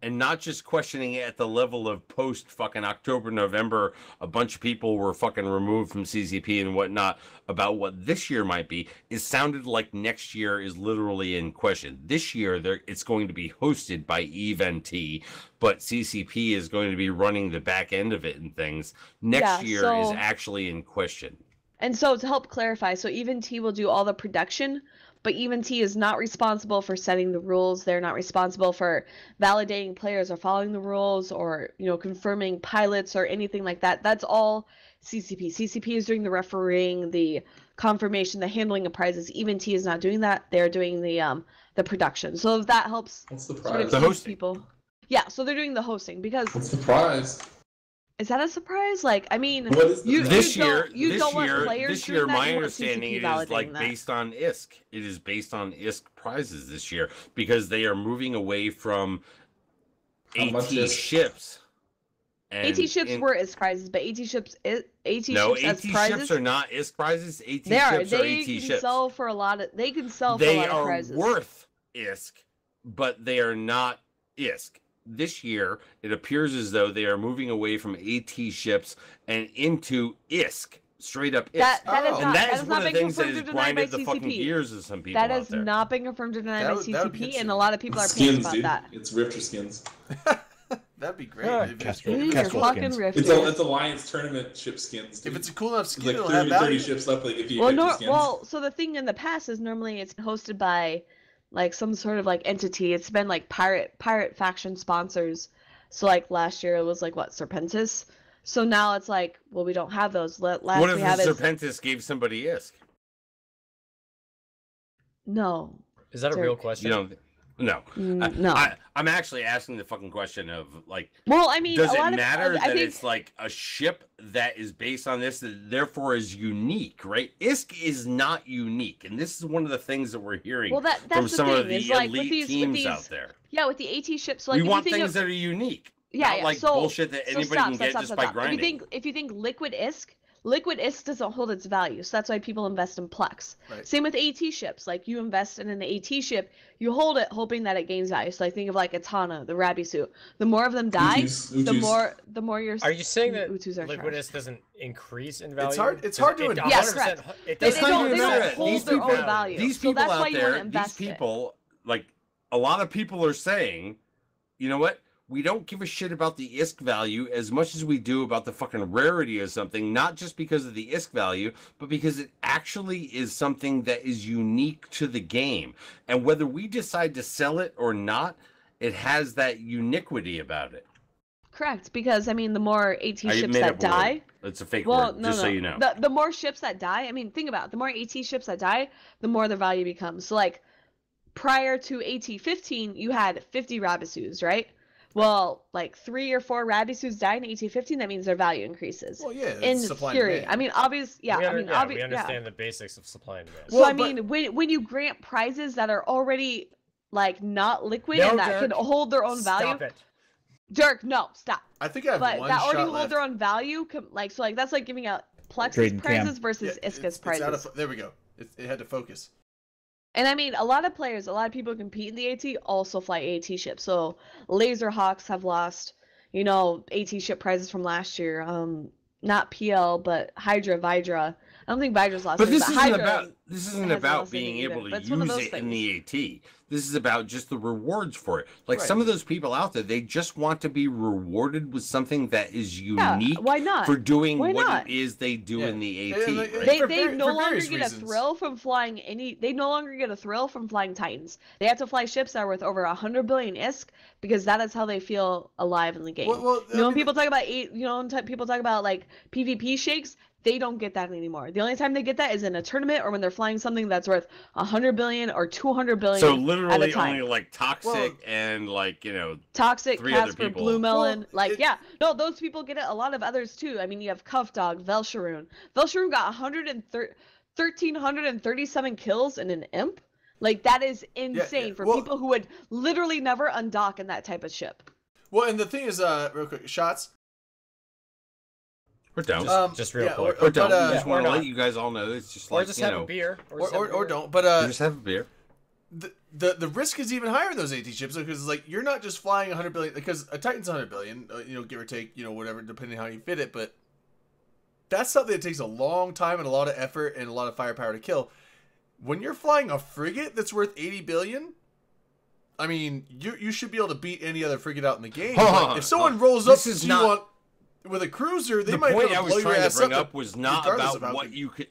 and not just questioning it at the level of post fucking October, November, a bunch of people were fucking removed from CCP and whatnot about what this year might be. It sounded like next year is literally in question. This year, it's going to be hosted by Even T, but CCP is going to be running the back end of it and things. Next
Yeah,
year is
so-
actually in question.
And so to help clarify, so Even T will do all the production, but Even T is not responsible for setting the rules. They're not responsible for validating players or following the rules or, confirming pilots or anything like that. That's all CCP. CCP is doing the refereeing, the confirmation, the handling of prizes. Even T is not doing that. They're doing the production. So if that helps
What's the
sort of
prize?
The
ease
hosting.
people. Yeah, so they're doing the hosting because
What's the prize?
is that a surprise? Like, I mean,
What is the
you,
prize?
This
you don't-
year,
you
this
don't want
year,
players
this
doing
year,
that,
my
you want
understanding
CCP
it is
validating that.
based on ISK. It is based on ISK prizes this year because they are moving away from
How much
AT
ISK?
ships. And
AT ships were as prizes, but AT ships
no,
ships
AT
as prizes.
ships are not ISK prizes. AT
They are.
ships are
They
AT
can
ships.
sell for a lot of. They can sell for a
They
lot of
are
prizes.
worth ISK, but they are not ISK. This year, it appears as though they are moving away from AT ships and into ISK, straight up ISK.
That is
Oh.
not.
And that
that
is
has
one
not
of the
been
things that
confirmed
has
or denied by
grinded the fucking
CCP.
gears of some people
That
out
has
there.
not been confirmed or denied by
That would be
CCP,
interesting.
and a lot of people are pissed
Skins,
about
dude.
that.
It's Rifter skins.
That'd be great.
Ah,
If it's-
Kestrel-
if
These
it's-
are
Kestrel
fucking
skins.
rifters.
It's Alliance tournament ship skins. Dude.
If it's a cool enough
It's
skin,
like
it'll
30,
have
30
value.
ships left. Like if you
Well,
get 50 skins.
so the thing in the past is normally it's hosted by like some sort of like entity. It's been like pirate faction sponsors. So like last year it was like what, Serpentis. So now it's like, well, we don't have those. Last
What if
we
the
have is
Serpentis gave somebody ISK?
no.
Is that a
Dirk.
real question?
You don't. No.
No.
I'm actually asking the fucking question of like,
Well, I mean,
does
a
it
lot
matter
of I
that
think
it's like a ship that is based on this that therefore is unique, right? ISK is not unique, and this is one of the things that we're hearing
well that's
from
the
some
thing
of the
is like
elite
with these
teams out there.
yeah, with the AT ships. So like
We
if
want
you think
things
of,
that are unique,
yeah,
not
yeah.
like
so,
bullshit that
so
anybody
stop,
can
stop,
get
stop,
just
stop,
by
stop.
grinding.
If you think Liquid ISK doesn't hold its value, so that's why people invest in Plex.
Right.
Same with AT ships. Like you invest in an AT ship, you hold it hoping that it gains value. So I think of like Atana, the Rabisu. The more of them die,
Utus.
the more you're.
Are you saying that
Utus are
Liquid
trash.
ISK doesn't increase in value?
It's hard to
Yes,
100%
correct.
It
They
doesn't
It's not
don't-
even
they
matter
don't
that
hold
these
their own
people,
value.
these
So
people
that's
out
why you wanna
there, these
invest it.
people, like a lot of people are saying, you know what? We don't give a shit about the ISK value as much as we do about the fucking rarity of something, not just because of the ISK value, but because it actually is something that is unique to the game. And whether we decide to sell it or not, it has that uniquity about it.
Correct, because I mean, the more AT
I
ships
made
that
up a word.
die.
It's a fake
Well,
word,
no,
just
no.
so you know.
The more ships that die, I mean, think about it. The more AT ships that die, the more their value becomes. So, like, prior to AT15, you had 50 Rabisus, right? Well, like 3 or 4 Rabisus die in AT15, that means their value increases.
Well, yeah.
In
it's supply and
theory,
demand.
I mean, obvious, yeah.
we
I mean,
we understand the basics of supply and demand.
So
Well,
I mean, when you grant prizes that are already like not liquid and that can
Dirk,
hold their own value,
Stop it.
Dirk, no, stop.
I think I have
But
one
that already
shot
hold
left.
their own value, like so, like that's like giving out Plexus
Trading cam.
prizes versus
Yeah,
Iska's
it's
prizes.
out of, there we go. It had to focus.
And I mean, a lot of players, a lot of people who compete in the AT also fly AT ships. So Laserhawks have lost, AT ship prizes from last year. Not PL, but Hydra, Vidra. I don't think Badger's lost.
But
any,
this isn't
Hydra
about
hasn't
about
lost anything
being
either,
able
but
to
it's one of
use
those
it in
things.
the AT. This is about just the rewards for it. Like
Right.
some of those people out there, they just want to be rewarded with something that is unique
why not?
for doing
Why
what
not?
it is they do
Yeah.
in the AT.
And,
right?
They
for
no longer
various
get
reasons.
a thrill from flying any. They no longer get a thrill from flying Titans. They have to fly ships that are worth over 100 billion ISK because that is how they feel alive in the game.
Well,
you know, when people talk about people talk about like PvP shakes, they don't get that anymore. The only time they get that is in a tournament or when they're flying something that's worth 100 billion or 200 billion.
So
at a
literally
time.
only like Toxic and like
Toxic,
3 other
Casper,
people.
Blue Melon,
Well,
no, those people get it. A lot of others too. I mean, you have Cuff Dog, Velsharoon. Velsharoon got 1,337 kills in an imp. Like that is insane for people who would literally never undock in that type of ship.
Well, and the thing is, real quick, shots.
We're down.
Just real quick.
We're down.
But,
I just want to
not.
let you guys all know it's just
Or
like
just have a beer.
Or don't. But
just have a beer.
The risk is even higher in those AT ships because like you're not just flying 100 billion because a Titan's 100 billion, give or take, whatever, depending how you fit it. But that's something that takes a long time and a lot of effort and a lot of firepower to kill. When you're flying a frigate that's worth 80 billion, I mean, you should be able to beat any other frigate out in the game. If someone rolls up to you with a cruiser, they might be able to blow your ass up.
Was not about what you could.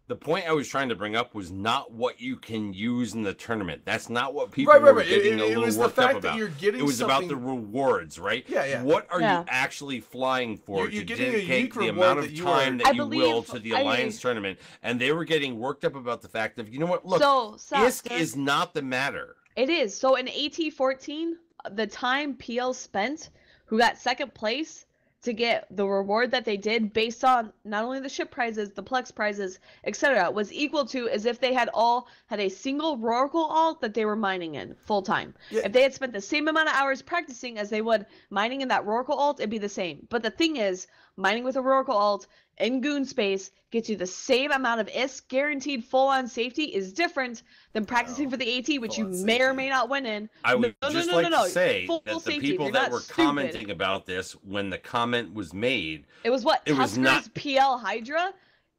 The point I was trying to bring up was not what you can use in the tournament. That's not what people were getting a little worked up about. It was about the rewards, right?
Yeah.
What are you actually flying for
You're
to
getting
dedicate the amount of time that you will to the Alliance tournament? And they were getting worked up about the fact of, you know what? Look, ISK is not the matter.
It is. So in AT14, the time PL spent, who got second place, to get the reward that they did based on not only the ship prizes, the Plex prizes, etc., was equal to as if they had all had a single Roracle alt that they were mining in full time. Yeah. If they had spent the same amount of hours practicing as they would mining in that Roracle alt, it'd be the same. But the thing is, mining with a Roracle alt in Goon space gets you the same amount of ISK, guaranteed full-on safety, is different than practicing for the AT, which you may or may not win in.
I would to say that the people that were commenting about this when the comment was made,
it was what?
It was not
PL Hydra.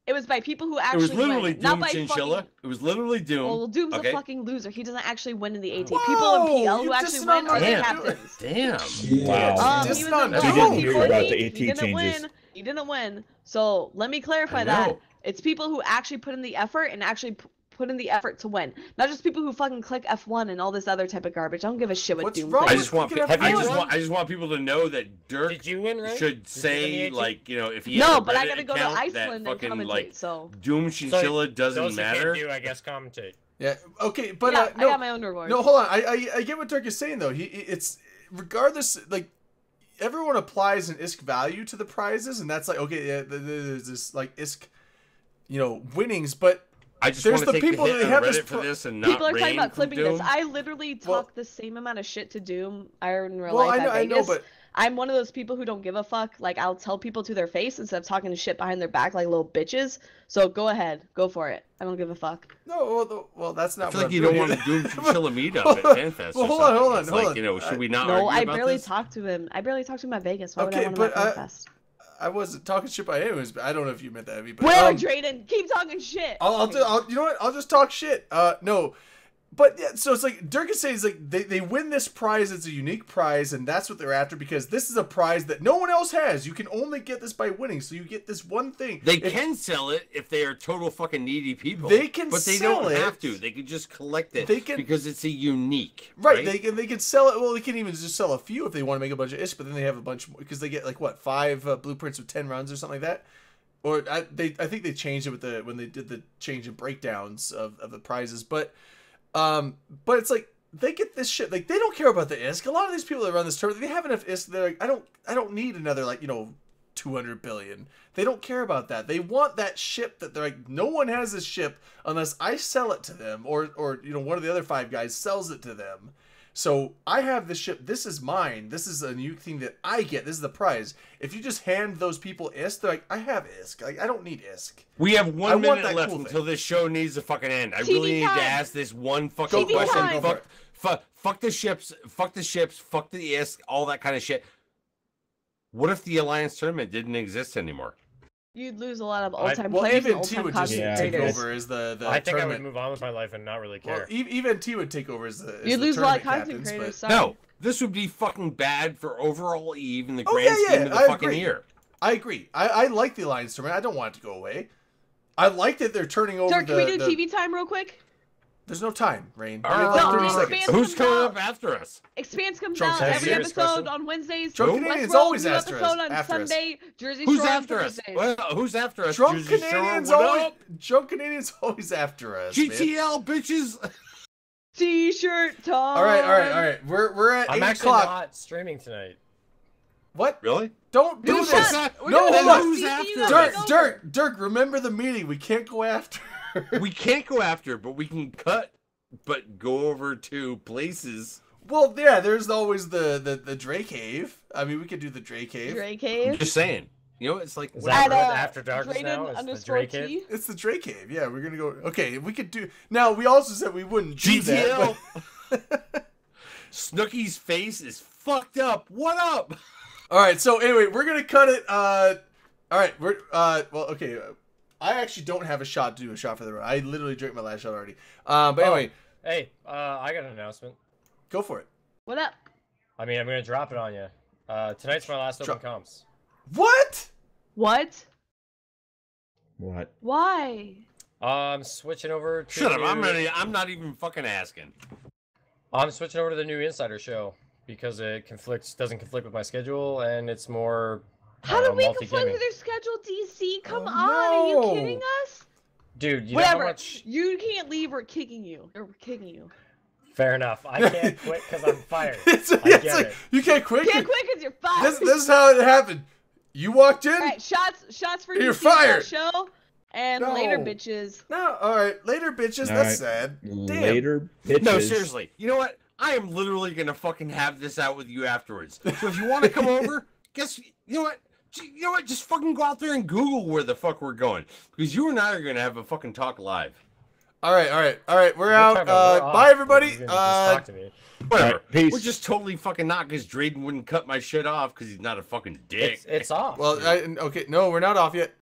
It was by people who actually
win. It was literally
win,
Doom
not by
Chinchilla.
Fucking...
It was literally Doom.
Well, Doom's a fucking loser. He doesn't actually win in the AT.
Whoa,
people in PL who actually win are the captains.
Damn.
Wow.
He
didn't hear about the AT changes.
He didn't win. So let me clarify that. It's people who actually put in the effort and actually put in the effort to win. Not just people who fucking click F1 and all this other type of garbage. I don't give a shit what Doom
I just want people to know that Dirk
Did you win, right?
should say, like, if he
no,
had
but
a
I gotta go to Iceland and
fucking,
commentate,
like,
so
Doom Chinchilla doesn't matter.
Those who can't do, I guess, commentate.
Yeah, okay, but
no,
I
got my own reward.
No, hold on. I get what Dirk is saying though. It's regardless, like, everyone applies an ISK value to the prizes, and that's like, okay, yeah, there's this like ISK, winnings, but
I just
there's
want to take
people
the hit
that have
Reddit for this and not
people are talking about clipping
Doom.
this. I literally talk the same amount of shit to Doom in real
well,
life at Vegas.
I know, but
I'm one of those people who don't give a fuck. Like, I'll tell people to their face instead of talking shit behind their back like little bitches. So go ahead, go for it. I don't give a fuck.
No, well, that's not.
I feel like you don't want to do Chinchilla meetup at FanFest.
Well, hold on.
Should we not?
No,
argue
I
about
barely
this?
talked to him. I barely talked to him at Vegas. Why would I want him at FanFest?
I wasn't talking shit by anyways, but I don't know if you meant that. But,
where, Drayden? Keep talking shit.
You know what? I'll just talk shit. No. But yeah, so it's like Dirk is saying, is like they win this prize. It's a unique prize, and that's what they're after because this is a prize that no one else has. You can only get this by winning, so you get this one thing.
They can sell it if they are total fucking needy people.
They can,
but they
sell
don't
it.
have to. They can just collect it.
They can,
because it's a unique.
Right. They can sell it. Well, they can even just sell a few if they want to make a bunch of ISK, but then they have a bunch more because they get like what 5 blueprints with 10 runs or something like that. Or I think they changed it with when they did the change in breakdowns of the prizes, but it's like they get this shit. Like they don't care about the ISK. A lot of these people that run this tournament, they have enough ISK. They're like, I don't need another 200 billion. They don't care about that. They want that ship that they're like, no one has this ship unless I sell it to them or one of the other 5 guys sells it to them. So I have this ship. This is mine. This is a new thing that I get. This is the prize. If you just hand those people ISK, they're like, I have ISK. Like, I don't need ISK.
We have 1 minute left until this show needs to fucking end. I really need to ask this one fucking question. Fuck the ships. Fuck the ships. Fuck the ISK. All that kind of shit. What if the Alliance tournament didn't exist anymore?
You'd lose a lot of
I-
old-time
Well,
players and
even T
old-time
would just
content
Yeah,
take
creators.
over as the
I think I would
tournament.
move on with my life and not really
Well,
care.
even T would take over as the.
You'd
the
lose a lot of
tournament
content
captains,
creators.
but-
Sorry.
No, this would be fucking bad for overall Eve in the
Oh,
grand
yeah,
scheme
yeah,
of the
I
fucking
agree.
year.
I agree. I like the Alliance tournament. I don't want it to go away. I like that they're turning over
Dirk,
the.
can we do
the-
TV time real quick?
There's no time, Rain. We
No,
have like
no,
30
no,
seconds.
Expanse
Who's
comes
coming
out.
up after us?
Expanse comes
Drunk
out
Canadians.
every
Serious
episode
question?
on Wednesdays.
Drunk
Westworld,
Canadians
new
always after us-
episode on
after us.
Sunday. Jersey
Who's
Shore on
after us?
Thursdays.
Well, who's after us?
Drunk
Jersey Shore,
Canadians
what
always.
up?
Drunk Canadians always after us. Man.
GTL, bitches.
T-shirt time.
All right. We're at
I'm
8
actually
o'clock.
not streaming tonight.
What?
Really?
Don't do
Who's
this.
that? We're
No,
doing
hold
this.
on.
Who's
You
after
gotta
us?
take
Dirk,
over.
Dirk. Remember the meeting. We can't go after.
We can't go after, but we can cut, but go over to places.
Well, yeah. There's always the Drake Cave. I mean, we could do the Drake Cave.
Drake
I'm
Cave.
just saying. You know, it's like
Is
At,
that what After Darkness
Drayden
now? Is the
underscore
Drake
T.
Cave?
It's the Drake Cave. Yeah, we're gonna go. Okay, we could do. Now we also said we wouldn't do
GTL.
that.
Snooky's face is fucked up. What up?
All right. So anyway, we're gonna cut it. All right. We're well. Okay. I actually don't have a shot to do a shot for the road. I literally drank my last shot already. But anyway,
Hey, I got an announcement.
go for it.
What up?
I mean, I'm gonna drop it on you. Tonight's my last open comps.
What?
What?
What?
Why?
I'm switching over to.
Shut up. I'm not even fucking asking.
I'm switching over to the new Insider show because it doesn't conflict with my schedule, and it's more.
How did we
multi-gaming.
conflict with your schedule, DC? Come
Oh,
on, are you
no.
kidding us?
Dude, you know
Whatever.
how much.
You can't leave. We're kicking you. Or we're kicking you.
Fair enough. I can't quit because I'm fired.
It's
I
like,
get it.
you can't quit.
Can't quit because you're fired.
This is how it happened. You walked in.
All right, shots for
You're
DC on
fired.
that show. And
No.
later, bitches.
No. All right. Later, bitches.
All
That's
right.
sad. Damn.
Later, bitches.
No, seriously. You know what? I am literally gonna fucking have this out with you afterwards. So if you want to come over, guess you know what? You know what? Just fucking go out there and Google where the fuck we're going, because you and I are gonna have a fucking talk live.
All right. We're
We're
out.
talking about we're
Bye,
off.
everybody.
You can just talk to me.
Whatever.
Alright, peace.
We're just totally fucking not, because Drayden wouldn't cut my shit off because he's not a fucking dick.
It's off.
Well,
dude.
okay. No, we're not off yet.